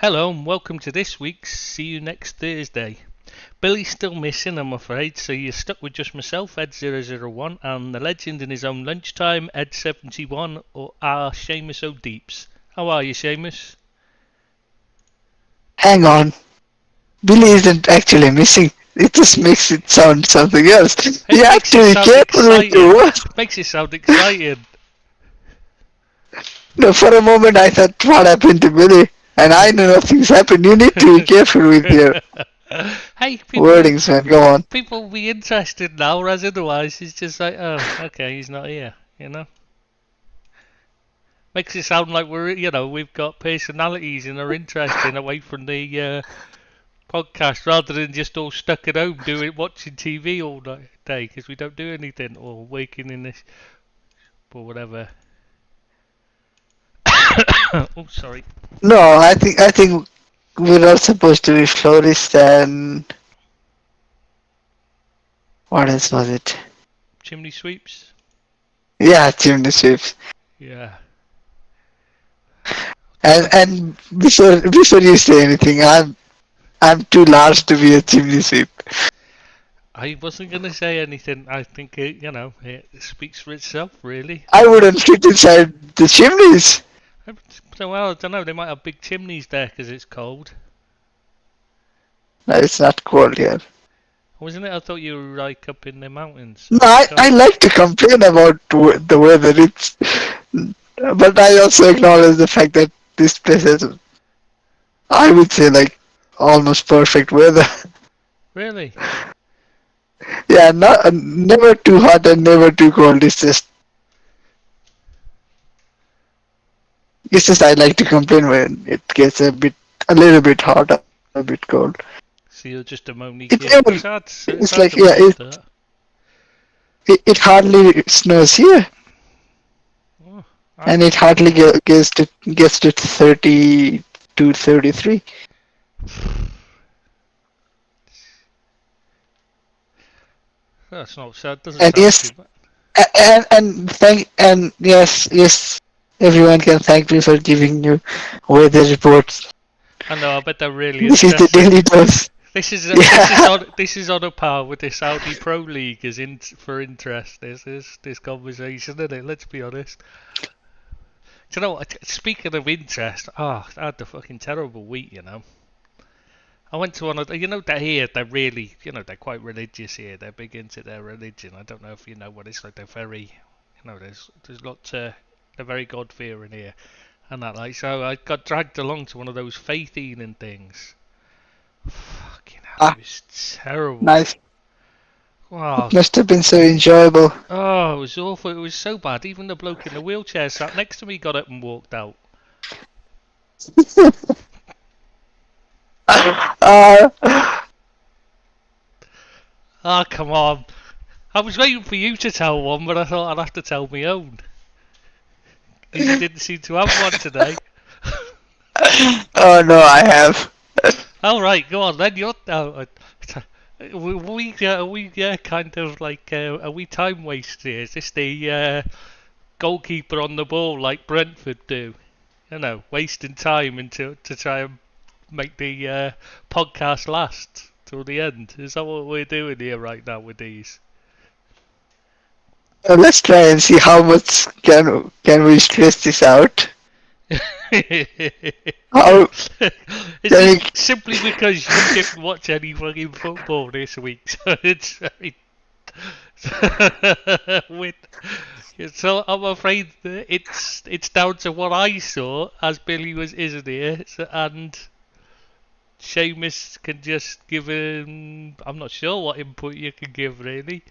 Hello and welcome to this week's See You Next Thursday. Billy's still missing, I'm afraid, so you're stuck with just myself, Ed001, and the legend in his own lunchtime, Ed71, or Seamus O'Deeps. How are you, Seamus? Hang on. Billy isn't actually missing. It just makes it sound something else. You have to be careful with your words. It makes it sound exciting. No, for a moment I thought, what happened to Billy? And I know nothing's happened. You need to be careful with your Hey, wordings, man. Go on. People will be interested now, whereas otherwise it's just like, oh, okay, he's not here, you know? Makes it sound like we've got personalities and are interesting away from the podcast rather than just all stuck at home watching TV all day because we don't do anything or working in this or whatever. Oh, sorry. No, I think we're all supposed to be florists and what else was it? Chimney sweeps. Yeah, chimney sweeps. Yeah. And before you say anything, I'm too large to be a chimney sweep. I wasn't going to say anything. I think it speaks for itself, really. I wouldn't fit inside the chimneys. Well, I don't know. They might have big chimneys there because it's cold. No, it's not cold here. Wasn't it? I thought you were like up in the mountains. No, I like to complain about the weather. But I also acknowledge the fact that this place has, I would say, like almost perfect weather. Really? Yeah, never too hot and never too cold. It's just I like to complain when it gets a little bit hot, a bit cold. So you're just a Monique. It's like, yeah, it hardly snows here. Oh, and it hardly gets to 32, 33. That's not sad. Doesn't sound yes, too bad. and yes, everyone can thank me for giving you weather reports. I know. I bet they're really. This is the daily dose. This is on a par with the Saudi Pro League for interest. This conversation, isn't it? Let's be honest. Do you know what? Speaking of interest, I had the fucking terrible week. I went to one of they're here. They're really they're quite religious here. They're big into their religion. I don't know if you know what it's like. They're very there's lots they're very God fearing here, and that so I got dragged along to one of those faith healing things. Fucking hell, it was terrible. Nice. Wow. It must have been so enjoyable. Oh, it was awful. It was so bad. Even the bloke in the wheelchair sat next to me got up and walked out. Come on. I was waiting for you to tell one, but I thought I'd have to tell my own. You didn't seem to have one today. Oh no, I have. All right, go on then. We kind of like are we time wasters? Is this the goalkeeper on the ball like Brentford do? Wasting time to try and make the podcast last till the end. Is that what we're doing here right now with these? Let's try and see how much can we stress this out. How? Is it simply because you didn't watch any fucking football this week? So it's so I'm afraid that it's down to what I saw as Billy isn't here, and Seamus can just give him. I'm not sure what input you can give really.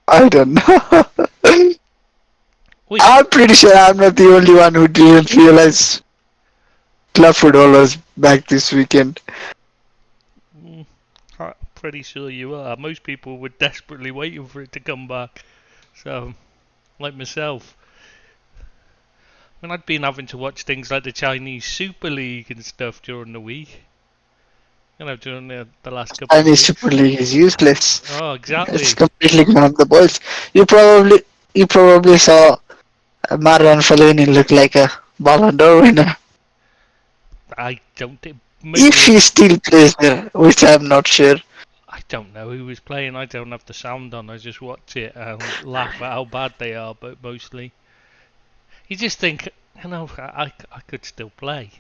I don't know. I'm pretty sure I'm not the only one who didn't realize club football was back this weekend. I'm pretty sure you are. Most people were desperately waiting for it to come back. So, like myself. I mean, I'd been having to watch things like the Chinese Super League and stuff during the week. During the last couple of weeks. Chinese Super League is useless. Oh, exactly. It's completely gone off the boils. You probably saw Marwan Fellaini look like a Ballon d'Or winner. I don't think. If Maybe he still plays there, which I'm not sure. I don't know who was playing. I don't have the sound on. I just watch it and laugh at how bad they are. But mostly, you just think, I could still play.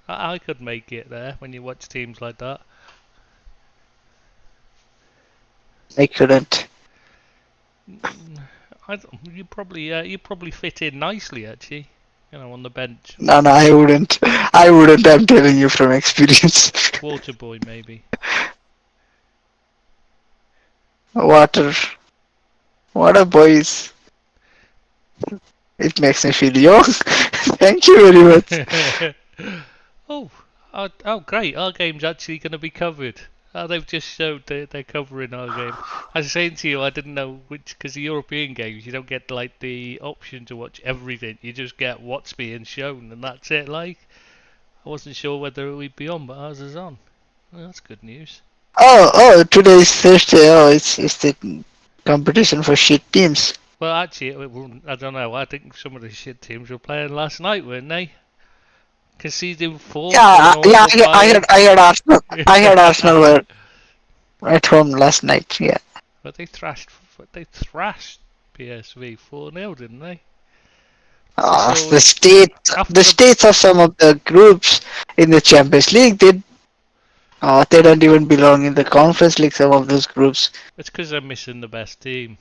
I could make it there when you watch teams like that. I couldn't. You probably fit in nicely actually. On the bench, No, I wouldn't. I wouldn't. I'm telling you from experience. water boy maybe. Water. Water boys. It makes me feel young. Thank you very much. oh, oh, great! Our game's actually going to be covered. They've just showed they're covering our game. I was saying to you, I didn't know which, because the European games, you don't get like the option to watch everything. You just get what's being shown, and that's it. Like, I wasn't sure whether it would be on, but ours is on. Well, that's good news. Today is Thursday. Oh, it's the competition for shit teams. Well, actually, I don't know. I think some of the shit teams were playing last night, weren't they? Conceding four to Yeah, an yeah. awful pile. I heard Arsenal. I heard Arsenal were at home last night. Yeah. But they thrashed PSV 4-0, didn't they? So The state, after the the states of some of the groups in the Champions League, they don't even belong in the Conference League. Some of those groups. it's because they're missing the best team.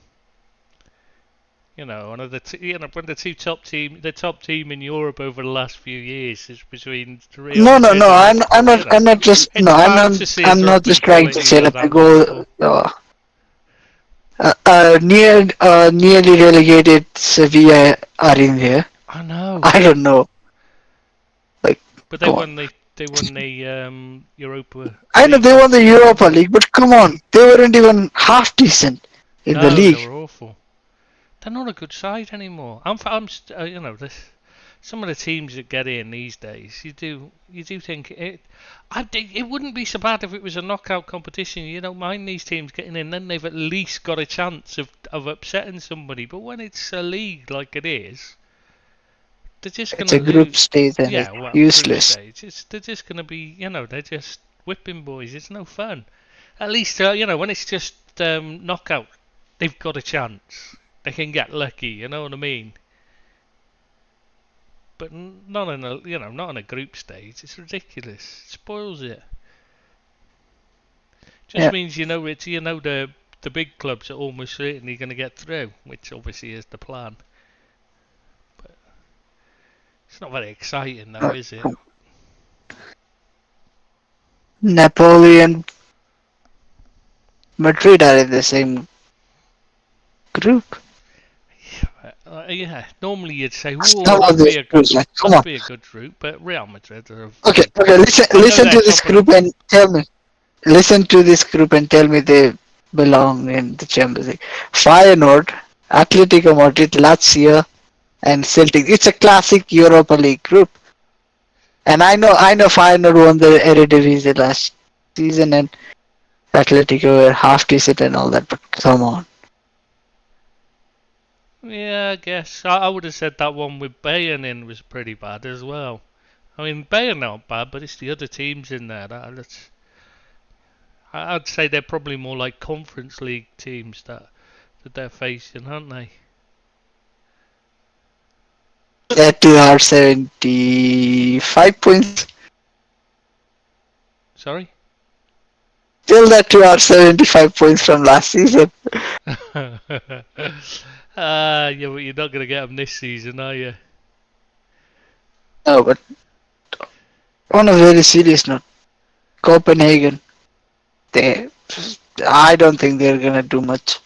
One of when the top team in Europe over the last few years is between Real No. Madrid and I'm Liverpool. not. I'm not just. No, It's hard to see a I'm not drop in just trying to quality say go that the that much, goal. Nearly relegated Sevilla are in there. I know, I don't know. Like, but come on. they won the Europa I know League they won last the season, Europa didn't they? League, but come on, they weren't even half decent in the No, they league. were awful. They're not a good side anymore. Some of the teams that get in these days, you do think it wouldn't be so bad if it was a knockout competition. You don't mind these teams getting in, then they've at least got a chance of upsetting somebody. But when it's a league like it is, they're just It's gonna a group lose. stage and Yeah, it's well, group useless. stage. They're just gonna be, they're just whipping boys. It's no fun. At least, when it's just knockout, they've got a chance. They can get lucky. You know what I mean? But not in a group stage. It's ridiculous. It spoils it. Just Yeah. means the big clubs are almost certainly going to get through, which obviously is the plan. But it's not very exciting, though, is it? Napoli and Madrid are in the same group. Yeah. Normally you'd say, "Whoa, Some of that'd be these a good, groups, like, come that'd on. be a good route." But Real Madrid are Okay, very okay. good. I know Listen they're to this top of the. group and tell me. Listen to this group and tell me they belong in the Champions League. Feyenoord, Atletico Madrid, Lazio, and Celtic. It's a classic Europa League group. And I know Feyenoord won the Eredivisie last season and Atletico were half decent and all that, but come on. Yeah, I guess I would have said that one with Bayern in was pretty bad as well. I mean, Bayern not bad, but it's the other teams in there I'd say they're probably more like Conference League teams that they're facing, aren't they? That two are 75 points. Sorry. Still that two are 75 points from last season. Yeah, but you're not going to get them this season, are you? No, but on a very serious note, Copenhagen, they, I don't think they're gonna do much.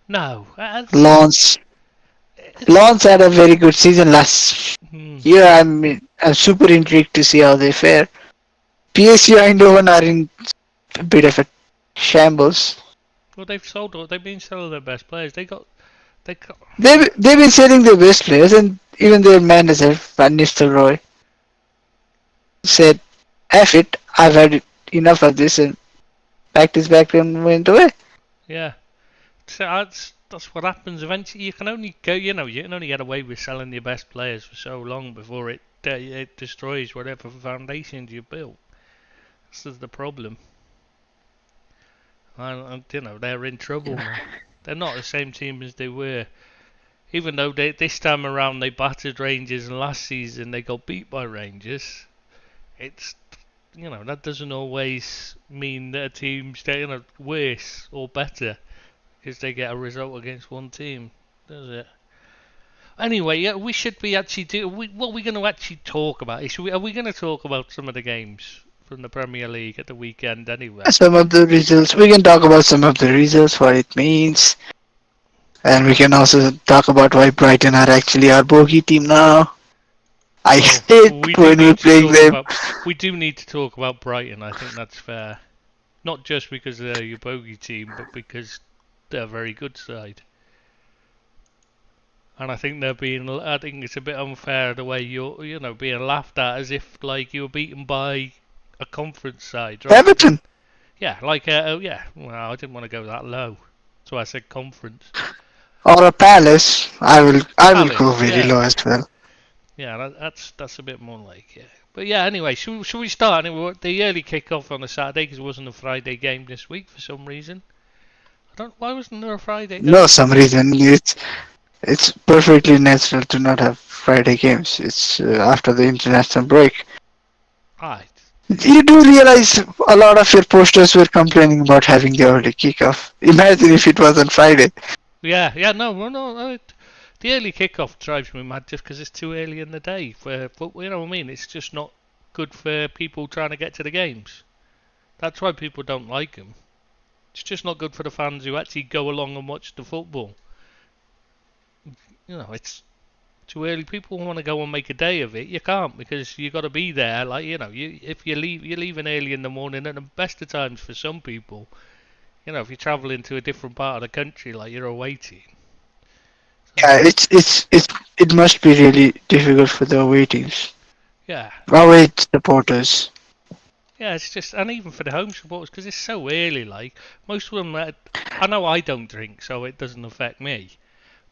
No, Lons, Lons had a very good season last year. I'm super intrigued to see how they fare. PSG Eindhoven are in a bit of a shambles. Well, they've been selling their best players. They got. They've been selling their best players, and even their manager Van Nistelrooy said, "F it, I've had enough of this," and packed his bag and went away. Yeah, that's what happens eventually. You can only go, you can only get away with selling your best players for so long before it destroys whatever foundations you built. This is the problem. And they're in trouble now. They're not the same team as they were. Even though this time around they battered Rangers and last season they got beat by Rangers, it's that doesn't always mean that a team's worse or better because they get a result against one team, does it? Anyway, yeah, we should be actually what we're going to actually talk about. Are we going to talk about some of the games from the Premier League at the weekend anyway? Some of the results. We can talk about some of the results, what it means. And we can also talk about why Brighton are actually our bogey team now. I hate we do when we're need to playing talk them. about we do need to talk about Brighton. I think that's fair. Not just because they're your bogey team, but because they're a very good side. And I think I think it's a bit unfair the way you're, being laughed at as if like you were beaten by a conference side, right? Everton Yeah, like yeah. Well, I didn't want to go that low, so I said conference. or a Palace. I will Palace, go very yeah, low as well. yeah. That's a bit more like it. But yeah, anyway, should we start? The early kick-off on a Saturday because it wasn't a Friday game this week for some reason. I don't. Why wasn't there a Friday? No, some reason it's perfectly natural to not have Friday games. It's after the international break. Right. You do realize a lot of your posters were complaining about having the early kickoff. Imagine if it was on Friday. Yeah, yeah. No, well, no. The early kickoff drives me mad just because it's too early in the day. But you know what I mean? It's just not good for people trying to get to the games. That's why people don't like them. It's just not good for the fans who actually go along and watch the football. It's too early. People want to go and make a day of it. You can't because you got to be there. Like if you're leaving early in the morning. At the best of times for some people, if you're travelling to a different part of the country, like you're away team. Yeah, it must be really difficult for the away teams. Yeah. Away supporters. Yeah, it's just, and even for the home supporters, because it's so early. Like most of them, I know I don't drink, so it doesn't affect me.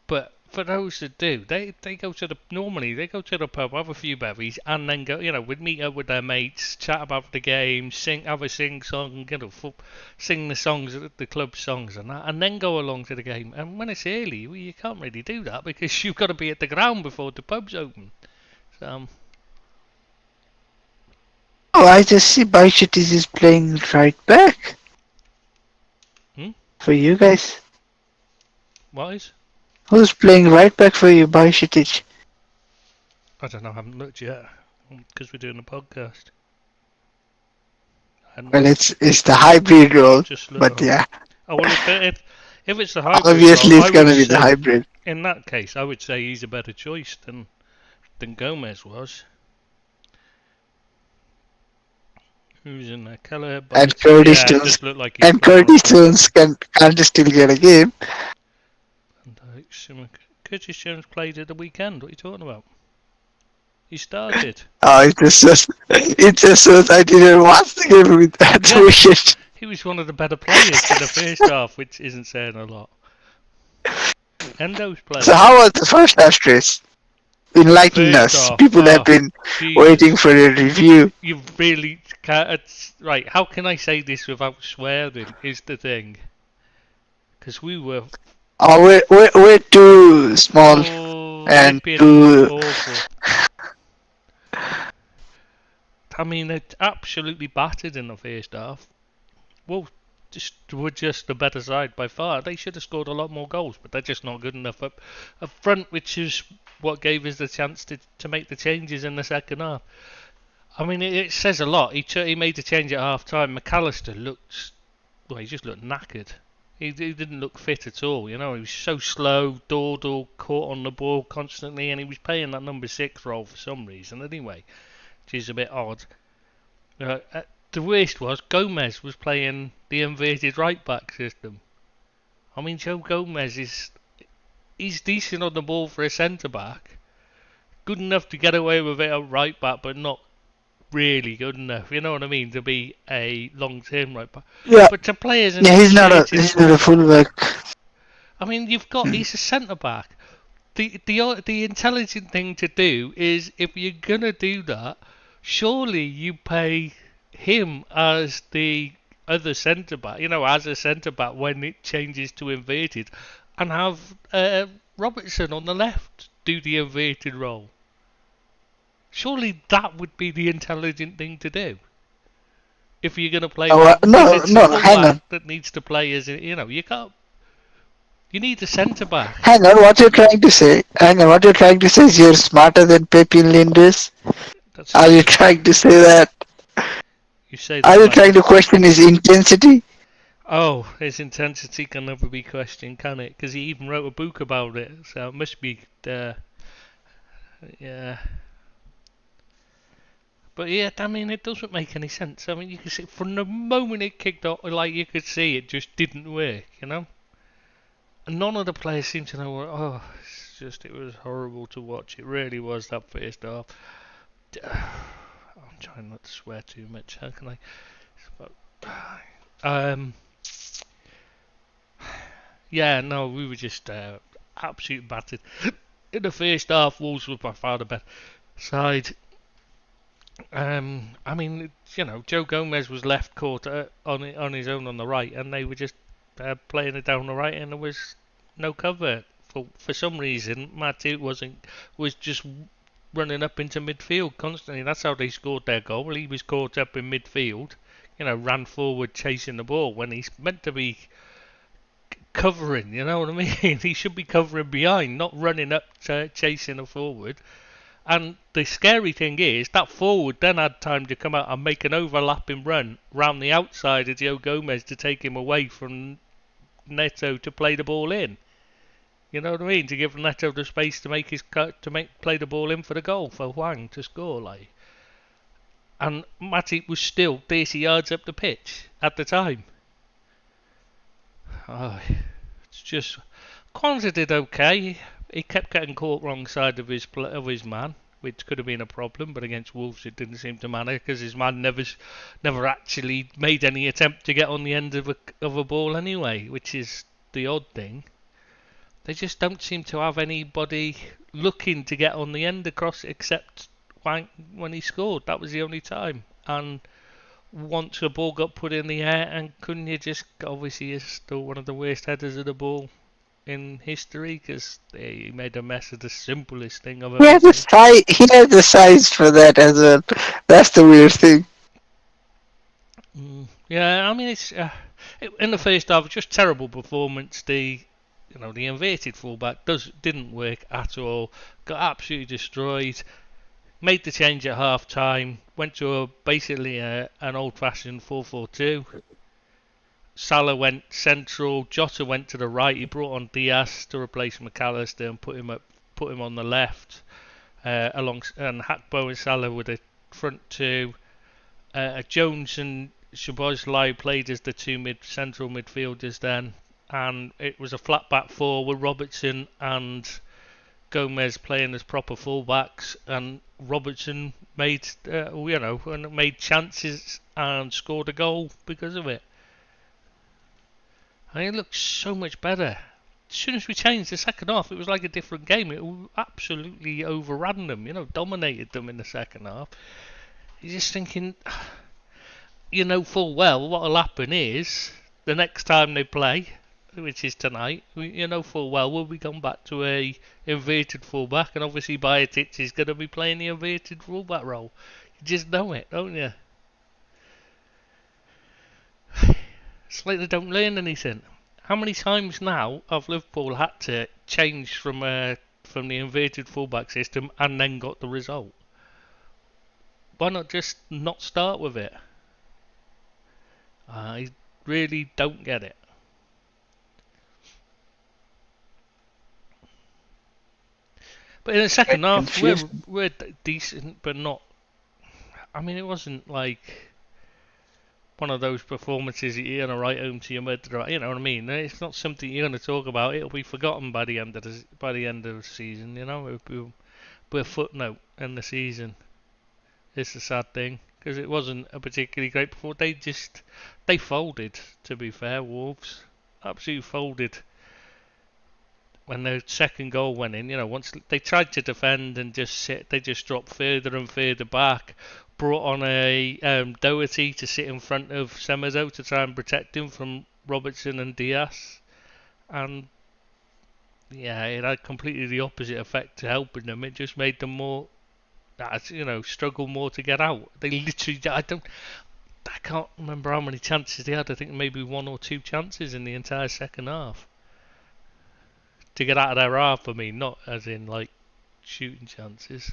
But for those that do, they go to the pub, have a few bevies, and then go, would meet up with their mates, chat about the game, have a sing song, sing the songs, the club songs, and that, and then go along to the game. And when it's early, well, you can't really do that because you've got to be at the ground before the pub's open. So. Oh, I just see Baishitis is playing right back. For you guys. What is? Who's playing right back for you, Baishitic? I don't know, I haven't looked yet because we're doing a podcast. Well, it's the hybrid role, but yeah. Oh well, if it's the hybrid obviously role, it's gonna be the hybrid. In that case, I would say he's a better choice than Gomez was. Who's in there? Keller, and Curtis yeah, Jones, look like and Curtis Jones can't still get a game. Curtis Jones played at the weekend. What are you talking about? He started. Oh, it just shows I didn't watch the game with that wicket. He was one of the better players in the first half, which isn't saying a lot. Endo's playing. So how was the first half, Trace? Enlighten us. People have been waiting for a review. You really can't. Right, how can I say this without swearing is the thing. Because we were... Oh, we're too small and too... awful. I mean, they absolutely battered in the first half. Well, we're just the better side by far. They should have scored a lot more goals, but they're just not good enough up front, which is what gave us the chance to make the changes in the second half. I mean, it says a lot. He made the change at half time. McAllister he just looked knackered. He didn't look fit at all. He was so slow, dawdle, caught on the ball constantly, and he was playing that number 6 role for some reason anyway, which is a bit odd. The worst was Gomez was playing the inverted right back system. I mean, Joe Gomez he's decent on the ball for a centre back, good enough to get away with it at right back, but not really good enough. You know what I mean? To be a long-term right back. Yeah. But to play as he's not a fullback. I mean, he's a centre back. The intelligent thing to do is, if you're gonna do that, surely you pay him as the other centre back, as a centre back when it changes to inverted, and have Robertson on the left do the inverted role. Surely that would be the intelligent thing to do. If you're gonna play No, one, because no, it's a no, hang fullback on. that needs to play as you can't. You need a centre back. Hang on, what you're trying to say? Hang on, what you're trying to say is you're smarter than Pepin Linders? That's Are you true. trying to say that? You say Are that you like trying to question his intensity? Oh, his intensity can never be questioned, can it? Because he even wrote a book about it, so it must be, yeah. But yeah, I mean, it doesn't make any sense. I mean, you can see from the moment it kicked off, like you could see it just didn't work. And none of the players seemed to know what. Oh, it was horrible to watch. It really was that first half. I'm trying not to swear too much. How can I? Um, yeah, no, we were just absolute battered. In the first half, Wolves were by far the better side. I mean, Joe Gomez was left caught on his own on the right, and they were just playing it down the right, and there was no cover. For some reason, Matip was just running up into midfield constantly. That's how they scored their goal. Well, he was caught up in midfield, ran forward chasing the ball when he's meant to be covering. You know what I mean? He should be covering behind, not running up chasing a forward. And the scary thing is that forward then had time to come out and make an overlapping run round the outside of Joe Gomez to take him away from Neto to play the ball in. You know what I mean? To give Neto the space to make his cut to play the ball in for the goal for Hwang to score like. And Matip was still 30 yards up the pitch at the time. Oh, it's just Kwanzaa did okay. He kept getting caught wrong side of his man, which could have been a problem. But against Wolves, it didn't seem to matter because his man never actually made any attempt to get on the end of a ball anyway, which is the odd thing. They just don't seem to have anybody looking to get on the end across except when he scored. That was the only time. And once a ball got put in the air, and Cunha just obviously is still one of the worst headers of the ball in history because he made a mess of the simplest thing I've He ever has the seen. size. He has the size for that as well. That's the weird thing. Yeah, I mean in the first half, just terrible performance. The inverted fullback didn't work at all. Got absolutely destroyed. Made the change at half time. Went to basically an old-fashioned 4-4-2. Salah went central. Jota went to the right. He brought on Diaz to replace McAllister and put him on the left. And Hakpo and Salah were the front two. Jones and Szoboszlai played as the two central midfielders then, and it was a flat back four with Robertson and Gomez playing as proper fullbacks, and Robertson made chances and scored a goal because of it. And it looked so much better. As soon as we changed the second half, it was like a different game. It absolutely overran them, dominated them in the second half. You're just thinking, full well what'll happen is the next time they play, which is tonight, full well we'll be going back to a inverted fullback, and obviously Bayetic is going to be playing the inverted fullback role. You just know it, don't you? It's like they don't learn anything. How many times now have Liverpool had to change from the inverted fullback system and then got the result? Why not just not start with it? I really don't get it. But in the second half, Confused. we're decent, but not. I mean, it wasn't like one of those performances that you're gonna write home to your mother. You know what I mean? It's not something you're gonna talk about. It'll be forgotten by the end of the season. It'll be a footnote in the season. It's the sad thing because it wasn't a particularly great performance. They folded. To be fair, Wolves absolutely folded. when the second goal went in, once they tried to defend and they just dropped further and further back. Brought on a Doherty to sit in front of Semedo to try and protect him from Robertson and Diaz, and yeah, it had completely the opposite effect to helping them. It just made them more, struggle more to get out. They literally, I can't remember how many chances they had. I think maybe one or two chances in the entire second half to get out of their half. I mean, not as in like shooting chances.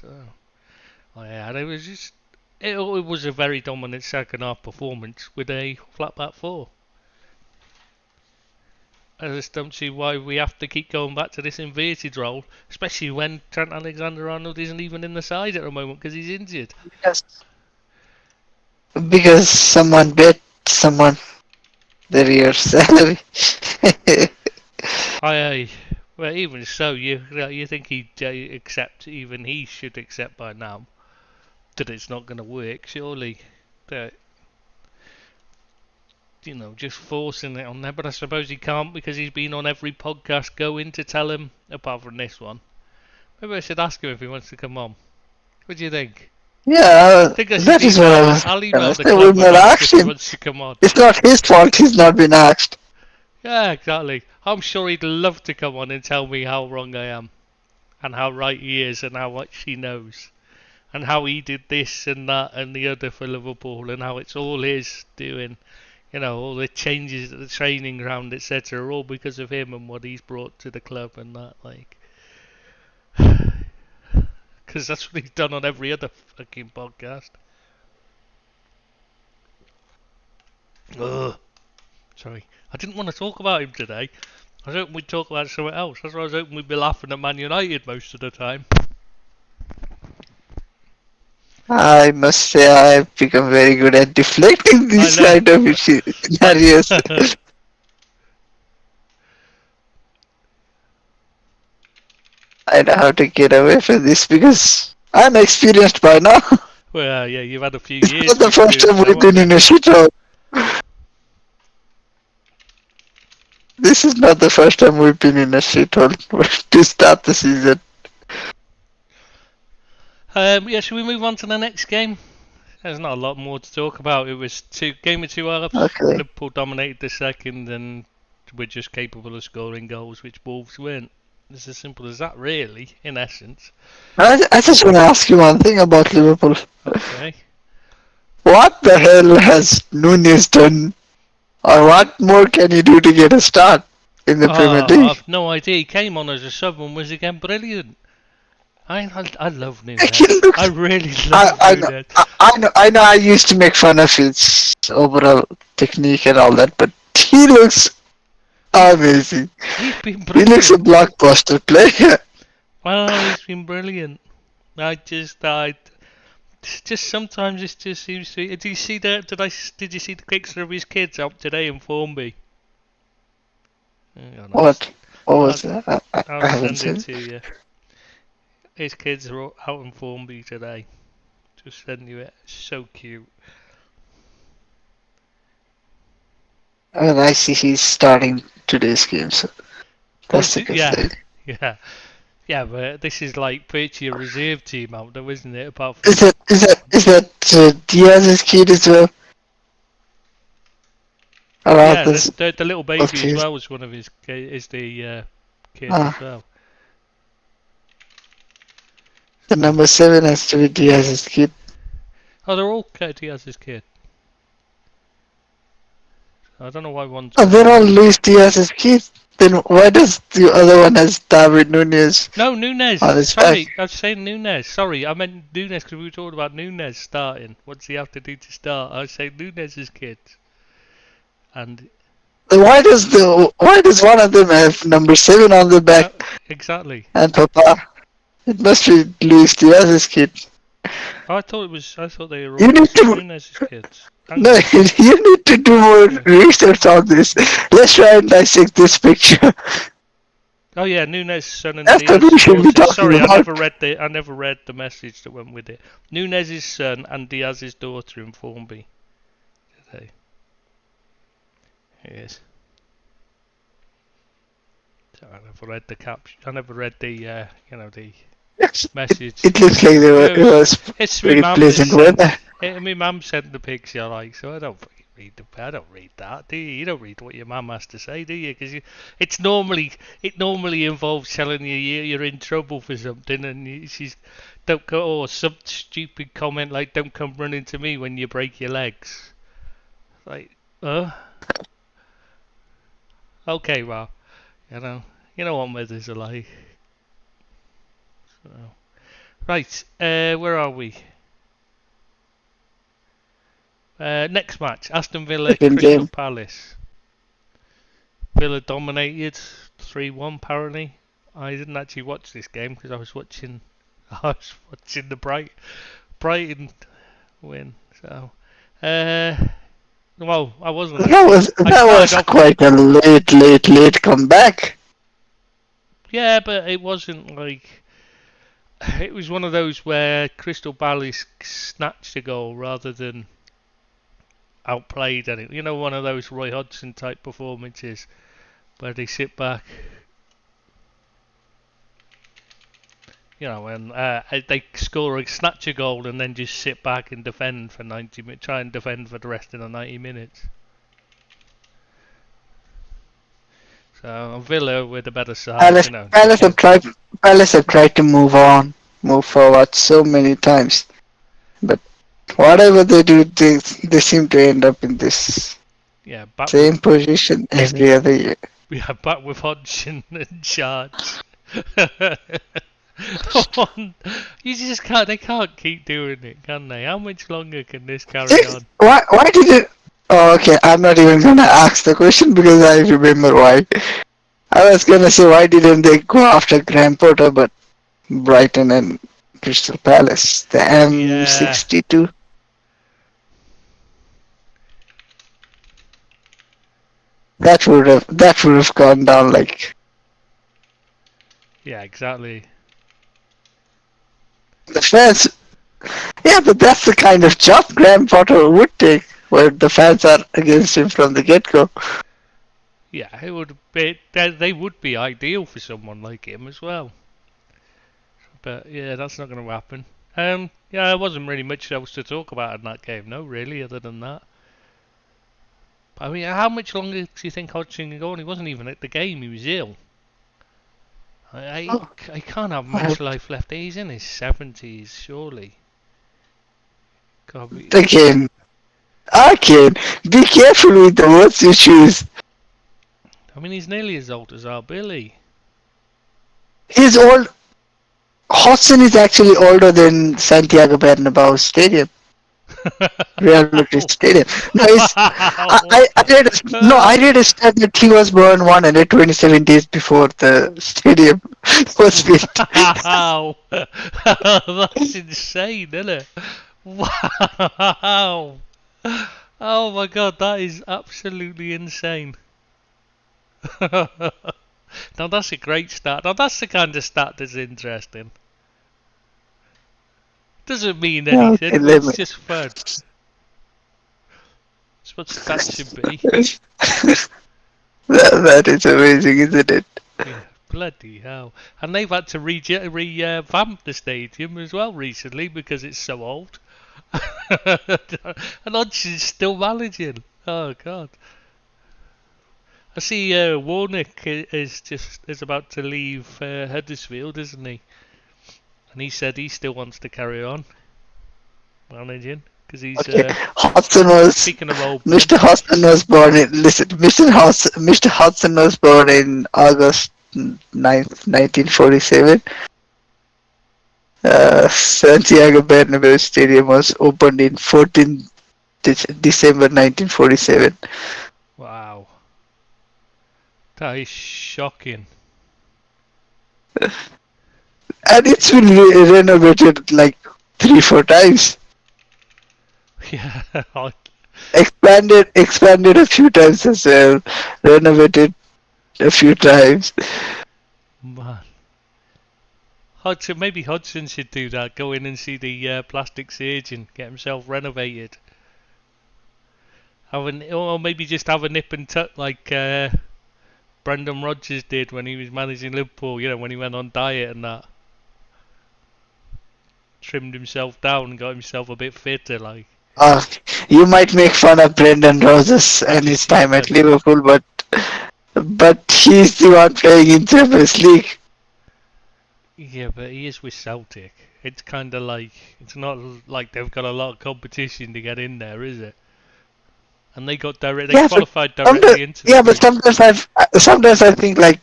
Oh yeah, it was a very dominant second half performance with a flat back four. I just don't see why we have to keep going back to this inverted role, especially when Trent Alexander-Arnold isn't even in the side at the moment because he's injured. Because someone bet someone their year's salary. Aye. Well, even so, you think he'd accept? Even he should accept by now that it's not going to work. Surely, that just forcing it on there. But I suppose he can't because he's been on every podcast going to tell him, apart from this one. Maybe I should ask him if he wants to come on. What do you think? Yeah, I think I should that is what I email was I'll gonna email the say. We've club and not ask if asked he him. wants to come on. It's not his fault he's not been asked. Yeah, exactly. I'm sure he'd love to come on and tell me how wrong I am, and how right he is, and how much he knows, and how he did this and that and the other for Liverpool, and how it's all his doing. All the changes at the training ground, etc., are all because of him and what he's brought to the club and that, like. Because that's what he's done on every other fucking podcast. Ugh. Sorry. I didn't want to talk about him today. I was hoping we'd talk about something else. That's why I was hoping we'd be laughing at Man United most of the time. I must say I've become very good at deflecting I these know. kind of scenarios. I know how to get away from this because I'm experienced by now. Well, yeah, you've had a few It's years not of the first experience time now, we've haven't been you? in a shithole. This is not the first time we've been in a shithole to start the season. Yeah, should we move on to the next game? There's not a lot more to talk about. It was game of 2 halves. Okay. Liverpool dominated the second and were just capable of scoring goals, which Wolves weren't. It's as simple as that, really, in essence. I just want to ask you one thing about Liverpool. Okay. What the hell has Nunez done? Or what more can he do to get a start in the Premier League? I've no idea. He came on as a sub and was again brilliant. I love He Nunes. I looks. really love I know. Nunes. I know. I used to make fun of his overall technique and all that, but he looks amazing. He's been He looks a brilliant. blockbuster player. Well, he's been brilliant. I just sometimes it just seems to. Did you see the? Did you see the picture of his kids out today in Formby? Hang on, What? What I'll, was that? I I'll haven't send it seen. to you. His kids are out in Formby today. Just send you it. So cute. And I see he's starting today's game, so Oh, that's a good yeah, thing. yeah, yeah. But this is like pretty a reserve team out there, isn't it? Apart Is from that Diaz's kid as well? Or are yeah, this the little both baby as kids? well was one of his is the kid as Ah, well. the So number 7 has to be Diaz's kid. oh, they're all Diaz's kid. I don't know why one's Oh, got a they're all Nunes. Luis Diaz's kid. Then why does the other one has David Nunez No, Nunes. on his back? Sorry, I was saying Nunes. Sorry, I meant Nunes because we were talking about Nunes starting. What does he have to do to start? I was saying Nunes' kid. And Then why does one of them have number 7 on the back exactly. and Papa? It must be Luis Diaz's kid. I thought they were You all need to Nunes' kids. Hang no, on. you need to do more Yeah. research on this. Let's try and dissect this picture. Oh yeah, Nunes' son and That's what we Diaz's should be daughter. talking Sorry, about. I never read the message that went with it. Nunes' son and Diaz's daughter in Formby today. Yes. I never read the caption. I never read the the Yes, message. it looks like It it was it's my very mum that pleasant sent. weather. My mum sent the picture, like, so I don't read I don't read that, do you? You don't read what your mum has to say, do you? Because it normally involves telling you you're in trouble for something, and she's don't go or some stupid comment like "Don't come running to me when you break your legs." Like, okay, well, you know, you know what mothers are like. So. Right, where are we? Next match, Aston Villa, Second Crystal game. Palace. Villa dominated 3-1 apparently. I didn't actually watch this game because I was watching the Brighton win. So, uh, well, I wasn't actually. I That started was off. quite a late comeback. Yeah, but it wasn't like it was one of those where Crystal Palace snatched a goal rather than outplayed any. You know, one of those Roy Hodgson type performances where they sit back, and they score a snatch a goal and then just sit back and defend for 90 minutes, try and defend for the rest of the 90 minutes. So Villa with a better side, Palace, Palace have defend. tried, Palace have tried to move forward so many times, but whatever they do, they seem to end up in this Yeah, back with same position every other year. back with Hodgson in charge. You just can't. They can't keep doing it, can they? How much longer can this carry on? Why did it? Oh, okay, I'm not even gonna ask the question because I remember why. I was gonna say why didn't they go after Graham Potter, but Brighton and Crystal Palace, the Yeah, M62. That would have gone down like yeah, exactly. the fans. Yeah, but that's the kind of job Graham Potter would take, where the fans are against him from the get-go. Yeah, it would be. They would be ideal for someone like him as well. But yeah, that's not going to happen. Yeah, there wasn't really much else to talk about in that game, no, really, other than that. I mean, how much longer do you think Hodgson can go on? He wasn't even at the game; he was ill. Oh, I can't have well, much life left. He's in his 70s, surely. God, again, be careful with the words you choose. I mean, he's nearly as old as our Billy. He's old. Hodgson is actually older than Santiago Bernabeu Stadium, Real Madrid Stadium. No, it's, Wow! I read a stat that he was born 127 days before the stadium was built. Wow! That's insane, isn't it? Wow! Oh my god, that is absolutely insane. Now that's a great stat. Now that's the kind of stat that's interesting. Doesn't mean Yeah, okay, anything, but it's just fun. It's what stats should be. that is amazing, isn't it? Yeah, bloody hell. And they've had to revamp the stadium as well recently because it's so old. And Hodgson's still managing. Oh god. I see Warnock is about to leave Huddersfield, isn't he? And he said he still wants to carry on managing because he's Okay, Hodgson was speaking of old men. Mr. Hodgson was born in listen. Mr. Hodgson was born in August 9th, 1947. Santiago Bernabeu Stadium was opened in 14th December 1947. Wow, that is shocking. And it's been renovated like 3-4 times. Yeah, Expanded a few times as well. Renovated a few times. man. Maybe Hodgson should do that. Go in and see the plastic surgeon, get himself renovated. Or maybe just have a nip and tuck like Brendan Rodgers did when he was managing Liverpool. You know, when he went on diet and that, trimmed himself down and got himself a bit fitter. Like, Uh, you might make fun of Brendan Rodgers and his yeah, time at Liverpool, but he's the one playing in Champions League. yeah, but he is with Celtic. It's kind of like it's not like they've got a lot of competition to get in there, is it? And they got direct. They Yeah, but qualified directly into the group. sometimes I think like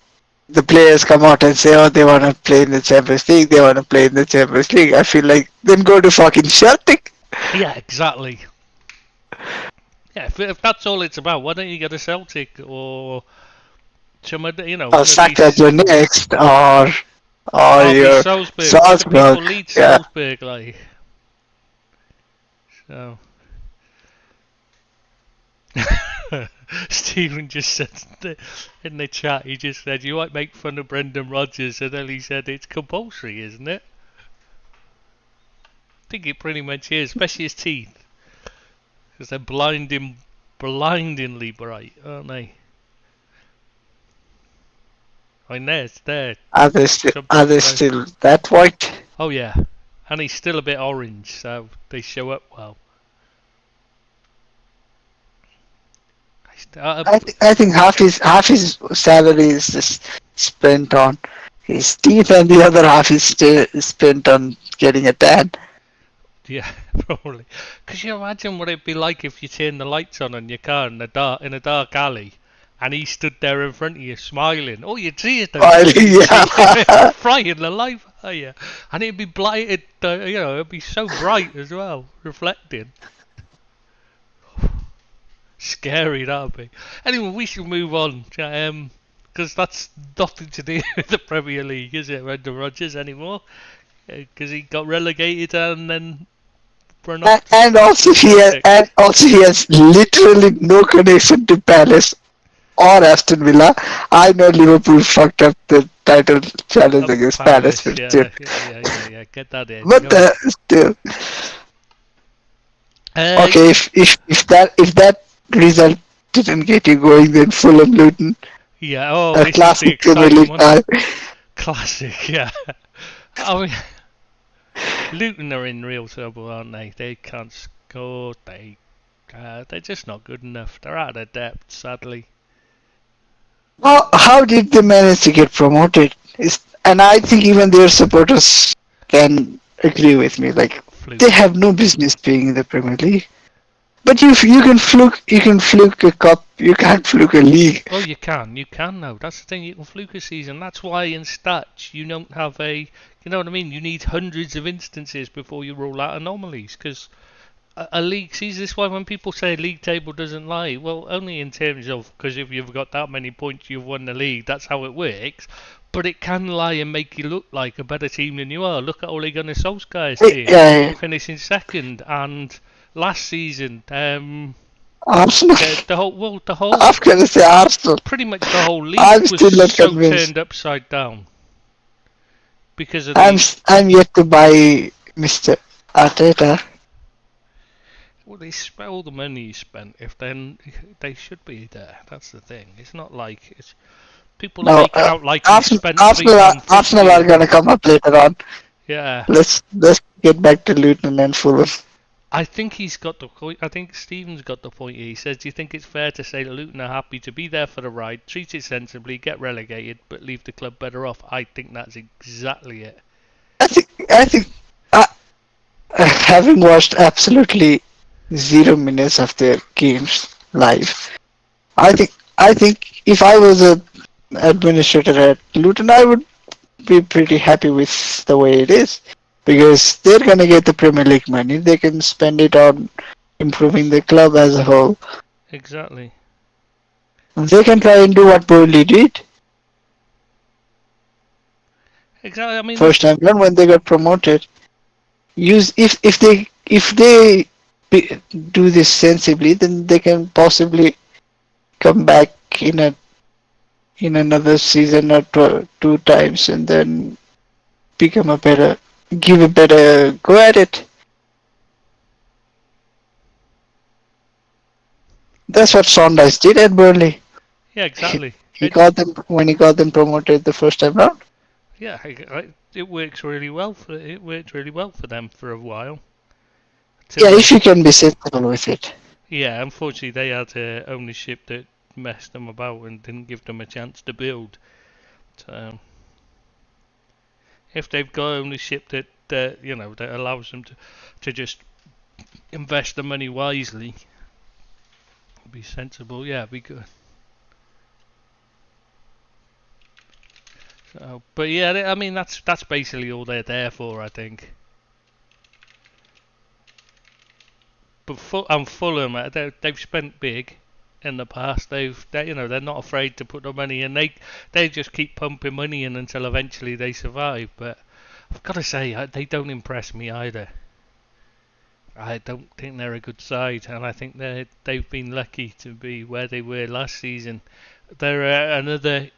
the players come out and say, oh, they want to play in the Champions League. They want to play in the Champions League. I feel like then go to fucking Celtic. Yeah, exactly. Yeah, if that's all it's about, why don't you go to Celtic or some other, Or one of Shakhtar these Donetsk or RB your Salzburg? Why do Salzburg. people lead Yeah. Salzburg like? So Stephen just said in the chat, he just said you might make fun of Brendan Rodgers, and then he said it's compulsory, isn't it? I think it pretty much is, especially his teeth, because they're blindingly bright, aren't they? I mean, they're Are something they special. still that white? Oh yeah, and he's still a bit orange, so they show up well. I think half his salary is just spent on his teeth, and the other half is spent on getting a tan. Yeah, probably. Could you imagine what it'd be like if you turned the lights on your car in a dark alley, and he stood there in front of you smiling? All you'd see is those Well, teeth yeah. frying the life out of you, and it'd be blighted. It'd be so bright as well, reflecting. Scary that'd be. Anyway, we should move on. Because that's nothing to do with the Premier League, is it, Brendan Rodgers anymore? Because he got relegated and then we're not. And also he has literally no connection to Palace or Aston Villa. I know Liverpool fucked up the title challenge Up against Palace, Palace, but still. yeah. Get that in. But still, Yeah, okay. If that result didn't get you going, then Fulham Luton, yeah. Oh, a this is the classic Premier exciting League one. tie. Classic, yeah. I mean, Luton are in real trouble, aren't they? They can't score. They're just not good enough. They're out of depth, sadly. How did they manage to get promoted? And I think even their supporters can agree with me. Like Fluke. they have no business being in the Premier League. But you can fluke a cup. You can't fluke a league. Oh, you can though. That's the thing. You can fluke a season. That's why in stats you don't have you know what I mean. You need hundreds of instances before you rule out anomalies. Because a league season. This is why when people say league table doesn't lie, well, only in terms of because if you've got that many points, you've won the league. That's how it works. But it can lie and make you look like a better team than you are. Look at Ole Gunnar Solskjaer's team, Yeah, finishing second, and last season, Arsenal. the I'm gonna say Arsenal. pretty much the whole league I'm was still not so convinced. turned upside down because of I'm yet to buy Mr. Arteta. well, they spent all the money you spent. If then they should be there. That's the thing. It's not like it's people are No, making out like he spent Arsenal are gonna come up later on. Yeah, Let's get back to Luton and Fulham. I think he's got the point. I think Stephen's got the point here. He says, "Do you think it's fair to say that Luton are happy to be there for the ride, treat it sensibly, get relegated, but leave the club better off?" I think that's exactly it. I think having watched absolutely 0 minutes of their games live, I think if I was a administrator at Luton, I would be pretty happy with the way it is because they're gonna get the Premier League money. They can spend it on improving the club as a whole. Exactly. They can try and do what Burnley did Exactly. I mean, first time around when they got promoted. If they do this sensibly, then they can possibly come back in another season or two times and then give a better go at it. That's what Saunders did at Burnley. yeah, exactly. It when he got them promoted the first time round. yeah, it works really well for it worked really well for them for a while. Yeah, Till if you can be sensible with it. yeah, unfortunately they had ownership that messed them about and didn't give them a chance to build. So if they've got ownership that that allows them to just invest the money wisely, be sensible, yeah, be good. So, but yeah, I mean that's basically all they're there for, I think. But Fulham, they've spent big in the past. They're not afraid to put the money in. They just keep pumping money in until eventually they survive. But I've got to say, they don't impress me either. I don't think they're a good side, and I think they've been lucky to be where they were last season. They're another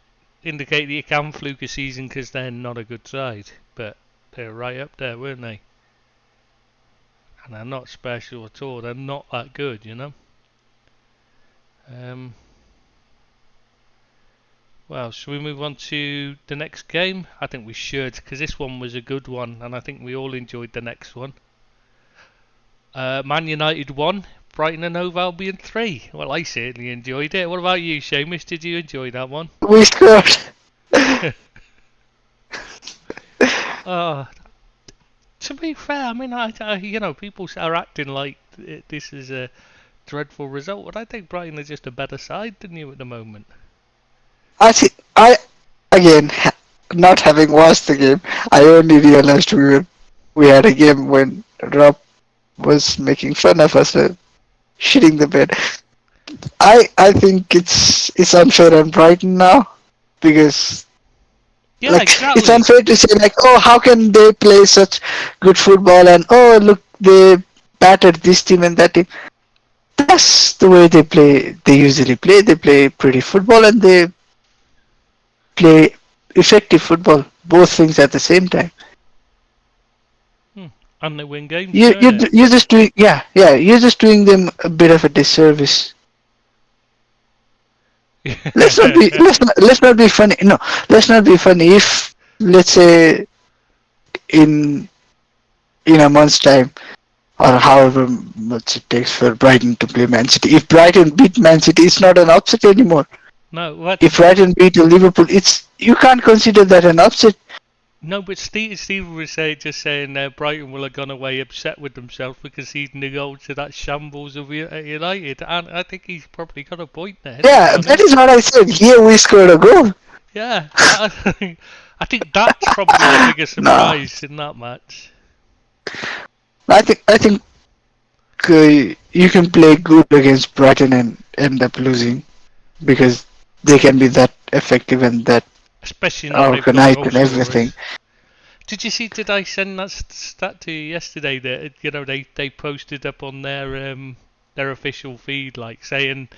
indicate that you can fluke a season because they're not a good side, but they're right up there, weren't they? And they're not special at all. They're not that good, you know. Um, well, should we move on to the next game? I think we should, because this one was a good one, and I think we all enjoyed the next one. Man United 1, Brighton and Hove Albion 3. Well, I certainly enjoyed it. What about you, Seamus? Did you enjoy that one? We scored. uh, to be fair, I mean, people are acting like this is a dreadful result, but I think Brighton are just a better side than you at the moment. I again, not having watched the game, I only realized we had a game when Rob was making fun of us shitting the bed. I think it's unfair on Brighton now because Yeah, like exactly. it's unfair to say like, oh, how can they play such good football and oh look, they battered this team and that team. That's the way they play. They usually play. They play pretty football and they play effective football. Both things at the same time. And they win games. You're just doing you're just doing them a bit of a disservice. Let's not be funny. No, let's not be funny. If let's say in a month's time or however much it takes for Brighton to play Man City, if Brighton beat Man City, it's not an upset anymore. No, what? If Brighton beat Liverpool, you can't consider that an upset. No, but Steve was saying Brighton will have gone away upset with themselves for conceding the goal to that shambles of United, and I think he's probably got a point there. Yeah, that is what I said. Here we scored a goal. Yeah, I think that's probably the biggest surprise in that match. I think you can play good against Brighton and end up losing because they can be that effective and that especially now organized and everything. Did I send that stat to you yesterday that they posted up on their official feed, like saying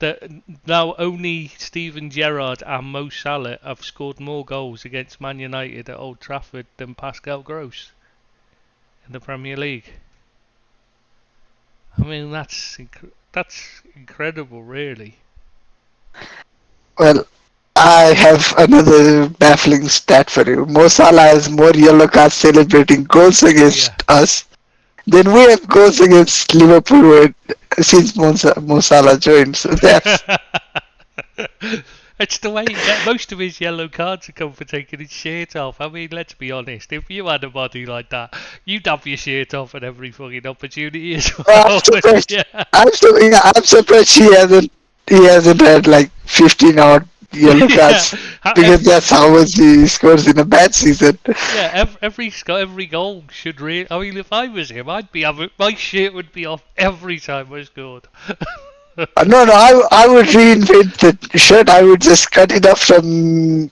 that now only Steven Gerrard and Mo Salah have scored more goals against Man United at Old Trafford than Pascal Gross in the Premier League. I mean, that's incredible, really. Well, I have another baffling stat for you. Mo Salah has more yellow cards celebrating goals against us than we have goals against Liverpool since Mo Salah joined. So that's... It's the way he gets most of his yellow cards are come for taking his shirt off. I mean, let's be honest. If you had a body like that, you'd have your shirt off at every fucking opportunity as well. I'm surprised he hasn't had like 15 odd yellow cards because that's how much he scores in a bad season. Yeah, every goal should really. I mean, if I was him, my shirt would be off every time I scored. No, I would reinvent the shirt. I would just cut it off from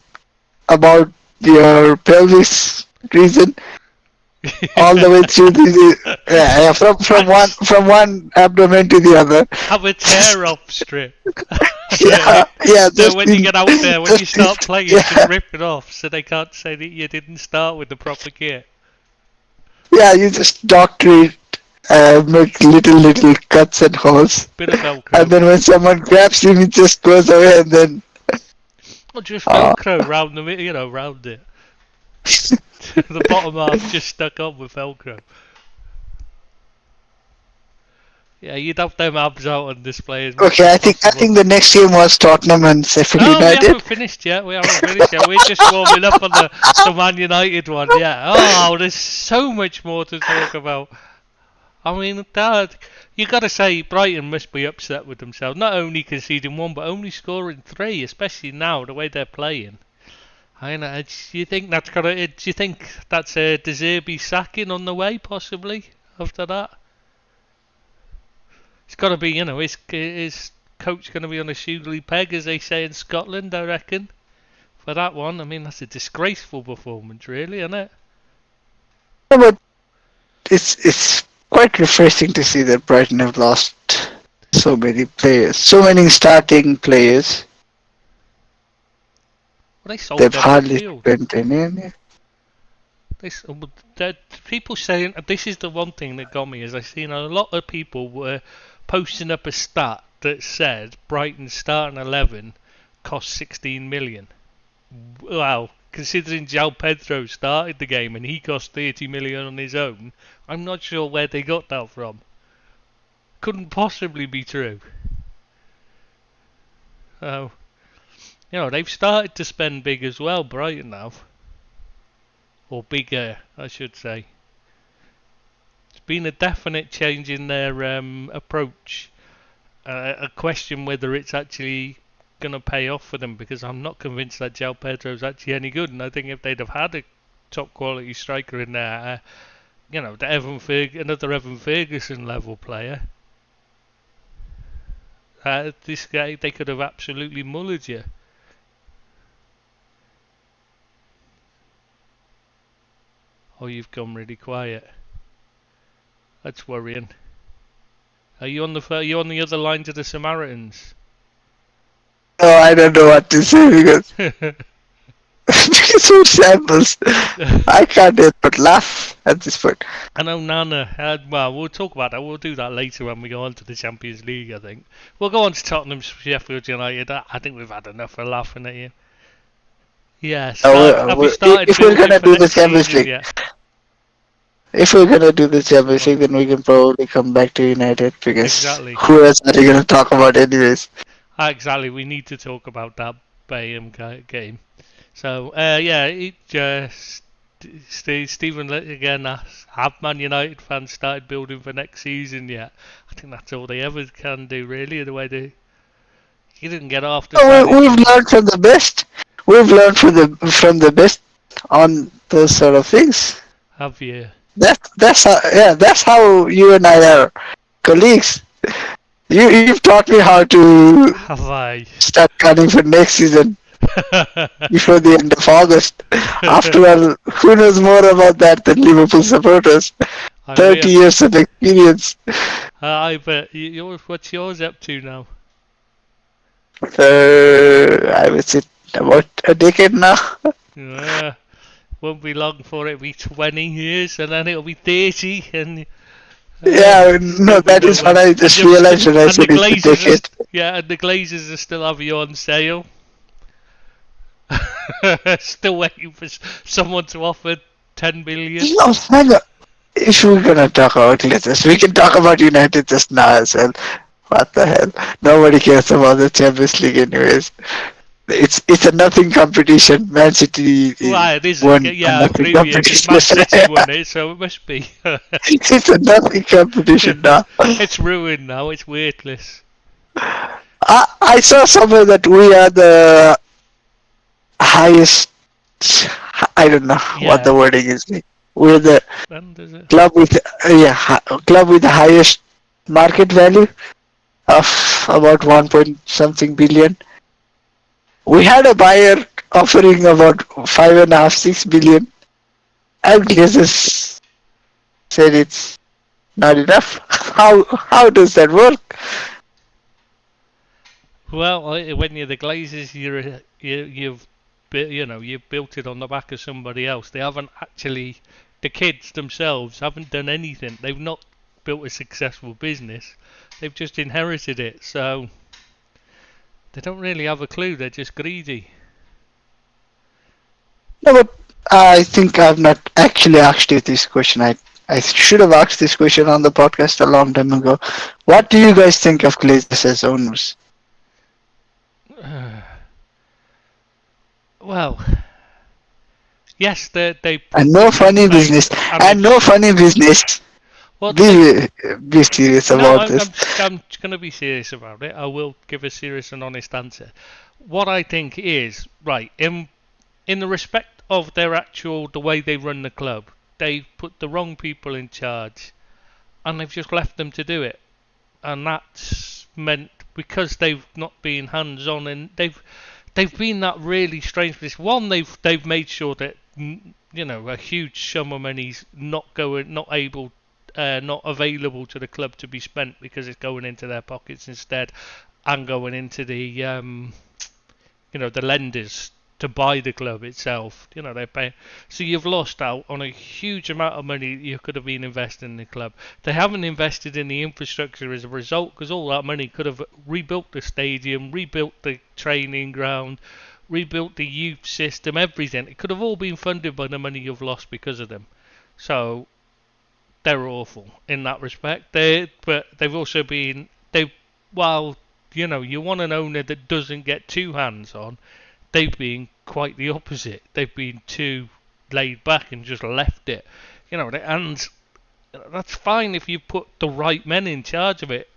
about your pelvis region all the way through from one abdomen to the other. Have a tear off strip. yeah. So when you get out there, when you start playing, just rip it off, so they can't say that you didn't start with the proper kit. Yeah, you just doctor it. Make little cuts and holes. Bit of Velcro. And then when someone grabs him, it just goes away and then... Or just Uh, Velcro round round it. The bottom half just stuck on with Velcro. Yeah, you'd have them abs out on display as much okay, as I possible. think the next game was Tottenham and Sheffield Oh, we United. haven't finished yet. We haven't finished yet. We're just warming up on the Man United one. Yeah. Oh, there's so much more to talk about. I mean, Dad, you got to say Brighton must be upset with themselves. Not only conceding one, but only scoring three, especially now the way they're playing. I know. Do you think that's got to? Do you think that's a De Zerbi sacking on the way, possibly after that? It's got to be. His coach going to be on a shoogly peg, as they say in Scotland. I reckon. For that one, I mean, that's a disgraceful performance, really, isn't it? Yeah, but it's quite refreshing to see that Brighton have lost so many players, so many starting players. Well, they sold They've their hardly midfield. spent any. And People saying this is the one thing that got me is I seen a lot of people were posting up a stat that said Brighton's starting 11 cost 16 million. Wow, considering João Pedro started the game and he cost 30 million on his own, I'm not sure where they got that from. Couldn't possibly be true. Oh, they've started to spend big as well, Brighton have. Or bigger, I should say. It's been a definite change in their approach. A question whether it's actually going to pay off for them, because I'm not convinced that João Pedro's actually any good. And I think if they'd have had a top quality striker in there, another Evan Ferguson level player, this guy, they could have absolutely mullered you. Oh, you've gone really quiet. That's worrying. Are you on the other line to the Samaritans? no, I don't know what to say because it's so shambles. I can't help but laugh at this point. And Onana, well, we'll talk about that. We'll do that later when we go on to the Champions League, I think. We'll go on to Tottenham, Sheffield United. I think we've had enough of laughing at you. Yeah, have you started If we're building gonna for do the next Champions season League, yet? if we're gonna do the Champions Well, League, then we can probably come back to United because exactly. who else are we gonna talk about anyways? Exactly. We need to talk about that Bayham game. So, yeah, Stephen again asks, have Man United fans started building for next season yet? I think that's all they ever can do, really, the way you didn't get off the No, signing we've from. learned from the best. We've learned from the best on those sort of things. Have you? That's how you and I are colleagues. You've taught me how to Have I? start planning for next season before the end of August. After all, who knows more about that than Liverpool supporters? I 30 will. years of experience. I bet. What's yours up to now? I would say about a decade now. Yeah, won't be long for it. It'll be 20 years, and then it'll be 30, and Yeah, no, there'll be that no is what way. I just realized when I And the said it's a Glazers decade. and the Glazers are still having you on sale. Still waiting for someone to offer 10 million. No, hang on. If we're gonna talk about Glazers, we can talk about United just now as well. What the hell? Nobody cares about the Champions League anyways. It's a nothing competition. Man City Well, it is. won a Yeah, I nothing agree with you, because competition. Man City won it, so it must be. It's a nothing competition now. It's ruined now. It's worthless. I saw somewhere that we are the highest. I don't know what the Yeah. wording is. We're the And is it? club with club with the highest market value of about 1 point something billion. We had a buyer offering about 5.5, 6 billion, and Glazers said it's not enough. How does that work? Well, when you're the Glazers, you've built it on the back of somebody else. They haven't actually. The kids themselves haven't done anything. They've not built a successful business. They've just inherited it. So they don't really have a clue. They're just greedy. No, but I think I've not actually asked you this question. I should have asked this question on the podcast a long time ago. What do you guys think of Glazers as owners? Well, yes, they And put no money in funny place, business. and And no funny business. well, they Be serious no, about this. I'm going to be serious about it. I will give a serious and honest answer. What I think is right in the respect of their actual the way they run the club, they've put the wrong people in charge, and they've just left them to do it, and that's meant because they've not been hands on, and they've been that really strange. This one, they've made sure that a huge sum of money's not able, not available to the club to be spent because it's going into their pockets instead, and going into the lenders to buy the club itself. They pay. So you've lost out on a huge amount of money you could have been investing in the club. They haven't invested in the infrastructure as a result, because all that money could have rebuilt the stadium, rebuilt the training ground, rebuilt the youth system, everything. It could have all been funded by the money you've lost because of them. So they're awful in that respect. But they've also been while you want an owner that doesn't get too hands on. They've been quite the opposite. They've been too laid back and just left it. And that's fine if you put the right men in charge of it.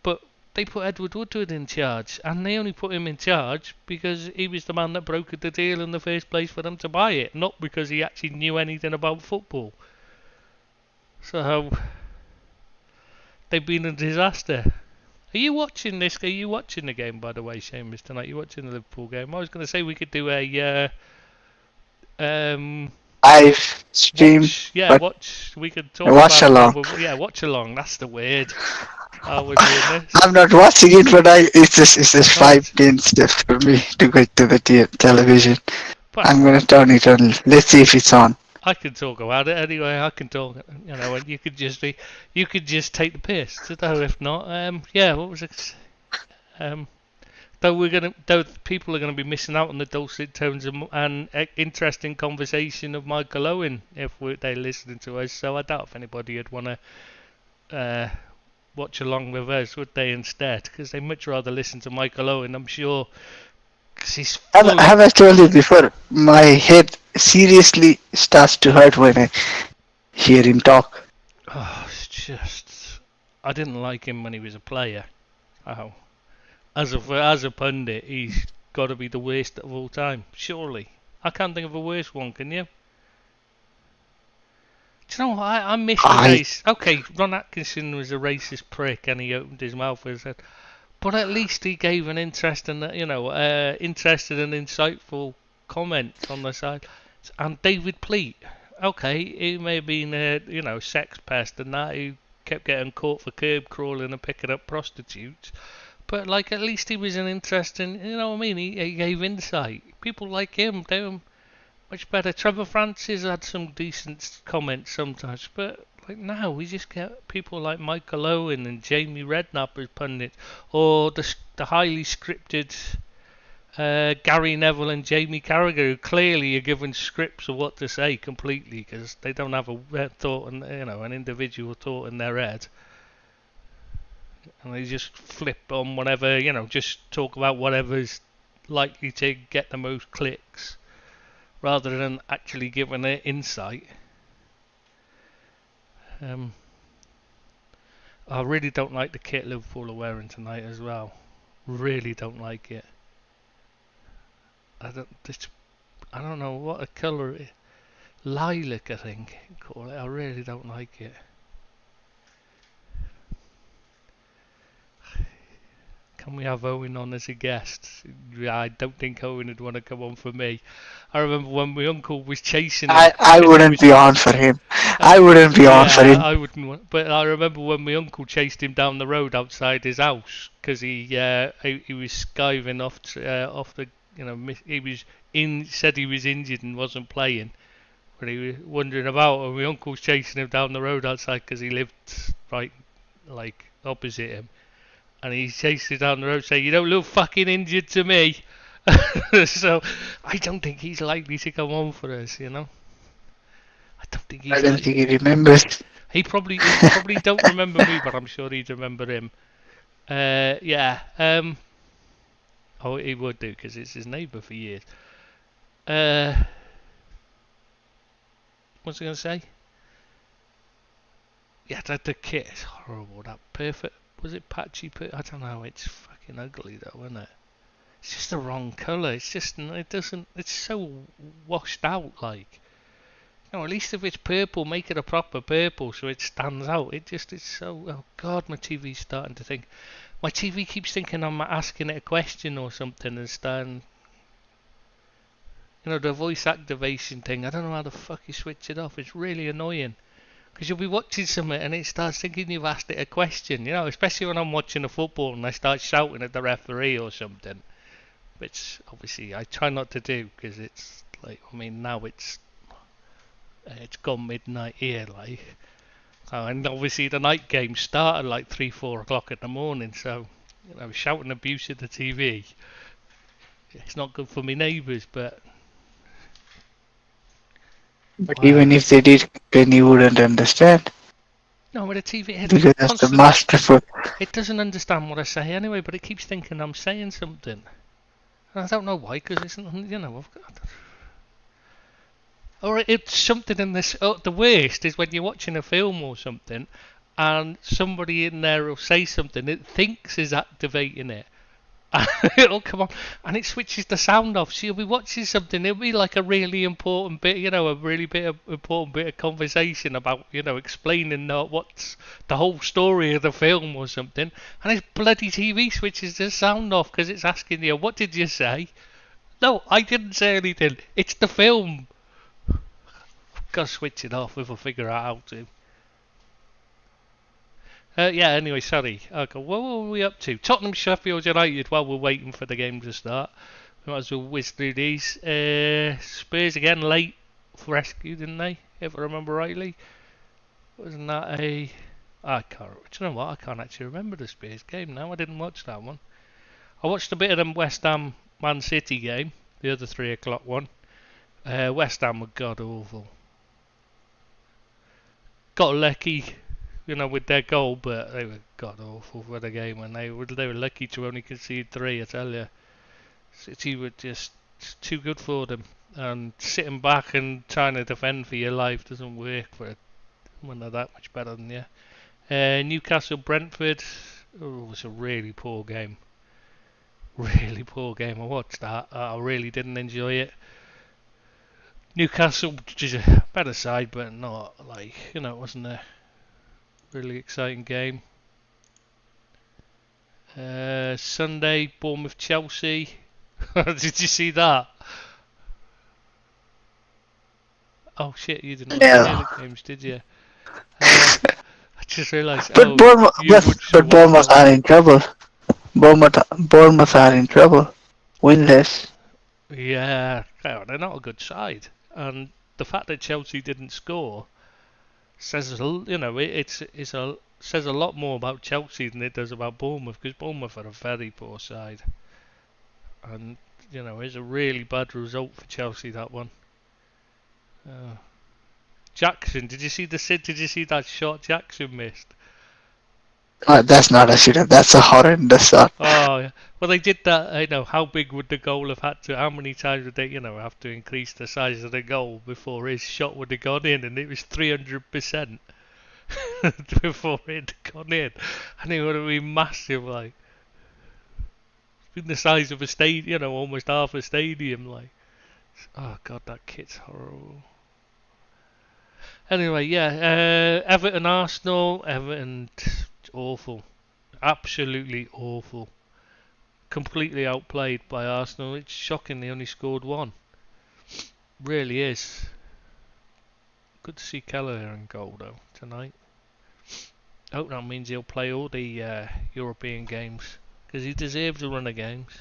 But they put Edward Woodward in charge, and they only put him in charge because he was the man that brokered the deal in the first place for them to buy it, not because he actually knew anything about football. So they've been a disaster. Are you watching this? Are you watching the game, by the way, Seamus, tonight? Are you watching the Liverpool game? I was going to say we could do a I've streamed, watch. Yeah, but watch. We could talk watch about it while along. yeah, watch along. That's the word. While we're doing this. I'm not watching it, but it's just Right. 5 10 steps for me to get to the television. But I'm gonna turn it on. Let's see if it's on. I can talk about it anyway. I can talk. And you could just take the piss. So if not, yeah. What was it? Um, though people are gonna be missing out on the dulcet tones and interesting conversation of Michael Owen if they're listening to us. So I doubt if anybody would want to watch along with us, would they? Instead, because they much rather listen to Michael Owen, I'm sure, because he's full of. Have I told you before? My head seriously starts to hurt when I hear him talk. Oh, it's just. I didn't like him when he was a player. Oh, as a pundit, he's got to be the worst of all time. Surely, I can't think of a worse one. Can you? Do you know what? I miss the I days. Okay, Ron Atkinson was a racist prick, and he opened his mouth and said, but at least he gave an interesting, interested and insightful comment on the side. And David Pleat, okay, he may have been a, sex pest and that, he kept getting caught for curb crawling and picking up prostitutes. But like, at least he was an interesting, you know what I mean? He gave insight. People like him, they're much better. Trevor Francis had some decent comments sometimes, but like now we just get people like Michael Owen and Jamie Redknapp as pundits, or the highly scripted Gary Neville and Jamie Carragher, who clearly are given scripts of what to say completely because they don't have a thought and an individual thought in their head, and they just flip on whatever, just talk about whatever's likely to get the most clicks rather than actually giving it insight. I really don't like the kit Liverpool are wearing tonight as well. Really don't like it. I don't know what a colour it is. Lilac, I think you call it. I really don't like it. Can we have Owen on as a guest? I don't think Owen would want to come on for me. I remember when my uncle was chasing him I because he wouldn't was. be on for him. I wouldn't be on for Yeah, him. I wouldn't want. But I remember when my uncle chased him down the road outside his house because he was skiving off the he was said he was injured and wasn't playing, but he was wandering about, and my uncle's chasing him down the road outside because he lived right opposite him, and he chased him down the road saying, "You don't look fucking injured to me." So I don't think he's likely to come on for us. I don't think I he's don't like. think he remembers. He probably don't remember me, but I'm sure he'd remember him. Yeah. Oh, he would do because it's his neighbour for years. Uh, what's I going to say? Yeah, the kit is horrible. That perfect. Was it patchy? I don't know. It's fucking ugly though, isn't it? It's just the wrong colour. It's just it doesn't. It's so washed out. Like, at least if it's purple, make it a proper purple so it stands out. It's so. Oh God, my TV's starting to think. My TV keeps thinking I'm asking it a question or something and starting. The voice activation thing. I don't know how the fuck you switch it off. It's really annoying. Because you'll be watching something and it starts thinking you've asked it a question, especially when I'm watching a football and I start shouting at the referee or something. Which obviously I try not to do because it's like, now it's gone midnight here, like. And obviously the night game started like 3, 4 o'clock in the morning, so, shouting abuse at the TV. It's not good for my neighbours, but. But Wow. even if they did, then you wouldn't understand No, with the TV, because it that's the constantly. masterful. It doesn't understand what I say anyway, but it keeps thinking I'm saying something. And I don't know why, because it's, I've got. Or it's something in this. Oh, the worst is when you're watching a film or something, and somebody in there will say something it thinks is activating it. It'll come on, and it switches the sound off. So you'll be watching something. It'll be like a really important bit, a really important bit of conversation about, explaining what's the whole story of the film or something. And this bloody TV switches the sound off because it's asking you, "What did you say?" No, I didn't say anything. It's the film. Gotta switch it off if I figure out how to. Yeah, anyway, sorry. Okay, what were we up to? Tottenham Sheffield United while we're waiting for the game to start. We might as well whiz through these. Spurs again late for rescue, didn't they? If I remember rightly. Wasn't that a. I can't. Do you know what? I can't actually remember the Spurs game now. I didn't watch that one. I watched a bit of the West Ham Man City game, the other 3 o'clock one. West Ham were god awful. Got lucky, with their goal, but they were god awful for the game, and they were lucky to only concede 3. I tell you, City were just too good for them, and sitting back and trying to defend for your life doesn't work for when they're that much better than you. Newcastle Brentford, it was a really poor game. Really poor game. I watched that. I really didn't enjoy it. Newcastle just a better side, but not like it wasn't a really exciting game. Sunday, Bournemouth Chelsea. Did you see that? Oh shit, you didn't watch any of Yeah. the games, did you? I just realised. But Oh, Bournemouth, you would should but watch Bournemouth that are one. in trouble. Bournemouth are in trouble. Winless. Yeah, they're not a good side, and the fact that Chelsea didn't score says it's a says a lot more about Chelsea than it does about Bournemouth, because Bournemouth are a very poor side, and it's a really bad result for Chelsea, that one. Uh, Jackson, did you see that shot Jackson missed? That's not a shooter. That's a horrendous shot. Oh, yeah. Well, they did that. How big would the goal have had to? How many times would they, have to increase the size of the goal before his shot would have gone in? And it was 300% before it had gone in, and it would have been massive, like been the size of a stadium, almost half a stadium, like. Oh god, that kit's horrible. Anyway, yeah, Everton Arsenal. Everton, awful, absolutely awful. Completely outplayed by Arsenal. It's shocking they only scored one. Really is. Good to see Kelleher in goal though tonight. I hope that means he'll play all the European games, because he deserves a run of games.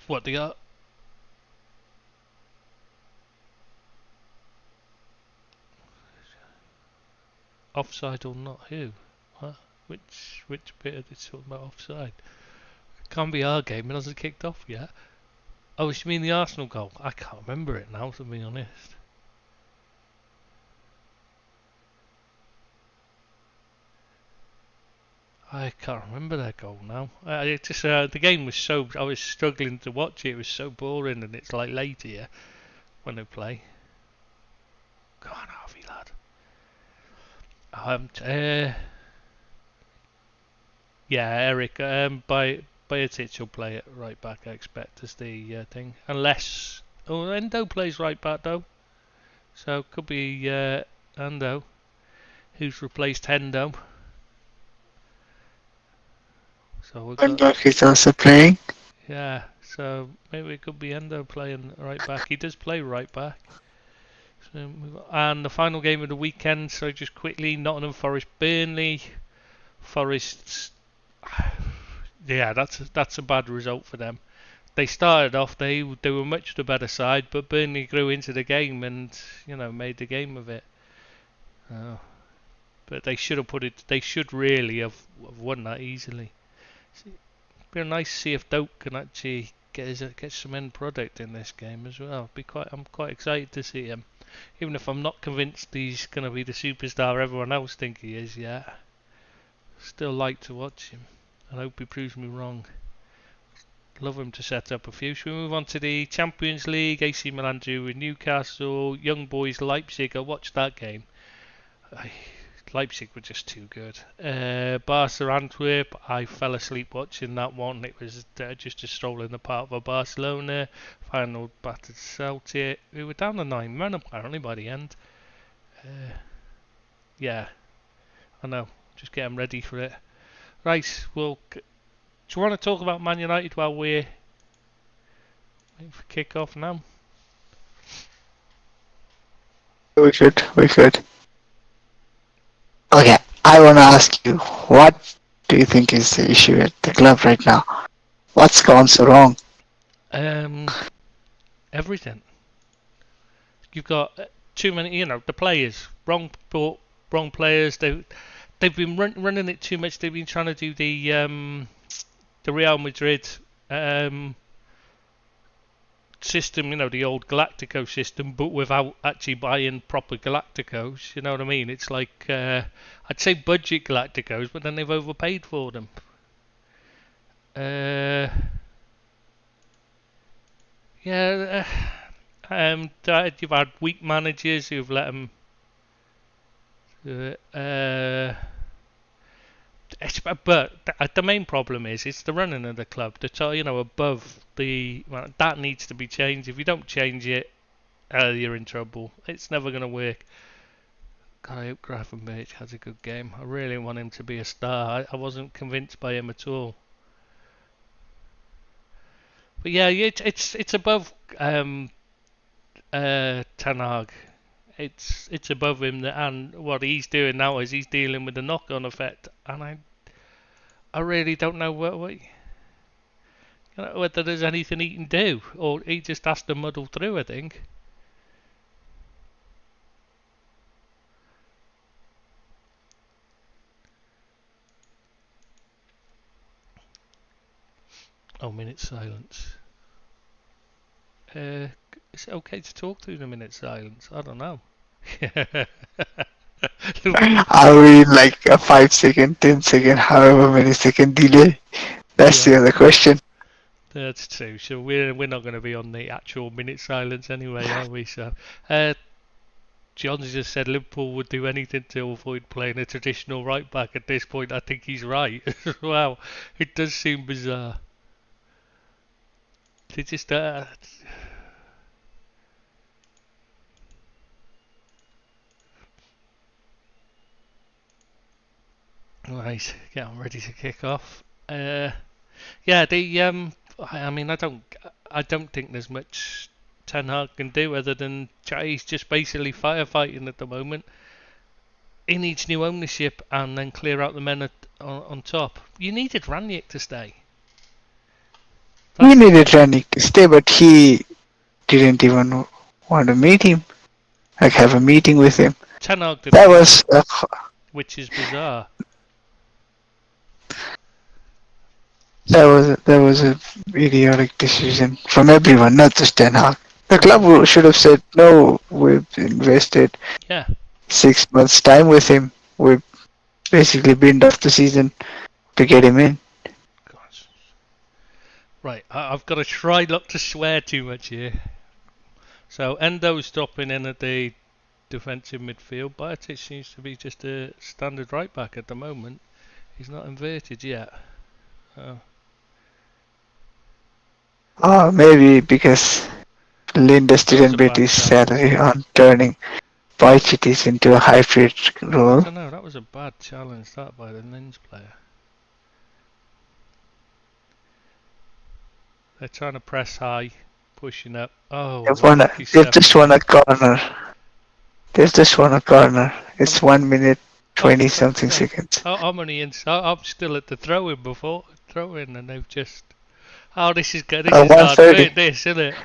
What they got? Offside or not? Who? What? Which bit of this talking about offside? Can't be our game. It hasn't kicked off yet. Oh, you mean the Arsenal goal? I can't remember it now, to be honest. I can't remember their goal now. It just the game was so I was struggling to watch it. It was so boring, and it's like late here when they play. Go on, Harvey lad. Yeah, Eric. Bayetic will play it right back. I expect as the thing, unless Endo plays right back though, so it could be Endo who's replaced Hendo. So we've got Look, he's also playing. yeah. So maybe it could be Endo playing right back. He does play right back. So and the final game of the weekend. So just quickly, Nottingham Forest, Burnley. Forest. Yeah, that's a bad result for them. They started off, they were much the better side, but Burnley grew into the game and made the game of it. But they should have put it. They should really have won that easily. It'd be nice to see if Doak can actually get some end product in this game as well. I'm quite excited to see him, even if I'm not convinced he's going to be the superstar everyone else think he is yet. Still like to watch him. I hope he proves me wrong. Love him to set up a few. Should we move on to the Champions League? AC Milan drew with Newcastle. Young Boys Leipzig. I watched that game. Leipzig were just too good. Barca Antwerp. I fell asleep watching that one. It was just a stroll in the park for Barcelona. Final battered Celtic. We were down to 9 men apparently by the end. Yeah, I know. Just getting ready for it. Right, well, do you want to talk about Man United while we're waiting for kick-off now? We could. Okay, I want to ask you, what do you think is the issue at the club right now? What's gone so wrong? Everything. You've got too many, the players. Wrong players. They've been running it too much. They've been trying to do the Real Madrid system, the old Galactico system, but without actually buying proper Galacticos. You know what I mean? It's like I'd say budget Galacticos, but then they've overpaid for them. Yeah. You've had weak managers who've let them. But the main problem is it's the running of the club. Above that needs to be changed. If you don't change it, you're in trouble. It's never going to work. God, I hope Grafenberg has a good game. I really want him to be a star. I wasn't convinced by him at all. But yeah, it's above Ten Hag. It's above him, and what he's doing now is he's dealing with the knock-on effect, and I really don't know whether there's anything he can do, or he just has to muddle through. I think. Oh, minute silence. Is it okay to talk through the minute silence? I don't know. Are we like a 5 second, 10 second, however many second delay? That's the other question. That's true. So we're not going to be on the actual minute silence anyway, are we? So, John just said Liverpool would do anything to avoid playing a traditional right back. At this point, I think he's right. Wow, it does seem bizarre. They just right, getting ready to kick off. Yeah, I mean, I don't think there's much Ten Hag can do other than he's just basically firefighting at the moment. He needs new ownership and then clear out the men on top. You needed Ranić to stay. We needed Ranić to stay, but he didn't even want to meet him, like have a meeting with him. Ten Hag didn't That was which is bizarre. That was a idiotic decision from everyone, not just Ten Hag. The Mm, club should have said no. We've invested yeah. 6 months time with him. We've basically binned off the season to get him in. Gosh. Right, I've got to try not to swear too much here. So Endo's dropping in at the defensive midfield. Bajcetic seems to be just a standard right back at the moment. He's not inverted yet. Oh, Maybe because Linders that was didn't a bet bad his challenge. salary on turning Bajcetic into a hybrid I role. don't know, that was a bad challenge, that by the Lens player. They're trying to press high, pushing up. Oh, unlucky They've step just in. won a corner. They've just won a corner. Um, It's 1 minute oh, 20 something yeah. seconds. I'm only in. I'm still at the throw-in before throw-in, and they've just. Oh, this is good. This is hard 130. work. This, isn't it?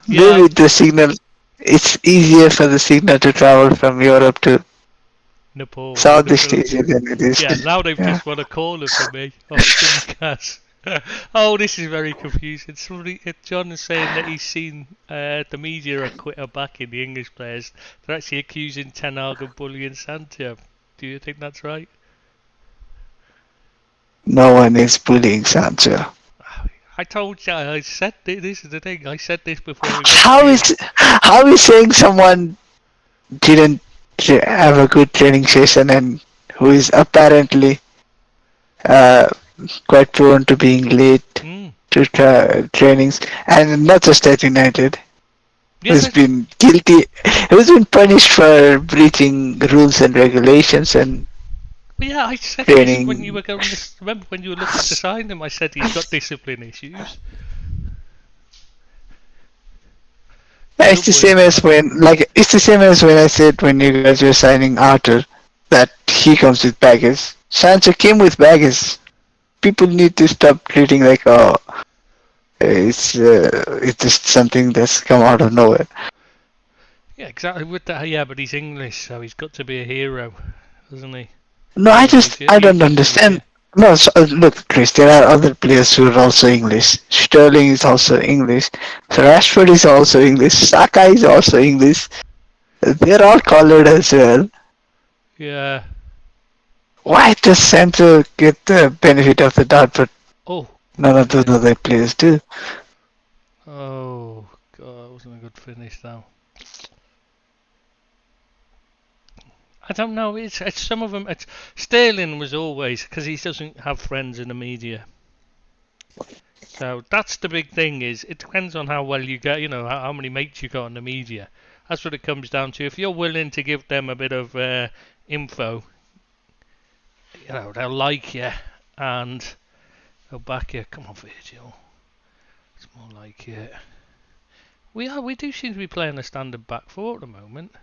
Yeah, Maybe the signal. It's easier for the signal to travel from Europe to Nepal. Southeast Asia than it is. Yeah, now they've Yeah. just won a corner for me off Simcast. Oh, this is very confusing. Somebody, John is saying that he's seen the media are backing the English players. They're actually accusing Ten Hag of bullying Sancho. Do you think that's right? No one is bullying Sancho. I told you. I said this is the thing. I said this before we went How here. is saying someone didn't have a good training session and who is apparently uh, quite prone to being late Mm. to trainings, and not just at United, Yeah, who's been guilty, who's been punished for breaching rules and regulations and yeah. I said this when you training. were going. Remember when you were looking to sign him? I said he's got discipline issues. It's Don't the worry same about as it. when I said when you guys were signing Arthur that he comes with baggage. Sancho came with baggage. People need to stop treating like it's just something that's come out of nowhere. Yeah, exactly. With that, yeah, but he's English, so he's got to be a hero, doesn't he? No, Otherwise, I you don't just lose understand. it. No, look, Chris, there are other players who are also English. Sterling is also English. Rashford is also English. Saka is also English. They're all coloured as well. Yeah. Why does Sancho get the benefit of the doubt, but Oh, none of those yeah. other players do? Oh, God, that wasn't a good finish, though. I don't know. It's some of them. It's Sterling was always because he doesn't have friends in the media. So that's the big thing. Is it depends on how well you get. You know how many mates you got in the media. That's what it comes down to. If you're willing to give them a bit of info, you know they'll like you and they'll back you. Come on, Virgil. It's more like it. We do seem to be playing a standard back four at the moment.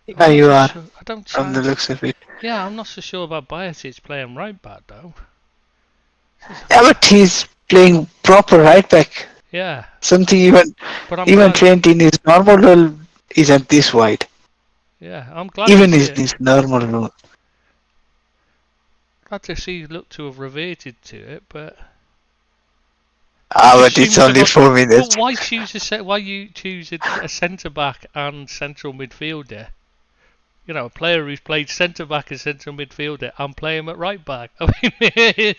Yeah, I'm not you so are, sure. I don't. from the looks of it. Yeah, I'm not so sure about Bajcetic playing right back though. Yeah, but he's playing proper right back. Yeah, Something but I'm even glad. Trent in his normal role isn't this wide. Yeah, I'm glad Even he's in his normal role. glad to see he looked to have reverted to it, but he Ah, just but it's seems to only have. 4 minutes. But why choose Why you choose a centre back and central midfielder? You know, a player who's played centre back and central midfielder and play him at right back. I mean,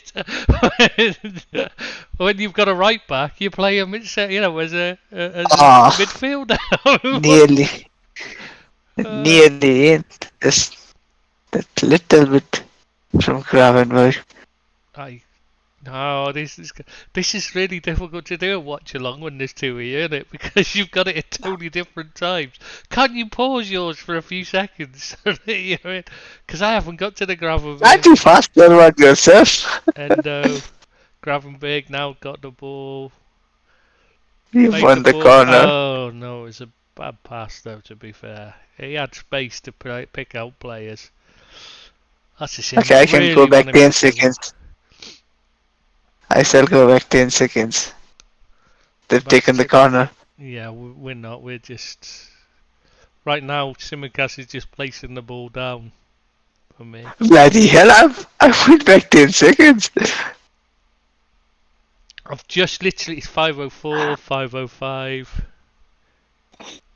when you've got a right back, you play him, you know, as a Ah, midfielder. nearly, uh, nearly in. Just that little bit from Gravenberg. I No, this is really difficult to do a watch along when there's two of you, isn't it? Because you've got it at totally different times. Can't you pause yours for a few seconds? Because I haven't got to the Can't Gravenberg. you fast forward yourself? And Gravenberg now got the ball. You Played the won the ball. corner. Oh no, it was a bad pass though, to be fair. He had space to pick out players. That's a shame. Okay, I I can go really back want him 10 to dribble. seconds. I shall go back 10 seconds. Go They've back. taken the corner. Yeah, we're not. We're just. Right now, Simicast is just placing the ball down for me. Bloody hell, I went back 10 seconds. I've just literally, it's 5:04, 5:05.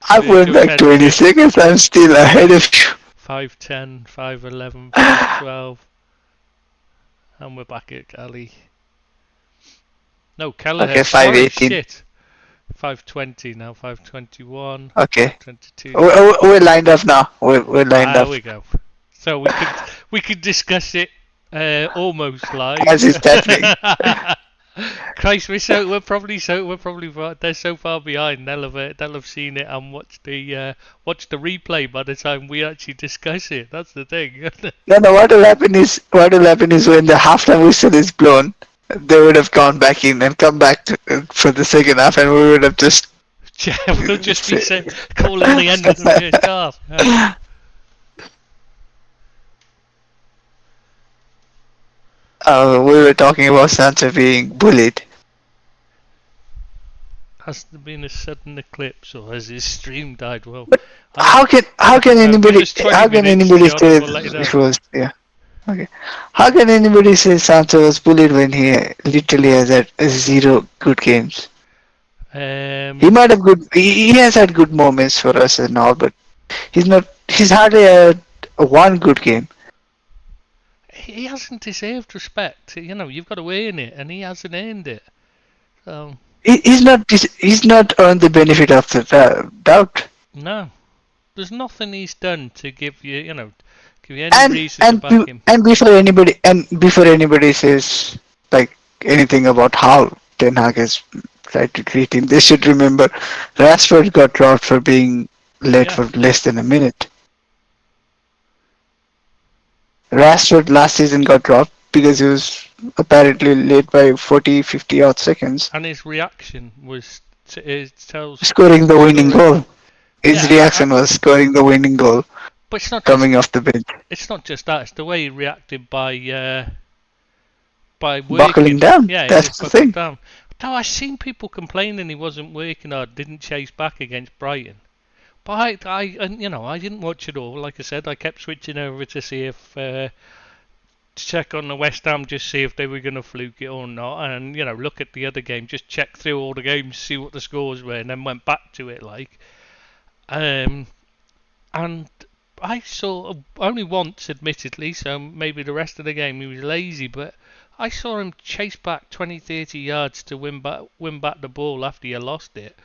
I went Virtual back 20 10-6, seconds. I'm still ahead of you. 5:10, 5:11, 5:12, and we're back at Kelly. No, Okay, Kelleher. Sorry, 518. shit. 5:20 now, 5:21, Okay. 5:22. We're lined up now. We're lined Ah, up. we go. So we could discuss it almost live. As it's happening. Christ, we're probably they're so far behind. They'll have seen it and watch the replay by the time we actually discuss it. That's the thing. No, no, what will happen is when the halftime whistle is blown, they would have gone back in and come back for the second half, and we would have just. Yeah, we'll just be calling the end of the first half. We were talking about Sancho being bullied. Has there been a sudden eclipse, or has his stream died? Well, But I don't. how can Give anybody us 20 how can minutes, anybody Leon, and say we'll let you know. it was, yeah, okay, how can anybody say Sancho was bullied when he literally has had zero good games? He Um, might have he has had good moments for us and all, but he's hardly had one good game. he hasn't deserved respect. You've got to earn it, and he hasn't earned it. So He's not earned the benefit of the doubt. no, there's nothing he's done to give you any And reason to back him. before anybody says like anything about how Ten Hag has tried to treat him, they should remember Rashford got dropped for being late Yeah, for less than a minute. Rashford last season got dropped because he was apparently late by 40, 50 odd seconds, and his reaction was it tells scoring the the winning story. goal. His Yeah, reaction was scoring the winning goal but it's not just coming off the bench, it's not just that. It's the way he reacted by buckling working. down. Yeah, he That's just the buckled thing. down. Though I seen people complaining he wasn't working hard, didn't chase back against Brighton. But I didn't watch it all. Like I said, I kept switching over to see if to check on the West Ham, just see if they were going to fluke it or not, and look at the other game, just check through all the games, see what the scores were, and then went back to it um, and I saw only once, admittedly, so maybe the rest of the game he was lazy, but I saw him chase back 20, 30 yards to win back the ball after you lost it.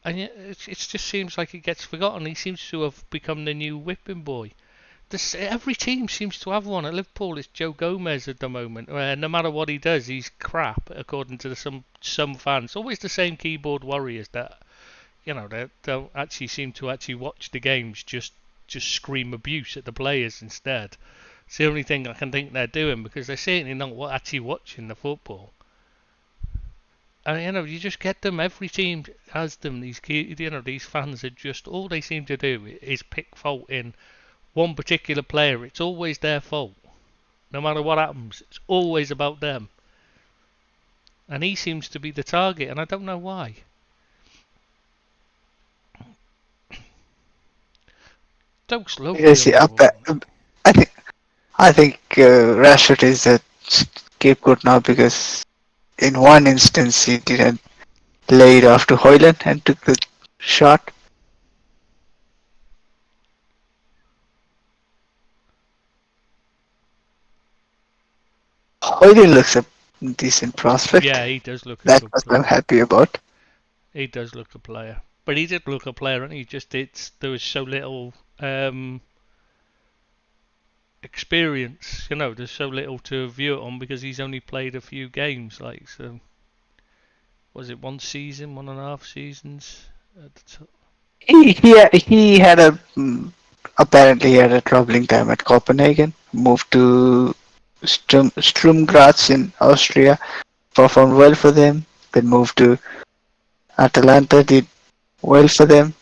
And it just seems like it gets forgotten. He seems to have become the new whipping boy. Every team seems to have one. At Liverpool, it's Joe Gomez at the moment. No matter what he does, he's crap, according to some fans. Always the same keyboard warriors that they don't actually seem to actually watch the games. Just scream abuse at the players instead. It's the only thing I can think they're doing, because they're certainly not actually watching the football. And you just get them. Every team has them. These fans are just, all they seem to do is pick fault in one particular player. It's always their fault. No matter what happens, it's always about them. And he seems to be the target, and I don't know why. Doke's lovely Yes, on the yeah, ball. I think Rashford is a scapegoat now because in one instance he didn't lay it off to Hoyland and took the shot. Hoyland looks a decent prospect. Yeah, he does look a That's good what I'm player. happy about. He does look a player. But he did look a player, and there was so little experience. There's so little to view it on because he's only played a few games. So, was it 1 season, 1.5 seasons? At the top? He had apparently he had a troubling time at Copenhagen. Moved to Sturm Graz in Austria. Performed well for them. Then moved to Atalanta. Did well for them.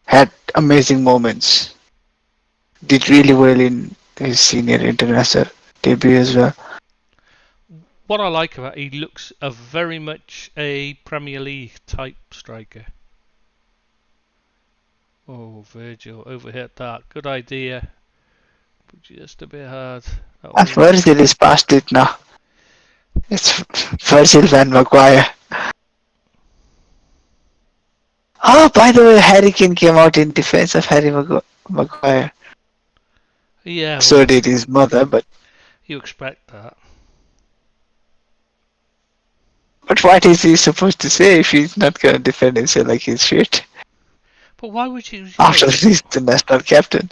Had amazing moments. Did really well in his senior international debut as well. What I like about he looks very much a Premier League type striker. Oh, Virgil overhit that. Good idea, but just a bit hard. That And was. Virgil is past it now. It's Virgil van Maguire. Oh, by the way, Harry Kane came out in defense of Maguire. Yeah, So well, did his mother, you expect that. but what is he supposed to say if he's not gonna defend himself like he's shit But why would you, after he's the national captain?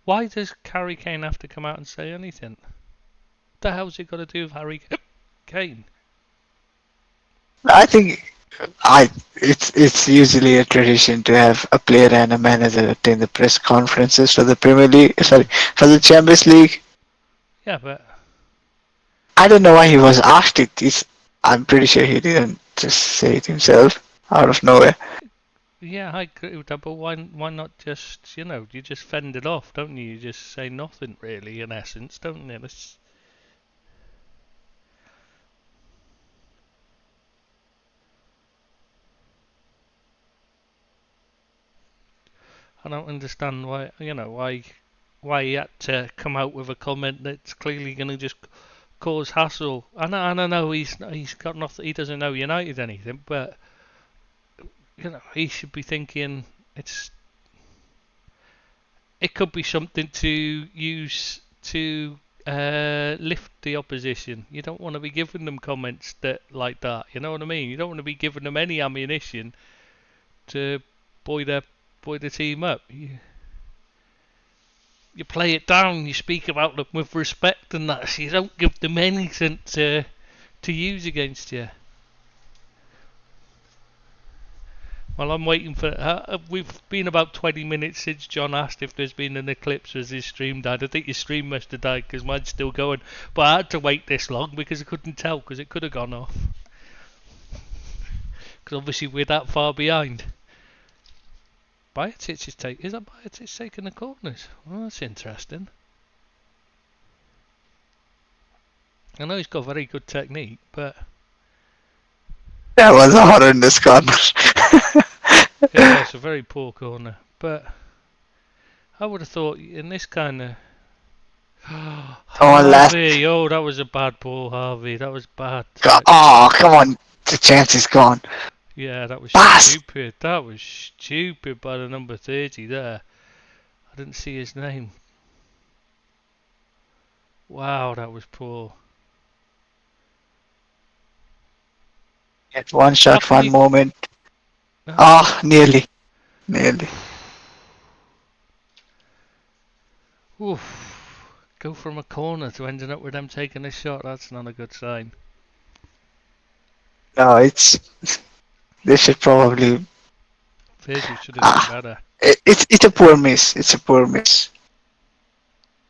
why does Harry Kane have to come out and say anything? What the hell's it got to do with Harry Kane? I think it's usually a tradition to have a player and a manager attend the press conferences for the Premier League. Sorry, for the Champions League. Yeah, but I don't know why he was asked it. I'm pretty sure he didn't just say it himself out of nowhere. yeah, I agree with that. But why not just you just fend it off, don't you? You just say nothing really, in essence, don't you? I don't understand why he had to come out with a comment that's clearly going to just cause hassle. I know he's got nothing. He doesn't know United anything, but he should be thinking it could be something to use to lift the opposition. You don't want to be giving them comments like that. You know what I mean? You don't want to be giving them any ammunition to buoy the team up. You play it down. You speak about them with respect and that. So you don't give them anything to use against you. Well, I'm waiting for. We've been about 20 minutes since John asked if there's been an eclipse as his stream died. I think your stream must have died because mine's still going. But I had to wait this long because I couldn't tell because it could have gone off. Because obviously we're that far behind. Is that Bayetic taking the corners? Well, that's interesting. I know he's got very good technique, but That was a horrendous corner. yeah, it's a very poor corner. But I would have thought in this kind of Harvey, oh, that was a bad ball, Harvey. That was bad. Oh, come on. The chance is gone. Yeah, that was Pass. stupid. That was stupid by the number 30 there. I didn't see his name. Wow, that was poor. Get one shot, one moment. Ah, nearly. Oof. Go from a corner to ending up with them taking a shot. That's not a good sign. No, they should probably. Virgil should have done better. It's a poor miss. It's a poor miss.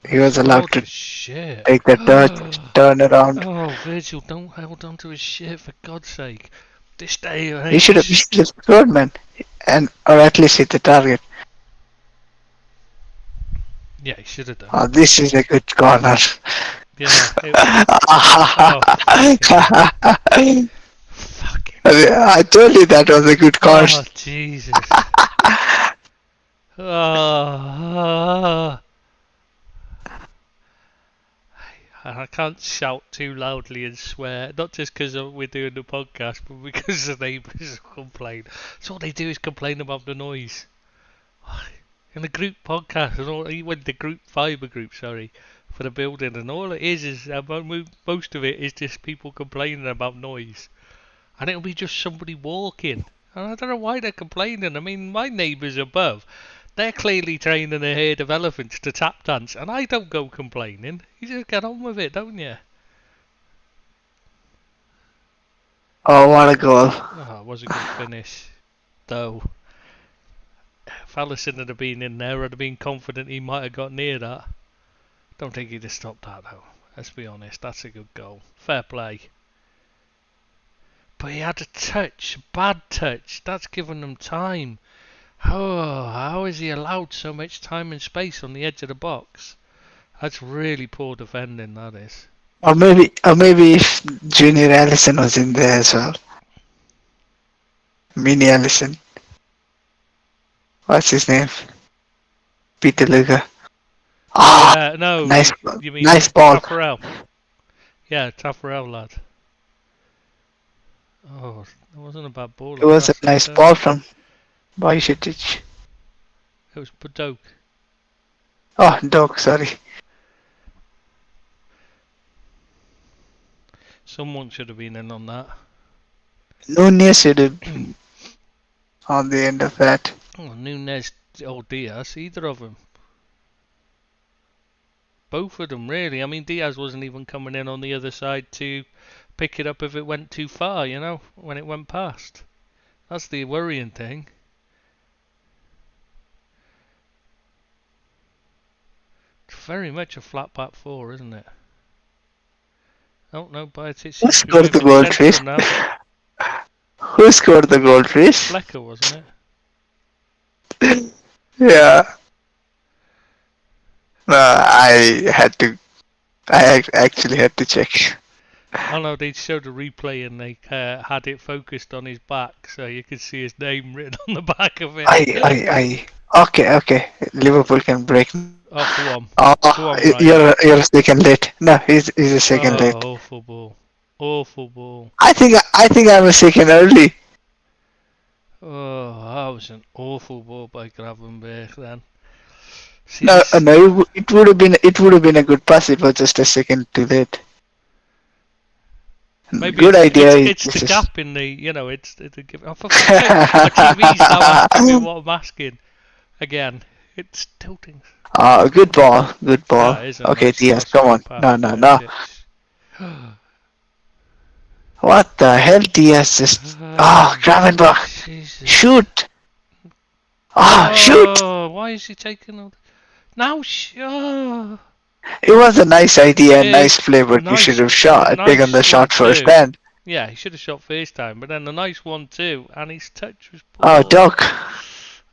He was allowed to take that turn around. Oh, Virgil, don't hold on to his shit for God's sake. This day and age. He should have scored, man, or at least hit the target. Yeah, he should have done. Oh, this is a good corner. Yeah. Fucking. I told you that was a good corner. Oh, Jesus. Oh. I can't shout too loudly and swear, not just because we're doing the podcast, but because the neighbours complain. So all they do is complain about the noise. In the group podcast, and all, even the group fibre group, sorry, for the building, and all it is most of it is just people complaining about noise. And it'll be just somebody walking. And I don't know why they're complaining. I mean, my neighbours above, they're clearly training a herd of elephants to tap dance, and I don't go complaining. You just get on with it, don't you? Oh, what a goal. Oh, it was a good finish. Though, if Allison had been in there, I'd have been confident he might have got near that. Don't think he'd have stopped that, though. Let's be honest, that's a good goal. Fair play. But he had a touch, bad touch. That's given them time. Oh, how is he allowed so much time and space on the edge of the box? That's really poor defending, that is. Or maybe if Junior Allison was in there as well. Mini Allison. What's his name? Peter Luger. Oh Ah, yeah, no, nice, you mean nice ball. Taffarel? Yeah, Taffarel lad. Oh, that wasn't a bad ball It was a across nice either. ball from Bajcetic. It was Padok. Oh, dog, sorry. Someone should have been in on that. Nunez should have been on the end of that. Oh, Nunez or Diaz, either of them. Both of them, really. I mean, Diaz wasn't even coming in on the other side to pick it up if it went too far, you know, when it went past. That's the worrying thing. It's very much a flat back four, isn't it? Oh no, but it Who seems to be scored the moving goal, Trish? central now. Who scored the goal, Trish? Flecker, wasn't Yeah. I had to. Actually had to check. it? Oh no, they showed a replay and they had it focused on his back, so you could see his name written on the back of it. Okay. Liverpool can break. Oh, go on. Oh, Go on, Ryan. you're a second late. No, he's a second late. Oh, awful ball. Awful ball. I think I'm a second early. Oh, that was an awful ball by Gravenberch then. See No, this? no, it would have been a good pass. It was just a second too late. Maybe Good idea. it's the gap in the, you know, it's a give. Oh, for fuck's sake, my TV's now asking me what I'm asking again. It's tilting. Good ball. Good ball. That is a Okay, nice Diaz, cross come on. field pass, No. Perisic. What the hell, Diaz just. Oh, Gravenbach. Jesus. Shoot. Shoot. Oh, why is he taking all? Now, oh. It was a nice idea and nice It play, but you should nice, have a taken the nice one shot first too. then. Yeah, he should have shot first time, but then a nice one too, and his touch was Oh, poor. Doc.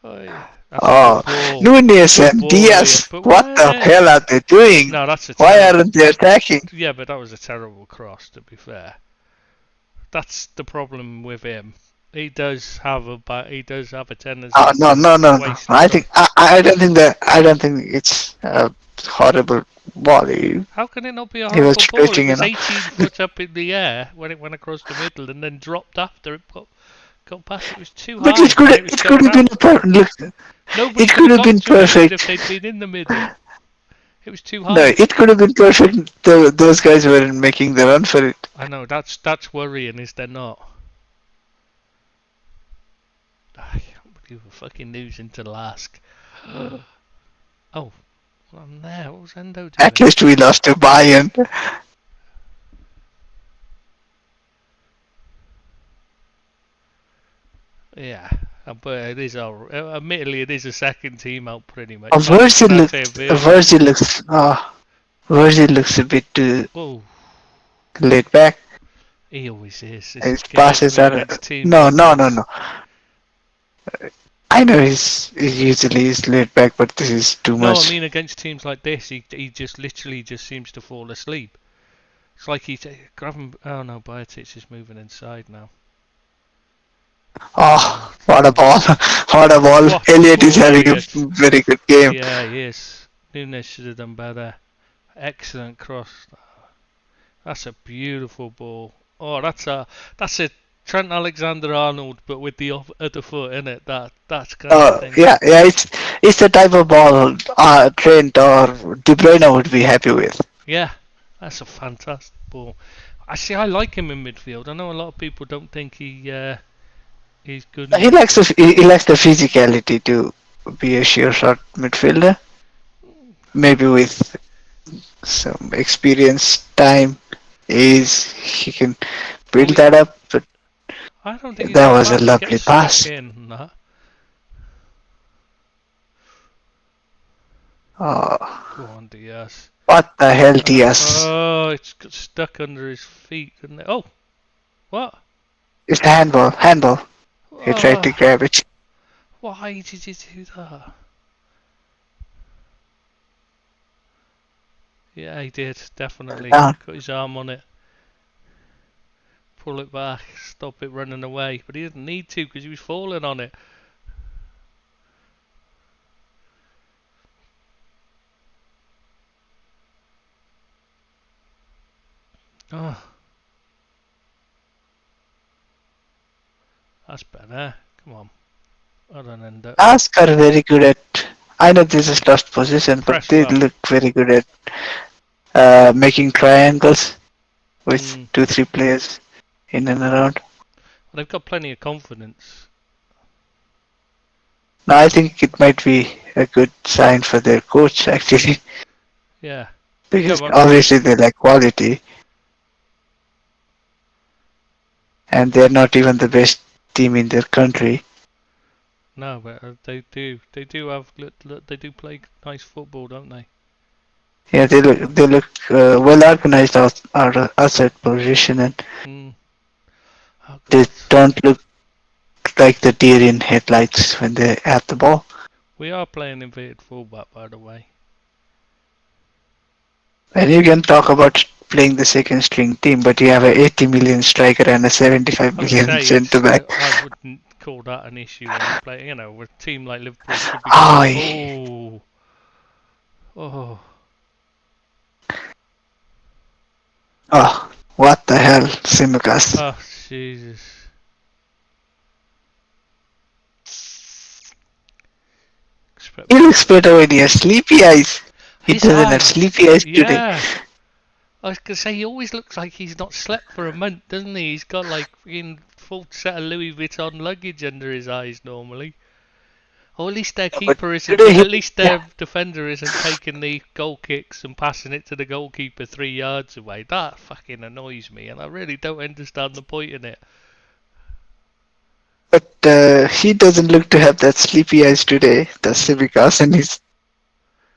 Oh, yeah. That's a Oh, good ball. Nunez Good and ball, Liam. Diaz. But What the where? hell are they doing? No, that's a Why terrible. aren't they attacking? Yeah, but that was a terrible cross. To be fair, that's the problem with him. He does have a tendency Oh, no, to no, no, no. waste the cross. I don't think it's a horrible ball. He How can it not be a was horrible ball? It stretching, was 18 foot up in the air when it went across the middle and then dropped after it got past. It was too But high and it was it could going have been out. a look. Nobody It could could have have got been to it even if perfect. they'd been in the middle. It was too No, high. it could have been perfect. Those guys weren't making the run for it. I know, that's worrying, is they're not. I can't believe we're fucking losing to Lask. Oh, well, I'm there. What was Endo doing? At least we lost to Bayern. Yeah, but it is admittedly it is a second team out pretty much. Oh, Virgil I'd looks. say Virgil. Virgil looks a bit too Oh, laid back. he always is. It His scares passes me are. against teams No, like no, no, this. no. I know he usually is laid back, but this is too No, I much. mean against teams like this, he just literally just seems to fall asleep. It's like grab him. Oh no, Biotic is moving inside now. Oh, what a ball! What a ball! What a Elliot is ball, having a Elliot. very good game. Yeah, he is. Nunes should have done better. Excellent cross. That's a beautiful ball. Oh, that's a Trent Alexander-Arnold, but with the other foot in it. That's kind of thing. Yeah. It's the type of ball Trent or De Bruyne would be happy with. Yeah, that's a fantastic ball. I like him in midfield. I know a lot of people don't think he's good in He likes midfield. he likes the physicality to be a sure shot midfielder. Maybe with some experience, time, he can Well, build that up. But I don't think he's that that was a bad. He lovely gets stuck pass. in and that. Oh, Go on, Diaz. what the hell, Diaz? Oh, it's got stuck under his feet, didn't it? Oh, what? It's a handball. Handball. He tried to Oh, grab it. why did you do that? Yeah, he did, definitely. Down. Got his arm on it. Pull it back, stop it running away. But he didn't need to because he was falling on it. Oh, that's better. Come on. I don't end up. Ask are very good at. I know this is lost position, but Press they well. look very good at making triangles with Mm. 2-3 players in and around. They've got plenty of confidence. Now I think it might be a good sign for their coach actually, Yeah. Yeah, because but obviously they lack quality and they're not even the best team in their country. no, but they do. They do have. They do play nice football, don't they? Yeah, they look well organized outside position, and Mm. Oh they God. don't look like the deer in headlights when they have the ball. We are playing inverted fullback, by the way. And you can talk about playing the second string team, but you have a 80 million striker and a 75 I would million say centre it's. back. I wouldn't call that an issue when you play. You know, a team like Liverpool should be going. Oh, Oh, oh. oh, what the hell, Simicast. Oh, Jesus. Expect He looks better. better when he has sleepy eyes. He His doesn't have eyes. sleepy eyes today. Yeah. I was gonna say he always looks like he's not slept for a month, doesn't he? He's got like fucking full set of Louis Vuitton luggage under his eyes normally. Or at least their But keeper isn't. today, At least yeah. their defender isn't taking the goal kicks and passing it to the goalkeeper 3 yards away. That fucking annoys me, and I really don't understand the point in it. But he doesn't look to have that sleepy eyes today. That's because, and he's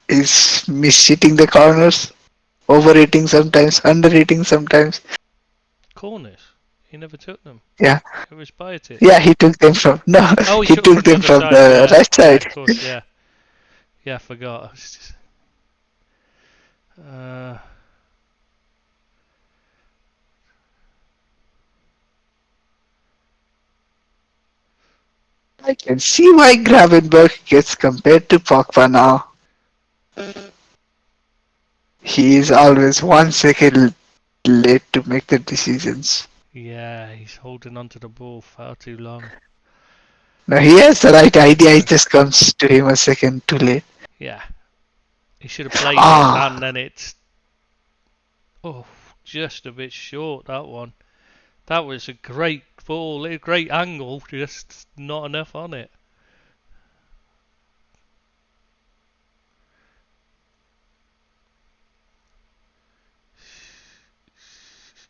mishitting the corners, overrating sometimes, underrating sometimes. Corners. He never took them. Yeah, It was Bayetic. yeah, he took them from no, Oh, he he took them took from the them other from side. the Yeah, right yeah, side. of course. Yeah, yeah. I forgot. I was just, uh, I can see why Gravenberg gets compared to Pogba now. He is always 1 second late to make the decisions. yeah, he's holding onto the ball far too long. Now he has the right idea, Uh, it just comes to him a second too late. yeah, he should have played it, and Ah, then it's oh, just a bit short that one. That was a great ball, a great angle, just not enough on it.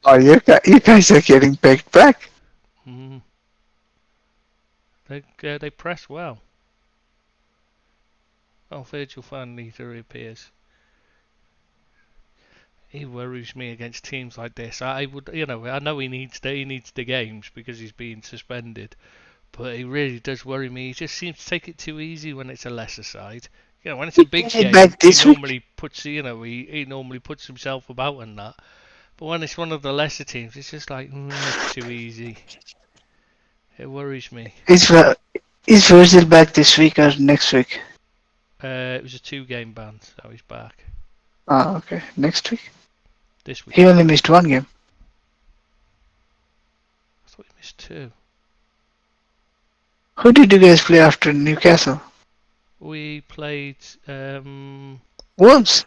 oh, you guys are getting pegged back. Mm, they press well. Oh, Virgil van Lieder reappears. He worries me against teams like this. I would, I know he needs the games because he's being suspended, but he really does worry me. He just seems to take it too easy when it's a lesser side. When it's a He big came game, back this week. he normally puts himself about and that. But when it's one of the lesser teams, it's just like it's too easy. It worries me. Is, is Virgil back this week or next week? It was a 2 game ban, so he's back Ah, okay. Next week? this week. He only missed one game. I thought he missed 2. Who did you guys play after Newcastle? We played Wolves.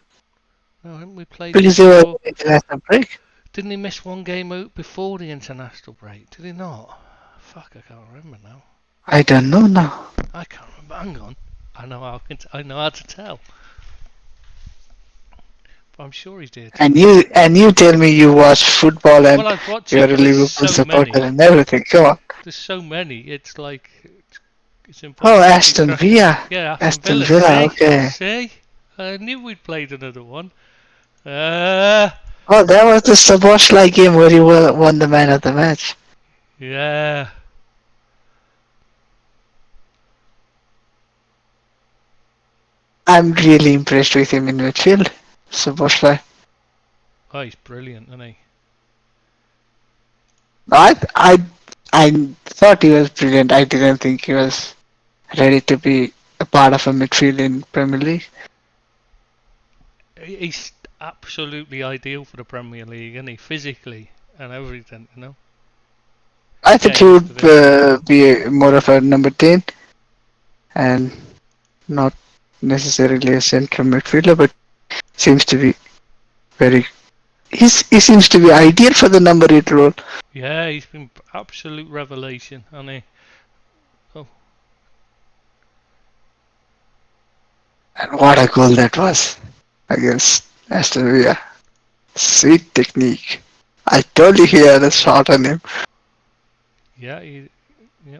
no, haven't we played them Because they were on before? international break. Didn't he miss one game out before the international break? Did he not? Fuck, I can't remember now. I don't know now. I can't remember. Hang on. I know how to tell. But I'm sure he did. And you tell me you watch football and Well, I've watched you're it, a but there's Liverpool so supporter many. and everything. Come on. There's so many. It's like it's Oh, impossible to keep Aston track. Villa. Yeah, Aston Aston Villa. Villa. See, Okay. see. I knew we'd played another one. Uh, Oh, that was the Saboshly game where he won the man of the match. yeah. I'm really impressed with him in midfield. Saboshly. Oh, he's brilliant, isn't he? I I I thought he was brilliant. I didn't think he was ready to be a part of a midfield in Premier League. He's absolutely ideal for the Premier League, isn't he? Physically and everything, you know. I thought Getting he into would the be more of a number 10 and not necessarily a central midfielder, but seems to be very. He seems to be ideal for the number 8 role. yeah, he's been absolute revelation, hasn't he? Oh, And what a goal that was against Aston Villa. Sweet technique. I told you he had a shot on him. yeah, yeah.